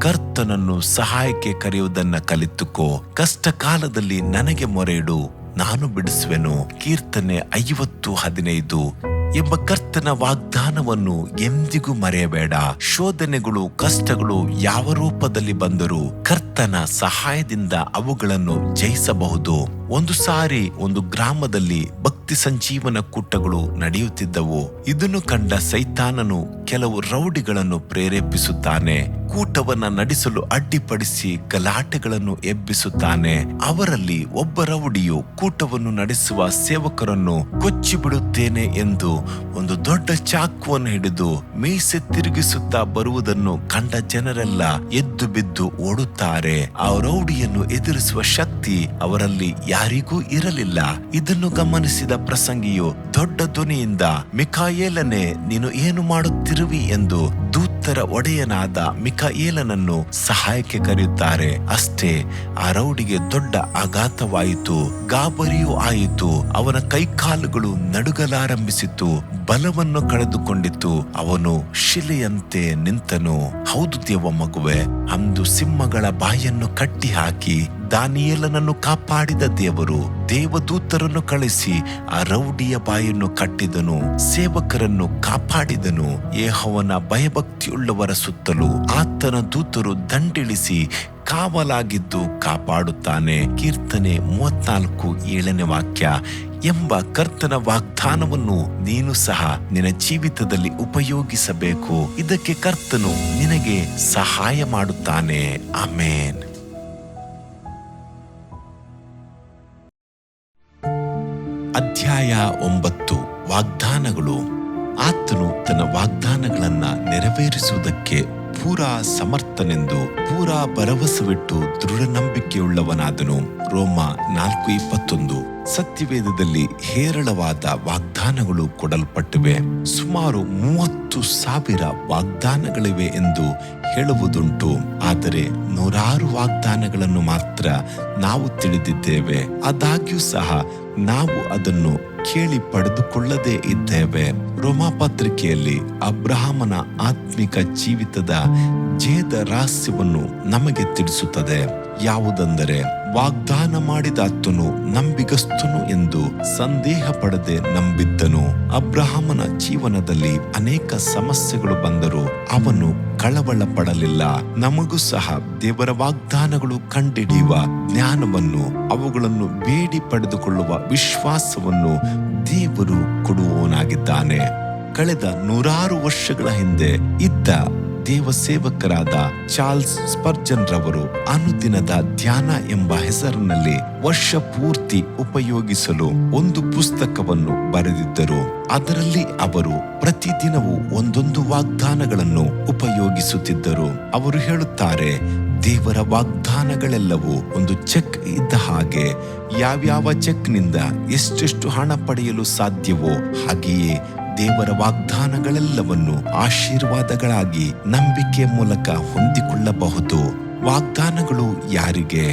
ಕರ್ತನನ್ನು ಸಹಾಯಕ್ಕೆ ಕರೆಯುವುದನ್ನ ಕಲಿತುಕೋ. ಕಷ್ಟ ಕಾಲದಲ್ಲಿ ನನಗೆ ಮೊರೆಯಿಡು, ನಾನು ಬಿಡಿಸುವೆನು. ಕೀರ್ತನೆ 50:15 ಎಂಬ ಕರ್ತನ ವಾಗ್ದಾನವನ್ನು ಎಂದಿಗೂ ಮರೆಯಬೇಡ. ಶೋಧನೆಗಳು, ಕಷ್ಟಗಳು ಯಾವ ರೂಪದಲ್ಲಿ ಬಂದರೂ ಕರ್ತನ ಸಹಾಯದಿಂದ ಅವುಗಳನ್ನು ಜಯಿಸಬಹುದು. ಒಂದು ಸಾರಿ ಒಂದು ಗ್ರಾಮದಲ್ಲಿ ಭಕ್ತಿ ಸಂಜೀವನ ಕೂಟಗಳು ನಡೆಯುತ್ತಿದ್ದವು. ಇದನ್ನು ಕಂಡ ಸೈತಾನನು ಕೆಲವು ರೌಡಿಗಳನ್ನು ಪ್ರೇರೇಪಿಸುತ್ತಾನೆ. ಕೂಟವನ್ನ ನಡೆಸಲು ಅಡ್ಡಿಪಡಿಸಿ ಗಲಾಟೆಗಳನ್ನು ಎಬ್ಬಿಸುತ್ತಾನೆ. ಅವರಲ್ಲಿ ಒಬ್ಬ ರೌಡಿಯು ಕೂಟವನ್ನು ನಡೆಸುವ ಸೇವಕರನ್ನು ಕೊಚ್ಚಿಬಿಡುತ್ತೇನೆ ಎಂದು ಒಂದು ದೊಡ್ಡ ಚಾಕುವನ್ನು ಹಿಡಿದು ಮೀಸೆ ತಿರುಗಿಸುತ್ತಾ ಬರುವುದನ್ನು ಕಂಡ ಜನರೆಲ್ಲ ಎದ್ದು ಬಿದ್ದು ಓಡುತ್ತಾರೆ. ಆ ರೌಡಿಯನ್ನು ಎದುರಿಸುವ ಶಕ್ತಿ ಅವರಲ್ಲಿ ಯಾರಿಗೂ ಇರಲಿಲ್ಲ. ಇದನ್ನು ಗಮನಿಸಿದ ಪ್ರಸಂಗಿಯು ದೊಡ್ಡ ಧ್ವನಿಯಿಂದ, ಮಿಕಾಯೇಲನೇ, ನೀನು ಏನು ಮಾಡುತ್ತಿರುವಿ ಎಂದು ದೂತರ ಒಡೆಯನಾದ ಮಿಕಾಯೇಲನನ್ನು ಸಹಾಯಕ್ಕೆ ಕರೆಯುತ್ತಾರೆ. ಅಷ್ಟೇ, ಆ ರೌಡಿಗೆ ದೊಡ್ಡ ಆಘಾತವಾಯಿತು, ಗಾಬರಿಯೂ ಆಯಿತು. ಅವನ ಕೈಕಾಲುಗಳು ನಡುಗಲಾರಂಭಿಸಿತು, ಬಲವನ್ನು ಕಳೆದುಕೊಂಡಿತು. ಅವನು ಶಿಲೆಯಂತೆ ನಿಂತನು. ಹೌದು ದೇವ ಮಗುವೆ, ಅಂದು ಸಿಂಹಗಳ ಬಾಯನ್ನು ಕಟ್ಟಿ ಹಾಕಿ ದಾನಿಯೇಲನನ್ನು ಕಾಪಾಡಿದ ದೇವರು ದೇವದೂತರನ್ನು ಕಳಿಸಿ ಆ ರೌಡಿಯ ಬಾಯನ್ನು ಕಟ್ಟಿದನು, ಸೇವಕರನ್ನು ಕಾಪಾಡಿದನು. ಯೆಹೋವನ ಭಯಭಕ್ತಿಯುಳ್ಳವರ ಸುತ್ತಲೂ ಆತನ ದೂತರು ದಂಡಿಳಿಸಿ ಕಾವಲಾಗಿದ್ದು ಕಾಪಾಡುತ್ತಾನೆ. ಕೀರ್ತನೆ 34:7 ವಾಕ್ಯ ಎಂಬ ಕರ್ತನ ವಾಗ್ದಾನವನ್ನು ನೀನು ಸಹ ನಿನ್ನ ಜೀವಿತದಲ್ಲಿ ಉಪಯೋಗಿಸಬೇಕು. ಇದಕ್ಕೆ ಕರ್ತನು ನಿನಗೆ ಸಹಾಯ ಮಾಡುತ್ತಾನೆ. ಆಮೇನ್. ಅಧ್ಯಾಯ 9. ವಾಗ್ದಾನಗಳು. ಆತನು ತನ್ನ ವಾಗ್ದಾನಗಳನ್ನ ನೆರವೇರಿಸುವುದಕ್ಕೆ ಪೂರಾ ಸಮರ್ಥನೆಂದು ಪೂರಾ ಭರವಸವಿಟ್ಟು ದೃಢ ನಂಬಿಕೆಯುಳ್ಳವನಾದನು. ರೋಮ 4:21. ಸತ್ಯವೇದದಲ್ಲಿ ಹೇರಳವಾದ ವಾಗ್ದಾನಗಳು ಕೊಡಲ್ಪಟ್ಟಿವೆ. ಸುಮಾರು 30,000 ವಾಗ್ದಾನಗಳಿವೆ ಎಂದು ಹೇಳುವುದುಂಟು. ಆದರೆ 100 ವಾಗ್ದಾನಗಳನ್ನು ಮಾತ್ರ ನಾವು ತಿಳಿದಿದ್ದೇವೆ. ಆದಾಗ್ಯೂ ಸಹ ನಾವು ಅದನ್ನು ಕೇಳಿ ಪಡೆದುಕೊಳ್ಳದೇ ಇದ್ದೇವೆ. ರೋಮಾಪತ್ರಿಕೆಯಲ್ಲಿ ಅಬ್ರಹಾಮನ ಆತ್ಮಿಕ ಜೀವಿತದ ಜಯದ ರಹಸ್ಯವನ್ನು ನಮಗೆ ತಿಳಿಸುತ್ತದೆ. ಯಾವುದೆಂದರೆ, ವಾಗ್ದಾನ ಮಾಡಿದಾತನು ನಂಬಿಗಸ್ತನು ಎಂದು ಸಂದೇಹ ಪಡದೆ ನಂಬಿದ್ದನು. ಅಬ್ರಹಾಮನ ಜೀವನದಲ್ಲಿ ಅನೇಕ ಸಮಸ್ಯೆಗಳು ಬಂದರೂ ಅವನು ಕಳವಳ ಪಡಲಿಲ್ಲ. ನಮಗೂ ಸಹ ದೇವರ ವಾಗ್ದಾನಗಳು ಕಂಡಿಡಿಯುವ ಜ್ಞಾನವನ್ನು, ಅವುಗಳನ್ನು ಬೇಡಿ ಪಡೆದುಕೊಳ್ಳುವ ವಿಶ್ವಾಸವನ್ನು ದೇವರು ಕೊಡುವವನಾಗಿದ್ದಾನೆ. ಕಳೆದ 100 ವರ್ಷಗಳ ಹಿಂದೆ ಇದ್ದ ದೇವ ಸೇವಕರಾದ ಚಾರ್ಲ್ಸ್ ಸ್ಪರ್ಜನ್ ರವರು ಅನುದಿನದ ಧ್ಯಾನ ಎಂಬ ಹೆಸರಿನಲ್ಲಿ ವರ್ಷ ಪೂರ್ತಿ ಉಪಯೋಗಿಸಲು ಒಂದು ಪುಸ್ತಕವನ್ನು ಬರೆದಿದ್ದರು. ಅದರಲ್ಲಿ ಅವರು ಪ್ರತಿದಿನವೂ ಒಂದೊಂದು ವಾಗ್ದಾನಗಳನ್ನು ಉಪಯೋಗಿಸುತ್ತಿದ್ದರು. ಅವರು ಹೇಳುತ್ತಾರೆ, ದೇವರ ವಾಗ್ದಾನಗಳೆಲ್ಲವೂ ಒಂದು ಚೆಕ್ ಇದ್ದ ಹಾಗೆ. ಯಾವ್ಯಾವ ಚೆಕ್ನಿಂದ ಎಷ್ಟೆಷ್ಟು ಹಣ ಪಡೆಯಲು ಸಾಧ್ಯವೋ ಹಾಗೆಯೇ ದೇವರ ವಾಗ್ದಾನಗಳೆಲ್ಲವನ್ನು ಆಶೀರ್ವಾದಗಳಾಗಿ ನಂಬಿಕೆ ಮೂಲಕ ಹೊಂದಿಕೊಳ್ಳಬಹುದು. ವಾಗ್ದಾನಗಳು ಯಾರಿಗೆ?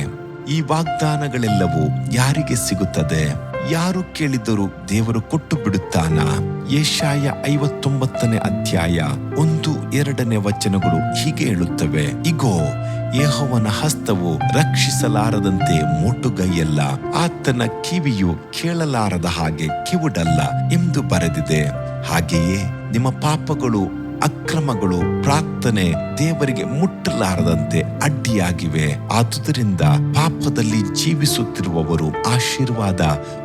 ಈ ವಾಗ್ದಾನಗಳೆಲ್ಲವೂ ಯಾರಿಗೆ ಸಿಗುತ್ತದೆ? ಯಾರು ಕೇಳಿದರೂ ದೇವರು ಕೊಟ್ಟು ಬಿಡುತ್ತಾನ? ಯೆಶಾಯ 59ನೇ ಅಧ್ಯಾಯ 1-2 ವಚನಗಳು ಹೀಗೆ ಹೇಳುತ್ತವೆ, ಇಗೋ, ಯೆಹೋವನ ಹಸ್ತವು ರಕ್ಷಿಸಲಾರದಂತೆ ಮೋಟುಗೈಯಲ್ಲ, ಆತನ ಕಿವಿಯು ಕೇಳಲಾರದ ಹಾಗೆ ಕಿವುಡಲ್ಲ ಎಂದು ಬರೆದಿದೆ. ಹಾಗೆಯೇ ನಿಮ್ಮ ಪಾಪಗಳು, ಅಕ್ರಮಗಳು, ಪ್ರಾರ್ಥನೆ ದೇವರಿಗೆ ಮುಟ್ಟಲಾರದಂತೆ ಅಡ್ಡಿಯಾಗಿವೆ. ಆದುದರಿಂದ ಪಾಪದಲ್ಲಿ ಜೀವಿಸುತ್ತಿರುವವರು ಆಶೀರ್ವಾದ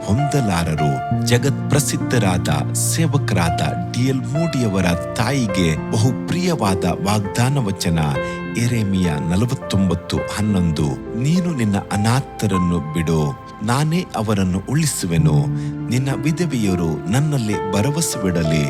ಹೊಂದಲಾರರು. ಜಗತ್ ಪ್ರಸಿದ್ಧರಾದ ಸೇವಕರಾದ ಡಿ.ಎಲ್. ಮೂಡಿಯವರ ತಾಯಿಗೆ ಬಹು ಪ್ರಿಯವಾದ ವಾಗ್ದಾನ ವಚನ ಯೆರೆಮೀಯ 49:11. ನೀನು ನಿನ್ನ ಅನಾಥರನ್ನು ಬಿಡು, ನಾನೇ ಅವರನ್ನು ಉಳಿಸುವೆನು. ನಿನ್ನ ವಿಧವೆಯರು ನನ್ನಲ್ಲಿ ಭರವಸವಿಡಲಿ.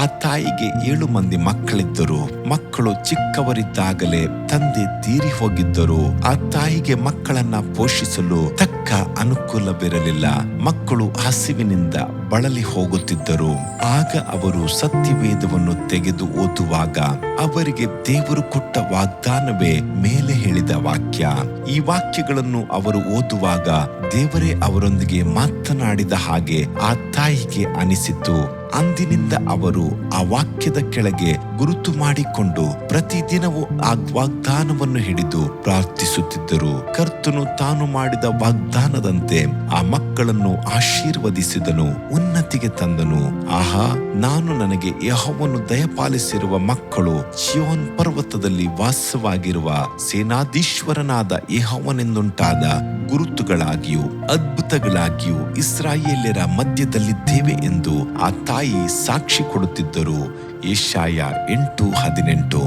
ಆ ತಾಯಿಗೆ 7 ಮಂದಿ ಮಕ್ಕಳಿದ್ದರು. ಮಕ್ಕಳು ಚಿಕ್ಕವರಿದ್ದಾಗಲೇ ತಂದೆ ತೀರಿ ಹೋಗಿದ್ದರು. ಆ ತಾಯಿಗೆ ಮಕ್ಕಳನ್ನ ಪೋಷಿಸಲು ತಕ್ಕ ಅನುಕೂಲವಿರಲಿಲ್ಲ. ಮಕ್ಕಳು ಹಸಿವಿನಿಂದ ಬಳಲಿ ಹೋಗುತ್ತಿದ್ದರು. ಆಗ ಅವರು ಸತ್ಯವೇದವನ್ನು ತೆಗೆದು ಓದುವಾಗ ಅವರಿಗೆ ದೇವರು ಕೊಟ್ಟ ವಾಗ್ದಾನವೇ ಮೇಲೆ ಹೇಳಿದ ವಾಕ್ಯ. ಈ ವಾಕ್ಯಗಳನ್ನು ಅವರು ಓದುವಾಗ ದೇವರೇ ಅವರೊಂದಿಗೆ ಮಾತನಾಡಿದ ಹಾಗೆ ಆ ತಾಯಿಗೆ ಅನಿಸಿತು. ಅಂದಿನಿಂದ ಅವರು ಆ ವಾಕ್ಯದ ಕೆಳಗೆ ಗುರುತು ಮಾಡಿಕೊಂಡು ಪ್ರತಿದಿನವೂ ಆ ವಾಗ್ದಾನವನ್ನು ಹಿಡಿದು ಪ್ರಾರ್ಥಿಸುತ್ತಿದ್ದರು. ಕರ್ತನು ತಾನು ಮಾಡಿದ ವಾಗ್ದಾನದಂತೆ ಆ ಮಕ್ಕಳನ್ನು ಆಶೀರ್ವದಿಸಿದನು, ಉನ್ನತಿಗೆ ತಂದನು. ಆಹಾ, ನಾನು ನನಗೆ ಯೆಹೋವನು ದಯಪಾಲಿಸಿರುವ ಮಕ್ಕಳು ಚೀಯೋನ್ ಪರ್ವತದಲ್ಲಿ ವಾಸವಾಗಿರುವ ಸೇನಾಧೀಶ್ವರನಾದ ಯೆಹೋವನೆಂದುಂಟಾದ ಗುರುತುಗಳಾಗಿಯೂ ಅದ್ಭುತಗಳಾಗಿಯೂ ಇಸ್ರಾಯೇಲ್ಯರ ಮಧ್ಯದಲ್ಲಿದ್ದೇವೆ ಎಂದು ಆ ತಾಯಿ ಸಾಕ್ಷಿ ಕೊಡುತ್ತಿದ್ದರು. ಯೆಶಾಯ 8:18.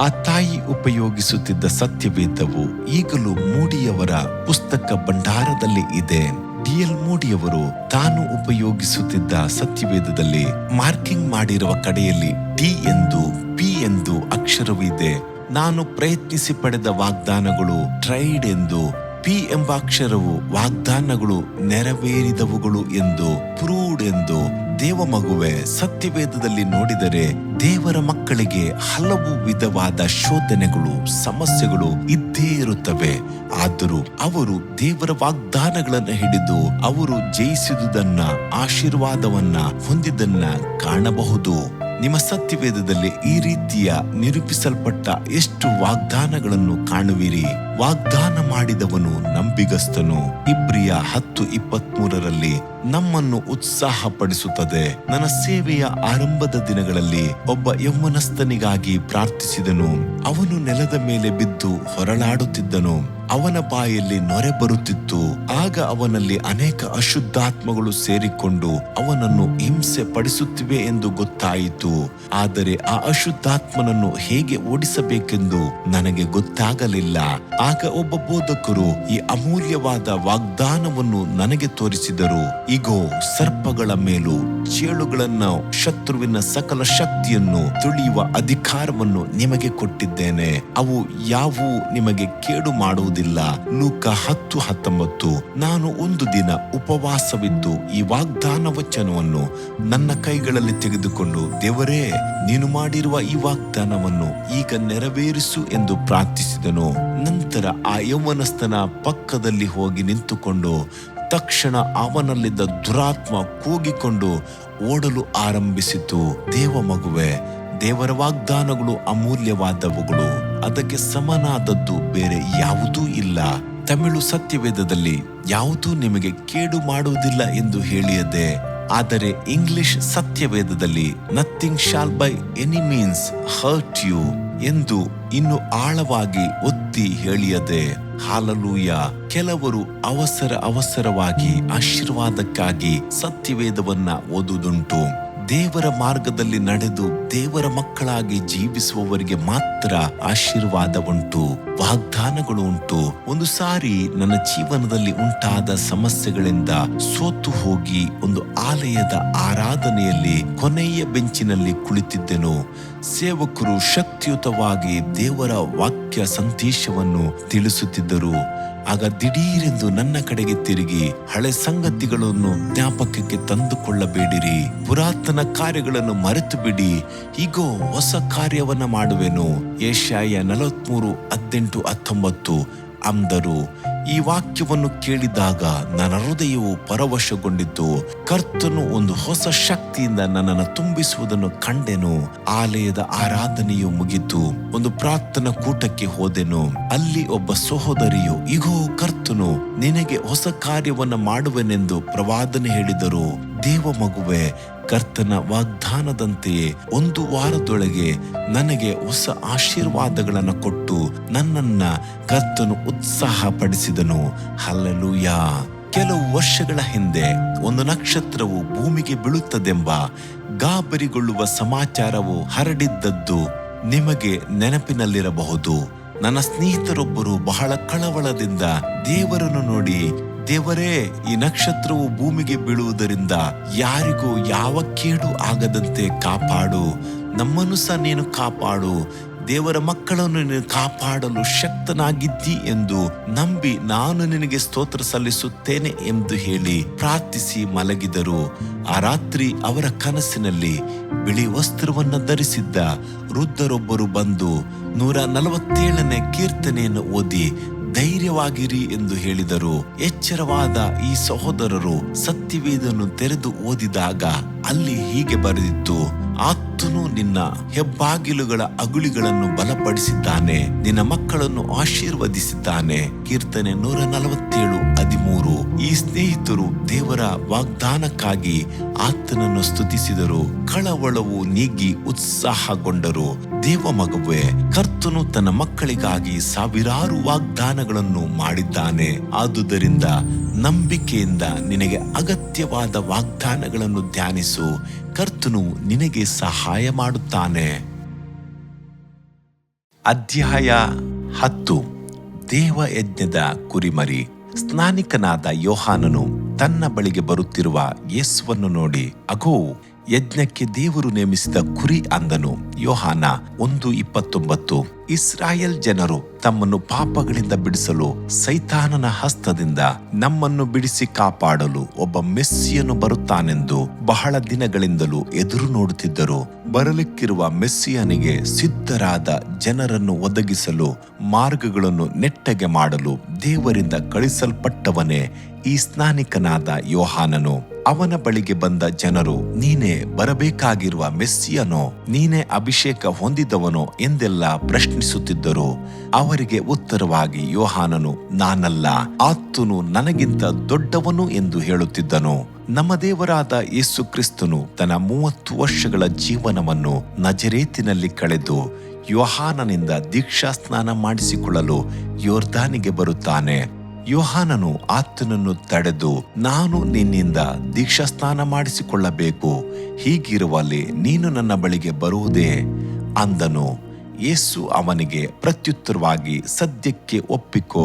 ಆ ತಾಯಿ ಉಪಯೋಗಿಸುತ್ತಿದ್ದ ಸತ್ಯವೇದವು ಈಗಲೂ ಮೂಡಿಯವರ ಪುಸ್ತಕ ಭಂಡಾರದಲ್ಲಿ ಇದೆ. ಡಿ.ಎಲ್. ಮೂಡಿಯವರು ತಾನು ಉಪಯೋಗಿಸುತ್ತಿದ್ದ ಸತ್ಯವೇದದಲ್ಲಿ ಮಾರ್ಕಿಂಗ್ ಮಾಡಿರುವ ಕಡೆಯಲ್ಲಿ ಡಿ ಎಂದು ಪಿ ಎಂದು ಅಕ್ಷರವಿದೆ. ನಾನು ಪ್ರಯತ್ನಿಸಿ ಪಡೆದ ವಾಗ್ದಾನಗಳು ಟ್ರೈಡ್ ಎಂದು ಪಿ ಎಂಬಾಕ್ಷರವು ವಾಗ್ದಾನಗಳು ನೆರವೇರಿದವುಗಳು ಎಂದು, ಪ್ರೂವ್ಡ್ ಎಂದು. ದೇವ ಮಗುವೆ, ಸತ್ಯವೇದದಲ್ಲಿ ನೋಡಿದರೆ ದೇವರ ಮಕ್ಕಳಿಗೆ ಹಲವು ವಿಧವಾದ ಶೋಧನೆಗಳು, ಸಮಸ್ಯೆಗಳು ಇದ್ದೇ ಇರುತ್ತವೆ. ಆದರೂ ಅವರು ದೇವರ ವಾಗ್ದಾನಗಳನ್ನು ಹಿಡಿದು ಅವರು ಜಯಿಸಿದುದನ್ನ, ಆಶೀರ್ವಾದವನ್ನ ಹೊಂದಿದ್ದನ್ನ ಕಾಣಬಹುದು. ನಿಮ್ಮ ಸತ್ಯವೇದದಲ್ಲಿ ಈ ರೀತಿಯ ನಿರೂಪಿಸಲ್ಪಟ್ಟ ಎಷ್ಟು ವಾಗ್ದಾನಗಳನ್ನು ಕಾಣುವಿರಿ. ವಾಗ್ದಾನ ಮಾಡಿದವನು ನಂಬಿಗಸ್ತನು. ಇಬ್ರಿಯ 10:23 ನಮ್ಮನ್ನು ಉತ್ಸಾಹಪಡಿಸುತ್ತದೆ. ನನ್ನ ಸೇವೆಯ ಆರಂಭದ ದಿನಗಳಲ್ಲಿ ಒಬ್ಬ ಯೌವನಸ್ಥನಿಗಾಗಿ ಪ್ರಾರ್ಥಿಸಿದನು. ಅವನು ನೆಲದ ಮೇಲೆ ಬಿದ್ದು ಹೊರಳಾಡುತ್ತಿದ್ದನು. ಅವನ ಬಾಯಲ್ಲಿ ನೊರೆ ಬರುತ್ತಿತ್ತು. ಆಗ ಅವನಲ್ಲಿ ಅನೇಕ ಅಶುದ್ಧಾತ್ಮಗಳು ಸೇರಿಕೊಂಡು ಅವನನ್ನು ಹಿಂಸೆ ಪಡಿಸುತ್ತಿವೆ ಎಂದು ಗೊತ್ತಾಯಿತು. ಆದರೆ ಆ ಅಶುದ್ಧಾತ್ಮನನ್ನು ಹೇಗೆ ಓಡಿಸಬೇಕೆಂದು ನನಗೆ ಗೊತ್ತಾಗಲಿಲ್ಲ. ಆಗ ಒಬ್ಬ ಬೋಧಕರು ಈ ಅಮೂಲ್ಯವಾದ ವಾಗ್ದಾನವನ್ನು ನನಗೆ ತೋರಿಸಿದರು. ಇಗೋ, ಸರ್ಪಗಳ ಮೇಲೂ ಚೇಳುಗಳನ್ನು, ಶತ್ರುವಿನ ಸಕಲ ಶಕ್ತಿಯನ್ನು ತುಳಿಯುವ ಅಧಿಕಾರವನ್ನು ನಿಮಗೆ ಕೊಟ್ಟಿದ್ದೇನೆ. ಅವು ಯಾವೂ ನಿಮಗೆ ಕೇಡು ಮಾಡುವುದಿಲ್ಲ. ಲೂಕ 10:19. ನಾನು ಒಂದು ದಿನ ಉಪವಾಸವಿದ್ದು ಈ ವಾಗ್ದಾನ ವಚನವನ್ನು ನನ್ನ ಕೈಗಳಲ್ಲಿ ತೆಗೆದುಕೊಂಡು, ದೇವರೇ, ನೀನು ಮಾಡಿರುವ ಈ ವಾಗ್ದಾನವನ್ನು ಈಗ ನೆರವೇರಿಸು ಎಂದು ಪ್ರಾರ್ಥಿಸಿದನು. ನಂತರ ಆ ಯೌವನಸ್ಥನ ಪಕ್ಕದಲ್ಲಿ ಹೋಗಿ ನಿಂತುಕೊಂಡು ತಕ್ಷಣ ಅವನಲ್ಲಿದ್ದ ದುರಾತ್ಮ ಕೂಗಿಕೊಂಡು ಓಡಲು ಆರಂಭಿಸಿತು. ದೇವ ಮಗುವೆ, ದೇವರ ವಾಗ್ದಾನಗಳು ಅಮೂಲ್ಯವಾದವುಗಳು. ಅದಕ್ಕೆ ಸಮನಾದದ್ದು ಬೇರೆ ಯಾವುದೂ ಇಲ್ಲ. ತಮಿಳು ಸತ್ಯವೇದದಲ್ಲಿ ಯಾವುದೂ ನಿಮಗೆ ಕೇಡು ಮಾಡುವುದಿಲ್ಲ ಎಂದು ಹೇಳಿಯದೆ, ಆದರೆ ಇಂಗ್ಲಿಷ್ ಸತ್ಯವೇದದಲ್ಲಿ nothing shall by any means hurt you ಎಂದು ಇನ್ನು ಆಳವಾಗಿ ಒತ್ತಿ ಹೇಳಿಯದೆ. ಹಾಲೆಲೂಯ. ಕೆಲವರು ಅವಸರವಾಗಿ ಆಶೀರ್ವಾದಕ್ಕಾಗಿ ಸತ್ಯವೇದವನ್ನ ಓದುವುದುಂಟು. ದೇವರ ಮಾರ್ಗದಲ್ಲಿ ನಡೆದು ದೇವರ ಮಕ್ಕಳಾಗಿ ಜೀವಿಸುವವರಿಗೆ ಮಾತ್ರ ಆಶೀರ್ವಾದ ಉಂಟು, ವಾಗ್ದಾನಗಳು ಉಂಟು. ಒಂದು ಸಾರಿ ನನ್ನ ಜೀವನದಲ್ಲಿ ಉಂಟಾದ ಸಮಸ್ಯೆಗಳಿಂದ ಸೋತು ಹೋಗಿ ಒಂದು ಆಲಯದ ಆರಾಧನೆಯಲ್ಲಿ ಕೊನೆಯ ಬೆಂಚಿನಲ್ಲಿ ಕುಳಿತಿದ್ದೆನು. ಸೇವಕರು ಶಕ್ತಿಯುತವಾಗಿ ದೇವರ ವಾಕ್ಯ ಸಂದೇಶವನ್ನು ತಿಳಿಸುತ್ತಿದ್ದರು. ಆಗ ದಿಢೀರೆಂದು ನನ್ನ ಕಡೆಗೆ ತಿರುಗಿ, ಹಳೆ ಸಂಗತಿಗಳನ್ನು ಜ್ಞಾಪಕಕ್ಕೆ ತಂದುಕೊಳ್ಳಬೇಡಿರಿ, ಪುರಾತನ ಕಾರ್ಯಗಳನ್ನು ಮರೆತು ಬಿಡಿ, ಹೀಗೋ ಹೊಸ ಕಾರ್ಯವನ್ನ ಮಾಡುವೆನು. ಯೆಶಾಯ 43:18-19 ಅಂದರು. ಈ ವಾಕ್ಯವನ್ನು ಕೇಳಿದಾಗ ನನ್ನ ಹೃದಯವು ಪರವಶಗೊಂಡಿತು. ಕರ್ತನು ಒಂದು ಹೊಸ ಶಕ್ತಿಯಿಂದ ನನ್ನನ್ನು ತುಂಬಿಸುವುದನ್ನು ಕಂಡೆನು. ಆಲಯದ ಆರಾಧನೆಯು ಮುಗಿತು. ಒಂದು ಪ್ರಾರ್ಥನಾ ಕೂಟಕ್ಕೆ ಹೋದೆನು. ಅಲ್ಲಿ ಒಬ್ಬ ಸಹೋದರಿಯು, ಇಗೋ, ಕರ್ತನು ನಿನಗೆ ಹೊಸ ಕಾರ್ಯವನ್ನ ಮಾಡುವೆನೆಂದು ಪ್ರವಾದನೆ ಹೇಳಿದರು. ದೇವ ಮಗುವೆ, ಕರ್ತನ ವಾಗ್ದಾನದಂತೆಯೇ 1 ವಾರದೊಳಗೆ ನನಗೆ ಹೊಸ ಆಶೀರ್ವಾದಗಳನ್ನು ಕೊಟ್ಟು ನನ್ನನ್ನ ಕರ್ತನು ಉತ್ಸಾಹ ಪಡಿಸಿದನು. ಹಲ್ಲೆಲೂಯ. ಕೆಲವು ವರ್ಷಗಳ ಹಿಂದೆ ಒಂದು ನಕ್ಷತ್ರವು ಭೂಮಿಗೆ ಬೀಳುತ್ತದೆಂಬ ಗಾಬರಿಗೊಳ್ಳುವ ಸಮಾಚಾರವು ಹರಡಿದ್ದದ್ದು ನಿಮಗೆ ನೆನಪಿನಲ್ಲಿರಬಹುದು. ನನ್ನ ಸ್ನೇಹಿತರೊಬ್ಬರು ಬಹಳ ಕಳವಳದಿಂದ ದೇವರನ್ನು ನೋಡಿ, ದೇವರೇ, ಈ ನಕ್ಷತ್ರವು ಭೂಮಿಗೆ ಬೀಳುವುದರಿಂದ ಯಾರಿಗೂ ಯಾವ ಕೇಡು ಆಗದಂತೆ ಕಾಪಾಡು, ನಮ್ಮನ್ನು ಸಹ ನೀನು ಕಾಪಾಡು, ದೇವರ ಮಕ್ಕಳನ್ನು ನೀನು ಕಾಪಾಡಲು ಶಕ್ತನಾಗಿದ್ದಿ ಎಂದು ನಂಬಿ ನಾನು ನಿನಗೆ ಸ್ತೋತ್ರ ಸಲ್ಲಿಸುತ್ತೇನೆ ಎಂದು ಹೇಳಿ ಪ್ರಾರ್ಥಿಸಿ ಮಲಗಿದರು. ಆ ರಾತ್ರಿ ಅವರ ಕನಸಿನಲ್ಲಿ ಬಿಳಿ ವಸ್ತ್ರವನ್ನ ಧರಿಸಿದ್ದ ವೃದ್ಧರೊಬ್ಬರು ಬಂದು 147ನೇ ಕೀರ್ತನೆಯನ್ನು ಓದಿ ಧೈರ್ಯವಾಗಿರಿ ಎಂದು ಹೇಳಿದರು. ಎಚ್ಚರವಾದ ಈ ಸಹೋದರರು ಸತ್ಯವೇದವನ್ನು ತೆರೆದು ಓದಿದಾಗ ಅಲ್ಲಿ ಹೀಗೆ ಬರೆದಿತ್ತು: ಆತನು ನಿನ್ನ ಹೆಬ್ಬಾಗಿಲುಗಳ ಅಗುಳಿಗಳನ್ನು ಬಲಪಡಿಸಿದ್ದಾನೆ, ನಿನ್ನ ಮಕ್ಕಳನ್ನು ಆಶೀರ್ವದಿಸಿದ್ದಾನೆ. ಕೀರ್ತನೆ 147:13. ಈ ಸ್ನೇಹಿತರು ದೇವರ ವಾಗ್ದಾನಕ್ಕಾಗಿ ಆತನನ್ನು ಸ್ತುತಿಸಿದರು. ಕಳವಳವು ನೀಗಿ ಉತ್ಸಾಹಗೊಂಡರು. ದೇವ ಮಗುವೆ, ಕರ್ತನು ತನ್ನ ಮಕ್ಕಳಿಗಾಗಿ ಸಾವಿರಾರು ವಾಗ್ದಾನಗಳನ್ನು ಮಾಡಿದ್ದಾನೆ. ಆದುದರಿಂದ ನಂಬಿಕೆಯಿಂದ ನಿನಗೆ ಅಗತ್ಯವಾದ ವಾಗ್ದಾನಗಳನ್ನು ಧ್ಯಾನಿಸು. ಕರ್ತನು ನಿನಗೆ ಸಹಾಯ ಮಾಡುತ್ತಾನೆ. ಅಧ್ಯಾಯ 10. ದೇವ ಯಜ್ಞದ ಕುರಿಮರಿ. ಸ್ನಾನಿಕನಾದ ಯೋಹಾನನು ತನ್ನ ಬಳಿಗೆ ಬರುತ್ತಿರುವ ಯೇಸುವನ್ನು ನೋಡಿ, ಅಗೋ, ಯಜ್ಞಕ್ಕೆ ದೇವರು ನೇಮಿಸಿದ ಕುರಿ ಅಂದನು. ಯೋಹಾನ 1:29. ಇಸ್ರಾಯೇಲ್ ಜನರು ತಮ್ಮನ್ನು ಪಾಪಗಳಿಂದ ಬಿಡಿಸಲು ಸೈತಾನನ ಹಸ್ತದಿಂದ ನಮ್ಮನ್ನು ಬಿಡಿಸಿ ಕಾಪಾಡಲು ಒಬ್ಬ ಮೆಸ್ಸಿಯನು ಬರುತ್ತಾನೆಂದು ಬಹಳ ದಿನಗಳಿಂದಲೂ ಎದುರು ನೋಡುತ್ತಿದ್ದರು. ಬರಲಿಕ್ಕಿರುವ ಮೆಸ್ಸಿಯನಿಗೆ ಸಿದ್ಧರಾದ ಜನರನ್ನು ಒದಗಿಸಲು ಮಾರ್ಗಗಳನ್ನು ನೆಟ್ಟಗೆ ಮಾಡಲು ದೇವರಿಂದ ಕಳಿಸಲ್ಪಟ್ಟವನೇ ಈ ಸ್ನಾನಿಕನಾದ ಯೋಹಾನನು. ಅವನ ಬಳಿಗೆ ಬಂದ ಜನರು, ನೀನೇ ಬರಬೇಕಾಗಿರುವ ಮೆಸ್ಸಿಯನೋ, ನೀನೇ ಅಭಿಷೇಕ ಹೊಂದಿದವನೋ ಎಂದೆಲ್ಲ ಪ್ರಶ್ನಿಸುತ್ತಿದ್ದರು. ಅವರಿಗೆ ಉತ್ತರವಾಗಿ ಯೋಹಾನನು, ನಾನಲ್ಲ, ಆತನು ನನಗಿಂತ ದೊಡ್ಡವನು ಎಂದು ಹೇಳುತ್ತಿದ್ದನು. ನಮ್ಮ ದೇವರಾದ ಯೇಸು ಕ್ರಿಸ್ತನು ತನ್ನ 30 ವರ್ಷಗಳ ಜೀವನವನ್ನು ನಜರೇತಿನಲ್ಲಿ ಕಳೆದು ಯೋಹಾನನಿಂದ ದೀಕ್ಷಾಸ್ನಾನ ಮಾಡಿಸಿಕೊಳ್ಳಲು ಯೋರ್ದಾನಿಗೆ ಬರುತ್ತಾನೆ. ಯೋಹಾನನು ಆತನನ್ನು ತಡೆದು, ನಾನು ನಿನ್ನಿಂದ ದೀಕ್ಷಾಸ್ನಾನ ಮಾಡಿಸಿಕೊಳ್ಳಬೇಕು, ಹೀಗಿರುವಲ್ಲಿ ನೀನು ನನ್ನ ಬಳಿಗೆ ಬರುವುದೇ ಅಂದನು. ಯೇಸು ಅವನಿಗೆ ಪ್ರತ್ಯುತ್ತರವಾಗಿ, ಸದ್ಯಕ್ಕೆ ಒಪ್ಪಿಕೋ,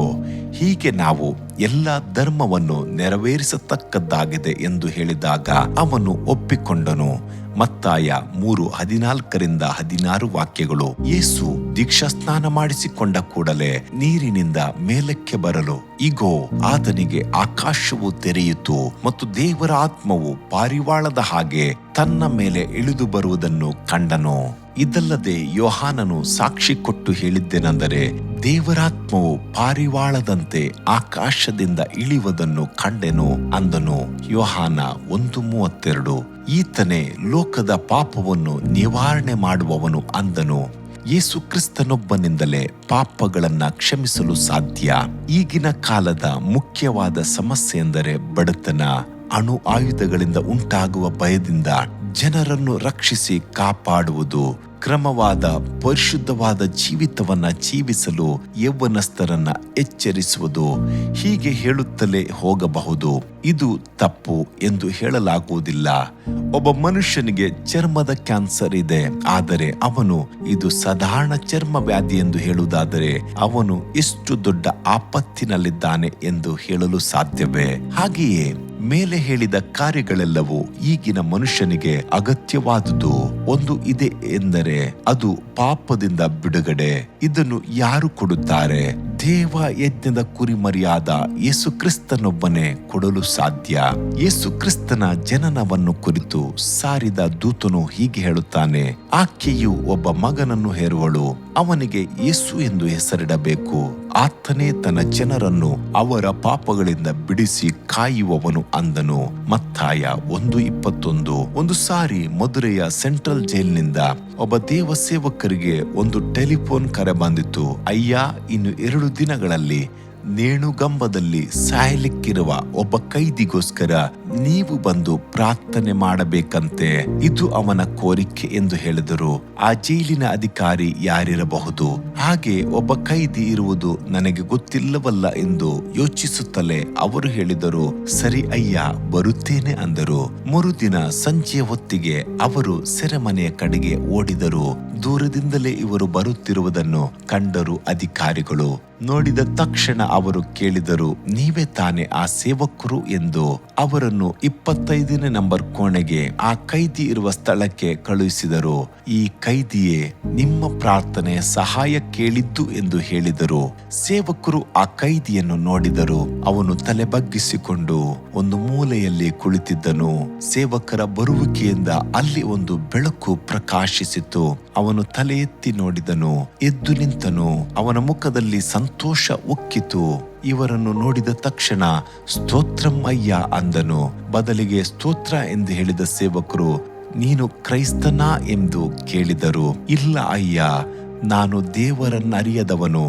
ಹೀಗೆ ನಾವು ಎಲ್ಲ ಧರ್ಮವನ್ನು ನೆರವೇರಿಸತಕ್ಕದ್ದಾಗಿದೆ ಎಂದು ಹೇಳಿದಾಗ ಅವನು ಒಪ್ಪಿಕೊಂಡನು. ಮತ್ತಾಯ 3:14-16 ವಾಕ್ಯಗಳು. ಯೇಸು ದೀಕ್ಷಾಸ್ನಾನ ಮಾಡಿಸಿಕೊಂಡ ಕೂಡಲೇ ನೀರಿನಿಂದ ಮೇಲಕ್ಕೆ ಬರಲು ಇಗೋ, ಆತನಿಗೆ ಆಕಾಶವು ತೆರೆಯಿತು ಮತ್ತು ದೇವರ ಆತ್ಮವು ಪಾರಿವಾಳದ ಹಾಗೆ ತನ್ನ ಮೇಲೆ ಇಳಿದು ಬರುವುದನ್ನು ಕಂಡನು. ಇದಲ್ಲದೆ ಯೋಹಾನನು ಸಾಕ್ಷಿ ಕೊಟ್ಟು ಹೇಳಿದ್ದೇನೆಂದರೆ, ದೇವರಾತ್ಮವು ಪಾರಿವಾಳದಂತೆ ಆಕಾಶದಿಂದ ಇಳಿಯುವುದನ್ನು ಕಂಡೆನು ಅಂದನು. ಯೋಹಾನ 1:32. ಈತನೇ ಲೋಕದ ಪಾಪವನ್ನು ನಿವಾರಣೆ ಮಾಡುವವನು ಅಂದನು. ಯೇಸು ಕ್ರಿಸ್ತನೊಬ್ಬನಿಂದಲೇ ಪಾಪಗಳನ್ನ ಕ್ಷಮಿಸಲು ಸಾಧ್ಯ. ಈಗಿನ ಕಾಲದ ಮುಖ್ಯವಾದ ಸಮಸ್ಯೆ ಎಂದರೆ ಬಡತನ. ಅಣು ಆಯುಧಗಳಿಂದ ಉಂಟಾಗುವ ಭಯದಿಂದ ಜನರನ್ನು ರಕ್ಷಿಸಿ ಕಾಪಾಡುವುದು, ಕ್ರಮವಾದ ಪರಿಶುದ್ಧವಾದ ಜೀವಿತವನ್ನ ಜೀವಿಸಲು ಯೌವನಸ್ಥರನ್ನ ಎಚ್ಚರಿಸುವುದು, ಹೀಗೆ ಹೇಳುತ್ತಲೇ ಹೋಗಬಹುದು. ಇದು ತಪ್ಪು ಎಂದು ಹೇಳಲಾಗುವುದಿಲ್ಲ. ಒಬ್ಬ ಮನುಷ್ಯನಿಗೆ ಚರ್ಮದ ಕ್ಯಾನ್ಸರ್ ಇದೆ, ಆದರೆ ಅವನು ಇದು ಸಾಧಾರಣ ಚರ್ಮ ವ್ಯಾಧಿ ಎಂದು ಹೇಳುವುದಾದರೆ ಅವನು ಎಷ್ಟು ದೊಡ್ಡ ಆಪತ್ತಿನಲ್ಲಿದ್ದಾನೆ ಎಂದು ಹೇಳಲು ಸಾಧ್ಯವೇ? ಹಾಗೆಯೇ ಮೇಲೆ ಹೇಳಿದ ಕಾರ್ಯಗಳೆಲ್ಲವೂ ಈಗಿನ ಮನುಷ್ಯನಿಗೆ ಅಗತ್ಯವಾದುದು. ಒಂದು ಇದೆ ಎಂದರೆ ಅದು ಪಾಪದಿಂದ ಬಿಡುಗಡೆ. ಇದನ್ನು ಯಾರು ಕೊಡುತ್ತಾರೆ? ದೇವ ಯಜ್ಞದ ಕುರಿಮರಿಯಾದ ಯೇಸು ಕ್ರಿಸ್ತನೊಬ್ಬನೇ ಕೊಡಲು ಸಾಧ್ಯ. ಯೇಸು ಕ್ರಿಸ್ತನ ಜನನವನ್ನು ಕುರಿತು ಸಾರಿದ ದೂತನು ಹೀಗೆ ಹೇಳುತ್ತಾನೆ, ಆಕೆಯು ಒಬ್ಬ ಮಗನನ್ನು ಹೆರುವಳು, ಅವನಿಗೆ ಯೇಸು ಎಂದು ಹೆಸರಿಡಬೇಕು. ಆತನೇ ತನ್ನ ಜನರನ್ನು ಅವರ ಪಾಪಗಳಿಂದ ಬಿಡಿಸಿ ಕಾಯುವವನು ಅಂದನು. ಮತ್ತಾಯ 1:21. ಒಂದು ಸಾರಿ ಮಧುರೆಯ ಸೆಂಟ್ರಲ್ ಜೈಲಿನಿಂದ ಒಬ್ಬ ದೇವ ಸೇವಕರಿಗೆ ಒಂದು ಟೆಲಿಫೋನ್ ಕರೆ ಬಂದಿತು. ಅಯ್ಯ, ಇನ್ನು 2 ದಿನಗಳಲ್ಲಿ ನೇಣುಗಂಬದಲ್ಲಿ ಸಾಯಲಿಕ್ಕಿರುವ ಒಬ್ಬ ಕೈದಿಗೋಸ್ಕರ ನೀವು ಬಂದು ಪ್ರಾರ್ಥನೆ ಮಾಡಬೇಕಂತೆ. ಇದು ಅವನ ಕೋರಿಕೆ ಎಂದು ಹೇಳಿದರು. ಆ ಜೈಲಿನ ಅಧಿಕಾರಿ ಯಾರಿರಬಹುದು? ಹಾಗೆ ಒಬ್ಬ ಕೈದಿ ಇರುವುದು ನನಗೆ ಗೊತ್ತಿಲ್ಲವಲ್ಲ ಎಂದು ಯೋಚಿಸುತ್ತಲೇ ಅವರು ಹೇಳಿದರು, ಸರಿ ಅಯ್ಯ, ಬರುತ್ತೇನೆ ಅಂದರು. ಮರುದಿನ ಸಂಜೆಯ ಹೊತ್ತಿಗೆ ಅವರು ಸೆರೆಮನೆಯ ಕಡೆಗೆ ಓಡಿದರು. ದೂರದಿಂದಲೇ ಇವರು ಬರುತ್ತಿರುವುದನ್ನು ಕಂಡರು ಅಧಿಕಾರಿಗಳು. ನೋಡಿದ ತಕ್ಷಣ ಅವರು ಕೇಳಿದರು, ನೀವೇ ತಾನೇ ಆ ಸೇವಕರು ಎಂದು. ಅವರನ್ನು 25ನೇ ನಂಬರ್ ಕೋಣೆಗೆ, ಆ ಕೈದಿ ಇರುವ ಸ್ಥಳಕ್ಕೆ ಕಳುಹಿಸಿದರು. ಈ ಕೈದಿಯೇ ನಿಮ್ಮ ಪ್ರಾರ್ಥನೆಯ ಸಹಾಯ ಕೇಳಿದ್ದು ಎಂದು ಹೇಳಿದರು. ಸೇವಕರು ಆ ಕೈದಿಯನ್ನು ನೋಡಿದರು. ಅವನು ತಲೆ ಬಗ್ಗಿಸಿಕೊಂಡು ಒಂದು ಮೂಲೆಯಲ್ಲಿ ಕುಳಿತಿದ್ದನು. ಸೇವಕರ ಬರುವಿಕೆಯಿಂದ ಅಲ್ಲಿ ಒಂದು ಬೆಳಕು ಪ್ರಕಾಶಿಸಿತು. ಅವನು ತಲೆ ಎತ್ತಿ ನೋಡಿದನು, ಎದ್ದು ನಿಂತನು. ಅವನ ಮುಖದಲ್ಲಿ ಸಂತೋಷ ಉಕ್ಕಿತು. ಇವರನ್ನು ನೋಡಿದ ತಕ್ಷಣ ಸ್ತೋತ್ರಂ ಅಯ್ಯ ಅಂದನು. ಬದಲಿಗೆ ಸ್ತೋತ್ರ ಎಂದು ಹೇಳಿದ ಸೇವಕರು, ನೀನು ಕ್ರೈಸ್ತನಾ ಎಂದು ಕೇಳಿದರು. ಇಲ್ಲ ಅಯ್ಯ, ನಾನು ದೇವರನ್ನರಿಯದವನು.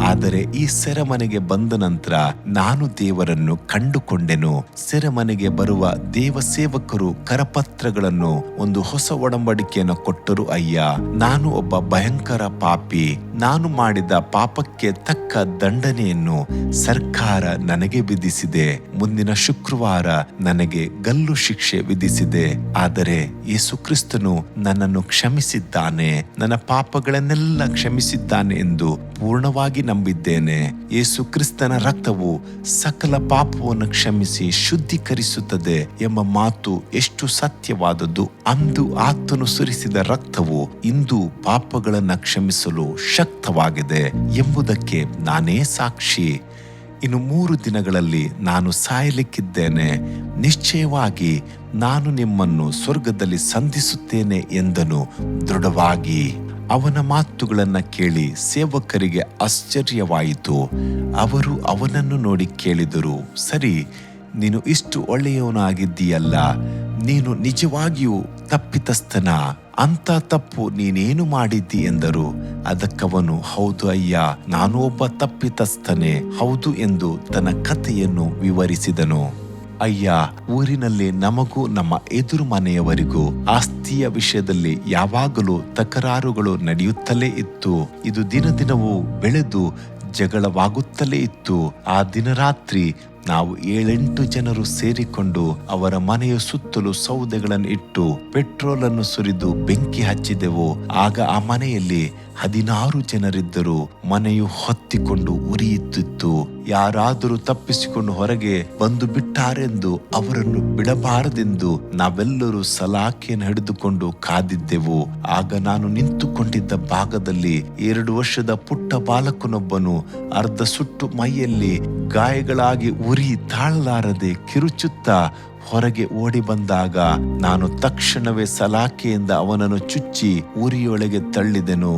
ಆದರೆ ಈ ಸೆರೆಮನೆಗೆ ಬಂದ ನಂತರ ನಾನು ದೇವರನ್ನು ಕಂಡುಕೊಂಡೆನು. ಸೆರೆಮನೆಗೆ ಬರುವ ದೇವ ಸೇವಕರು ಕರಪತ್ರಗಳನ್ನು, ಒಂದು ಹೊಸ ಒಡಂಬಡಿಕೆಯನ್ನು ಕೊಟ್ಟರು. ಅಯ್ಯ, ನಾನು ಒಬ್ಬ ಭಯಂಕರ ಪಾಪಿ. ನಾನು ಮಾಡಿದ ಪಾಪಕ್ಕೆ ತಕ್ಕ ದಂಡನೆಯನ್ನು ಸರ್ಕಾರ ನನಗೆ ವಿಧಿಸಿದೆ. ಮುಂದಿನ ಶುಕ್ರವಾರ ನನಗೆ ಗಲ್ಲು ಶಿಕ್ಷೆ ವಿಧಿಸಿದೆ. ಆದರೆ ಯೇಸು ಕ್ರಿಸ್ತನು ನನ್ನನ್ನು ಕ್ಷಮಿಸಿದ್ದಾನೆ, ನನ್ನ ಪಾಪಗಳನ್ನೆಲ್ಲ ಕ್ಷಮಿಸಿದ್ದಾನೆ ಎಂದು ಪೂರ್ಣವಾಗಿ ದೃಢವಾಗಿ ನಂಬಿದ್ದೇನೆ. ಯೇಸು ಕ್ರಿಸ್ತನ ರಕ್ತವು ಸಕಲ ಪಾಪವನ್ನು ಕ್ಷಮಿಸಿ ಶುದ್ಧೀಕರಿಸುತ್ತದೆ ಎಂಬ ಮಾತು ಎಷ್ಟು ಸತ್ಯವಾದದ್ದು. ಅಂದು ಆತನು ಸುರಿಸಿದ ರಕ್ತವು ಇಂದು ಪಾಪಗಳನ್ನು ಕ್ಷಮಿಸಲು ಶಕ್ತವಾಗಿದೆ ಎಂಬುದಕ್ಕೆ ನಾನೇ ಸಾಕ್ಷಿ. ಇನ್ನು 3 ದಿನಗಳಲ್ಲಿ ನಾನು ಸಾಯಲಿಕ್ಕಿದ್ದೇನೆ. ನಿಶ್ಚಯವಾಗಿ ನಾನು ನಿಮ್ಮನ್ನು ಸ್ವರ್ಗದಲ್ಲಿ ಸಂಧಿಸುತ್ತೇನೆ ಎಂದನು ದೃಢವಾಗಿ. ಅವನ ಮಾತುಗಳನ್ನ ಕೇಳಿ ಸೇವಕರಿಗೆ ಆಶ್ಚರ್ಯವಾಯಿತು. ಅವರು ಅವನನ್ನು ನೋಡಿ ಕೇಳಿದರು, ಸರಿ, ನೀನು ಇಷ್ಟು ಒಳ್ಳೆಯವನಾಗಿದ್ದೀಯಲ್ಲ, ನೀನು ನಿಜವಾಗಿಯೂ ತಪ್ಪಿತಸ್ಥನ? ಅಂತ ತಪ್ಪು ನೀನೇನು ಮಾಡಿದ್ದಿ ಎಂದರು. ಅದಕ್ಕವನು, ಹೌದು ಅಯ್ಯ, ನಾನು ಒಬ್ಬ ತಪ್ಪಿತಸ್ಥನೇ, ಹೌದು ಎಂದು ತನ್ನ ಕಥೆಯನ್ನು ವಿವರಿಸಿದನು. ಅಯ್ಯ, ಊರಿನಲ್ಲಿ ನಮಗೂ ನಮ್ಮ ಎದುರು ಮನೆಯವರಿಗೂ ಆಸ್ತಿಯ ವಿಷಯದಲ್ಲಿ ಯಾವಾಗಲೂ ತಕರಾರುಗಳು ನಡೆಯುತ್ತಲೇ ಇತ್ತು. ಇದು ದಿನದಿನವೂ ಬೆಳೆದು ಜಗಳವಾಗುತ್ತಲೇ ಇತ್ತು. ಆ ದಿನ ರಾತ್ರಿ ನಾವು 7-8 ಜನರು ಸೇರಿಕೊಂಡು ಅವರ ಮನೆಯ ಸುತ್ತಲೂ ಸೌದೆಗಳನ್ನು ಇಟ್ಟು ಪೆಟ್ರೋಲನ್ನು ಸುರಿದು ಬೆಂಕಿ ಹಚ್ಚಿದೆವು. ಆಗ ಆ ಮನೆಯಲ್ಲಿ 16 ಜನರಿದ್ದರು. ಮನೆಯು ಹೊತ್ತಿಕೊಂಡು ಉರಿಯುತ್ತಿತ್ತು. ಯಾರಾದರೂ ತಪ್ಪಿಸಿಕೊಂಡು ಹೊರಗೆ ಬಂದು ಬಿಟ್ಟಾರೆಂದು ಅವರನ್ನು ಬಿಡಬಾರದೆಂದು ನಾವೆಲ್ಲರೂ ಸಲಾಕೆಯನ್ನು ಹಿಡಿದುಕೊಂಡು ಕಾದಿದ್ದೆವು. ಆಗ ನಾನು ನಿಂತುಕೊಂಡಿದ್ದ ಭಾಗದಲ್ಲಿ 2 ವರ್ಷದ ಪುಟ್ಟ ಬಾಲಕನೊಬ್ಬನು ಅರ್ಧ ಸುಟ್ಟು ಮೈಯಲ್ಲಿ ಗಾಯಗಳಾಗಿ ಉರಿ ತಾಳಲಾರದೆ ಕಿರುಚುತ್ತಾ ಹೊರಗೆ ಓಡಿ ಬಂದಾಗ ನಾನು ತಕ್ಷಣವೇ ಸಲಾಕೆಯಿಂದ ಅವನನ್ನು ಚುಚ್ಚಿ ಉರಿಯೊಳಗೆ ತಳ್ಳಿದೆನು.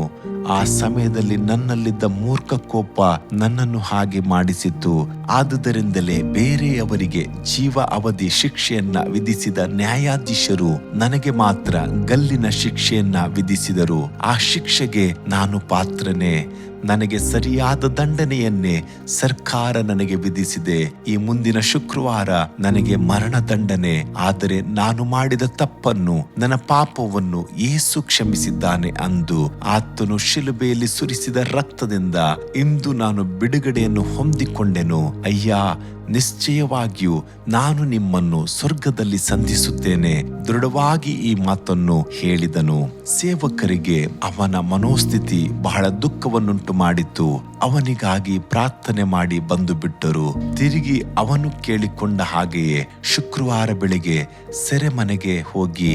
ಆ ಸಮಯದಲ್ಲಿ ನನ್ನಲ್ಲಿದ್ದ ಮೂರ್ಖ ಕೋಪ ನನ್ನನ್ನು ಹಾಗೆ ಮಾಡಿಸಿತು. ಆದುದರಿಂದಲೇ ಬೇರೆಯವರಿಗೆ ಜೀವ ಅವಧಿ ಶಿಕ್ಷೆಯನ್ನ ವಿಧಿಸಿದ ನ್ಯಾಯಾಧೀಶರು ನನಗೆ ಮಾತ್ರ ಗಲ್ಲಿನ ಶಿಕ್ಷೆಯನ್ನ ವಿಧಿಸಿದರು. ಆ ಶಿಕ್ಷೆಗೆ ನಾನು ಪಾತ್ರನೇ. ನನಗೆ ಸರಿಯಾದ ದಂಡನೆಯನ್ನೇ ಸರ್ಕಾರ ನನಗೆ ವಿಧಿಸಿದೆ. ಈ ಮುಂದಿನ ಶುಕ್ರವಾರ ನನಗೆ ಮರಣ ದಂಡನೆ. ಆದರೆ ನಾನು ಮಾಡಿದ ತಪ್ಪನ್ನು, ನನ್ನ ಪಾಪವನ್ನು ಯೇಸು ಕ್ಷಮಿಸಿದ್ದಾನೆ ಅಂದು ಆತನು ಶಿಲುಬೆಯಲ್ಲಿ ಸುರಿಸಿದ ರಕ್ತದಿಂದ ಇಂದು ನಾನು ಬಿಡುಗಡೆಯನ್ನು ಹೊಂದಿಕೊಂಡೆನು. ಅಯ್ಯ, ನಿಶ್ಚಯವಾಗಿಯೂ ನಾನು ನಿಮ್ಮನ್ನು ಸ್ವರ್ಗದಲ್ಲಿ ಸಂಧಿಸುತ್ತೇನೆ. ದೃಢವಾಗಿ ಈ ಮಾತನ್ನು ಹೇಳಿದನು. ಸೇವಕರಿಗೆ ಅವನ ಮನೋಸ್ಥಿತಿ ಬಹಳ ದುಃಖವನ್ನುಂಟು ಮಾಡಿತು. ಅವನಿಗಾಗಿ ಪ್ರಾರ್ಥನೆ ಮಾಡಿ ಬಂದು ಬಿಟ್ಟರು. ತಿರುಗಿ ಅವನು ಕೇಳಿಕೊಂಡ ಹಾಗೆಯೇ ಶುಕ್ರವಾರ ಬೆಳಿಗ್ಗೆ ಸೆರೆಮನೆಗೆ ಹೋಗಿ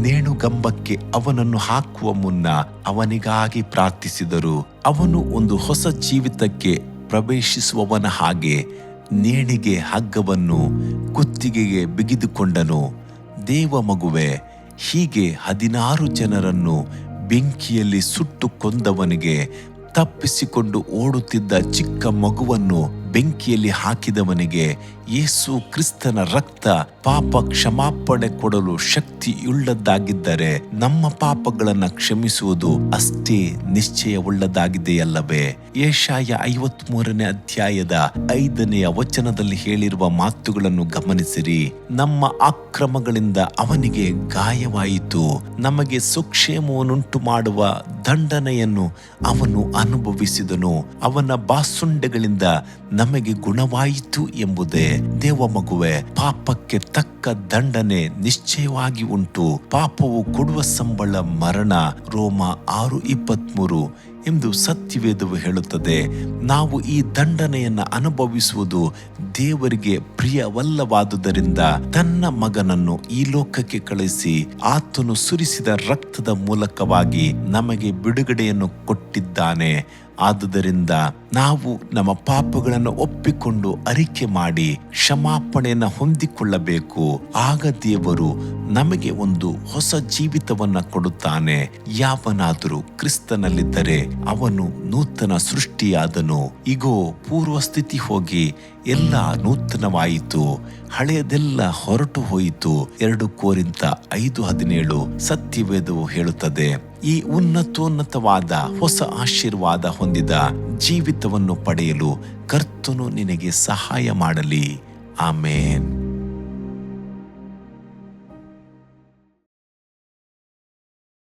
ನೇಣುಗಂಬಕ್ಕೆ ಅವನನ್ನು ಹಾಕುವ ಮುನ್ನ ಅವನಿಗಾಗಿ ಪ್ರಾರ್ಥಿಸಿದರು. ಅವನು ಒಂದು ಹೊಸ ಜೀವಿತಕ್ಕೆ ಪ್ರವೇಶಿಸುವವನ ಹಾಗೆ ನೇಣಿಗೆ ಹಗ್ಗವನ್ನು ಕುತ್ತಿಗೆಗೆ ಬಿಗಿದುಕೊಂಡನು. ದೇವ ಮಗುವೆ, ಹೀಗೆ 16 ಜನರನ್ನು ಬೆಂಕಿಯಲ್ಲಿ ಸುಟ್ಟು ಕೊಂದವನಿಗೆ, ತಪ್ಪಿಸಿಕೊಂಡು ಓಡುತ್ತಿದ್ದ ಚಿಕ್ಕ ಮಗುವನ್ನು ಬೆಂಕಿಯಲ್ಲಿ ಹಾಕಿದವನಿಗೆ ಯೇಸು ಕ್ರಿಸ್ತನ ರಕ್ತ ಪಾಪ ಕ್ಷಮಾಪಣೆ ಕೊಡಲು ಶಕ್ತಿಯುಳ್ಳದ್ದಾಗಿದ್ದರೆ ನಮ್ಮ ಪಾಪಗಳನ್ನು ಕ್ಷಮಿಸುವುದು ಅಷ್ಟೇ ನಿಶ್ಚಯವುಳ್ಳದಾಗಿದೆಯಲ್ಲವೇ? ಯೆಶಾಯ 53ನೇ ಅಧ್ಯಾಯದ 5ನೇ ವಚನದಲ್ಲಿ ಹೇಳಿರುವ ಮಾತುಗಳನ್ನು ಗಮನಿಸಿರಿ. ನಮ್ಮ ಅಕ್ರಮಗಳಿಂದ ಅವನಿಗೆ ಗಾಯವಾಯಿತು, ನಮಗೆ ಸುಕ್ಷೇಮವನ್ನುಂಟು ಮಾಡುವ ದಂಡನೆಯನ್ನು ಅವನು ಅನುಭವಿಸಿದನು, ಅವನ ಬಾಸುಂಡೆಗಳಿಂದ ನಮಗೆ ಗುಣವಾಯಿತು ಎಂಬುದೇ. ದೇವ ಮಗುವೆ, ಪಾಪಕ್ಕೆ ತಕ್ಕ ದಂಡನೆ ನಿಶ್ಚಯವಾಗಿ ಉಂಟು. ಪಾಪವು ಕೊಡುವ ಸಂಬಳ ಮರಣ. ರೋಮ 6:23 ಎಂದು ಸತ್ಯವೇದವು ಹೇಳುತ್ತದೆ. ನಾವು ಈ ದಂಡನೆಯನ್ನ ಅನುಭವಿಸುವುದು ದೇವರಿಗೆ ಪ್ರಿಯವಲ್ಲವಾದುದರಿಂದ ತನ್ನ ಮಗನನ್ನು ಈ ಲೋಕಕ್ಕೆ ಕಳಿಸಿ ಆತನು ಸುರಿಸಿದ ರಕ್ತದ ಮೂಲಕವಾಗಿ ನಮಗೆ ಬಿಡುಗಡೆಯನ್ನು ಕೊಟ್ಟಿದ್ದಾನೆ. ಆದುದರಿಂದ ನಾವು ನಮ್ಮ ಪಾಪಗಳನ್ನು ಒಪ್ಪಿಕೊಂಡು ಅರಿಕೆ ಮಾಡಿ ಕ್ಷಮಾಪಣೆಯನ್ನು ಹೊಂದಿಕೊಳ್ಳಬೇಕು. ಆಗ ದೇವರು ನಮಗೆ ಒಂದು ಹೊಸ ಜೀವಿತವನ್ನ ಕೊಡುತ್ತಾನೆ. ಯಾವನಾದರೂ ಕ್ರಿಸ್ತನಲ್ಲಿದ್ದರೆ ಅವನು ನೂತನ ಸೃಷ್ಟಿಯಾದನು. ಇಗೋ, ಪೂರ್ವ ಸ್ಥಿತಿ ಹೋಗಿ ಎಲ್ಲ ನೂತನವಾಯಿತು, ಹಳೆಯದೆಲ್ಲ ಹೊರಟು ಹೋಯಿತು. 2 ಕೊರಿಂಥ 5:17 ಸತ್ಯವೇದವು ಹೇಳುತ್ತದೆ. ಈ ಉನ್ನತೋನ್ನತವಾದ ಹೊಸ ಆಶೀರ್ವಾದ ಹೊಂದಿದ ಜೀವಿತವನ್ನು ಪಡೆಯಲು ಕರ್ತನು ನಿನಗೆ ಸಹಾಯ ಮಾಡಲಿ. ಆಮೇನ್.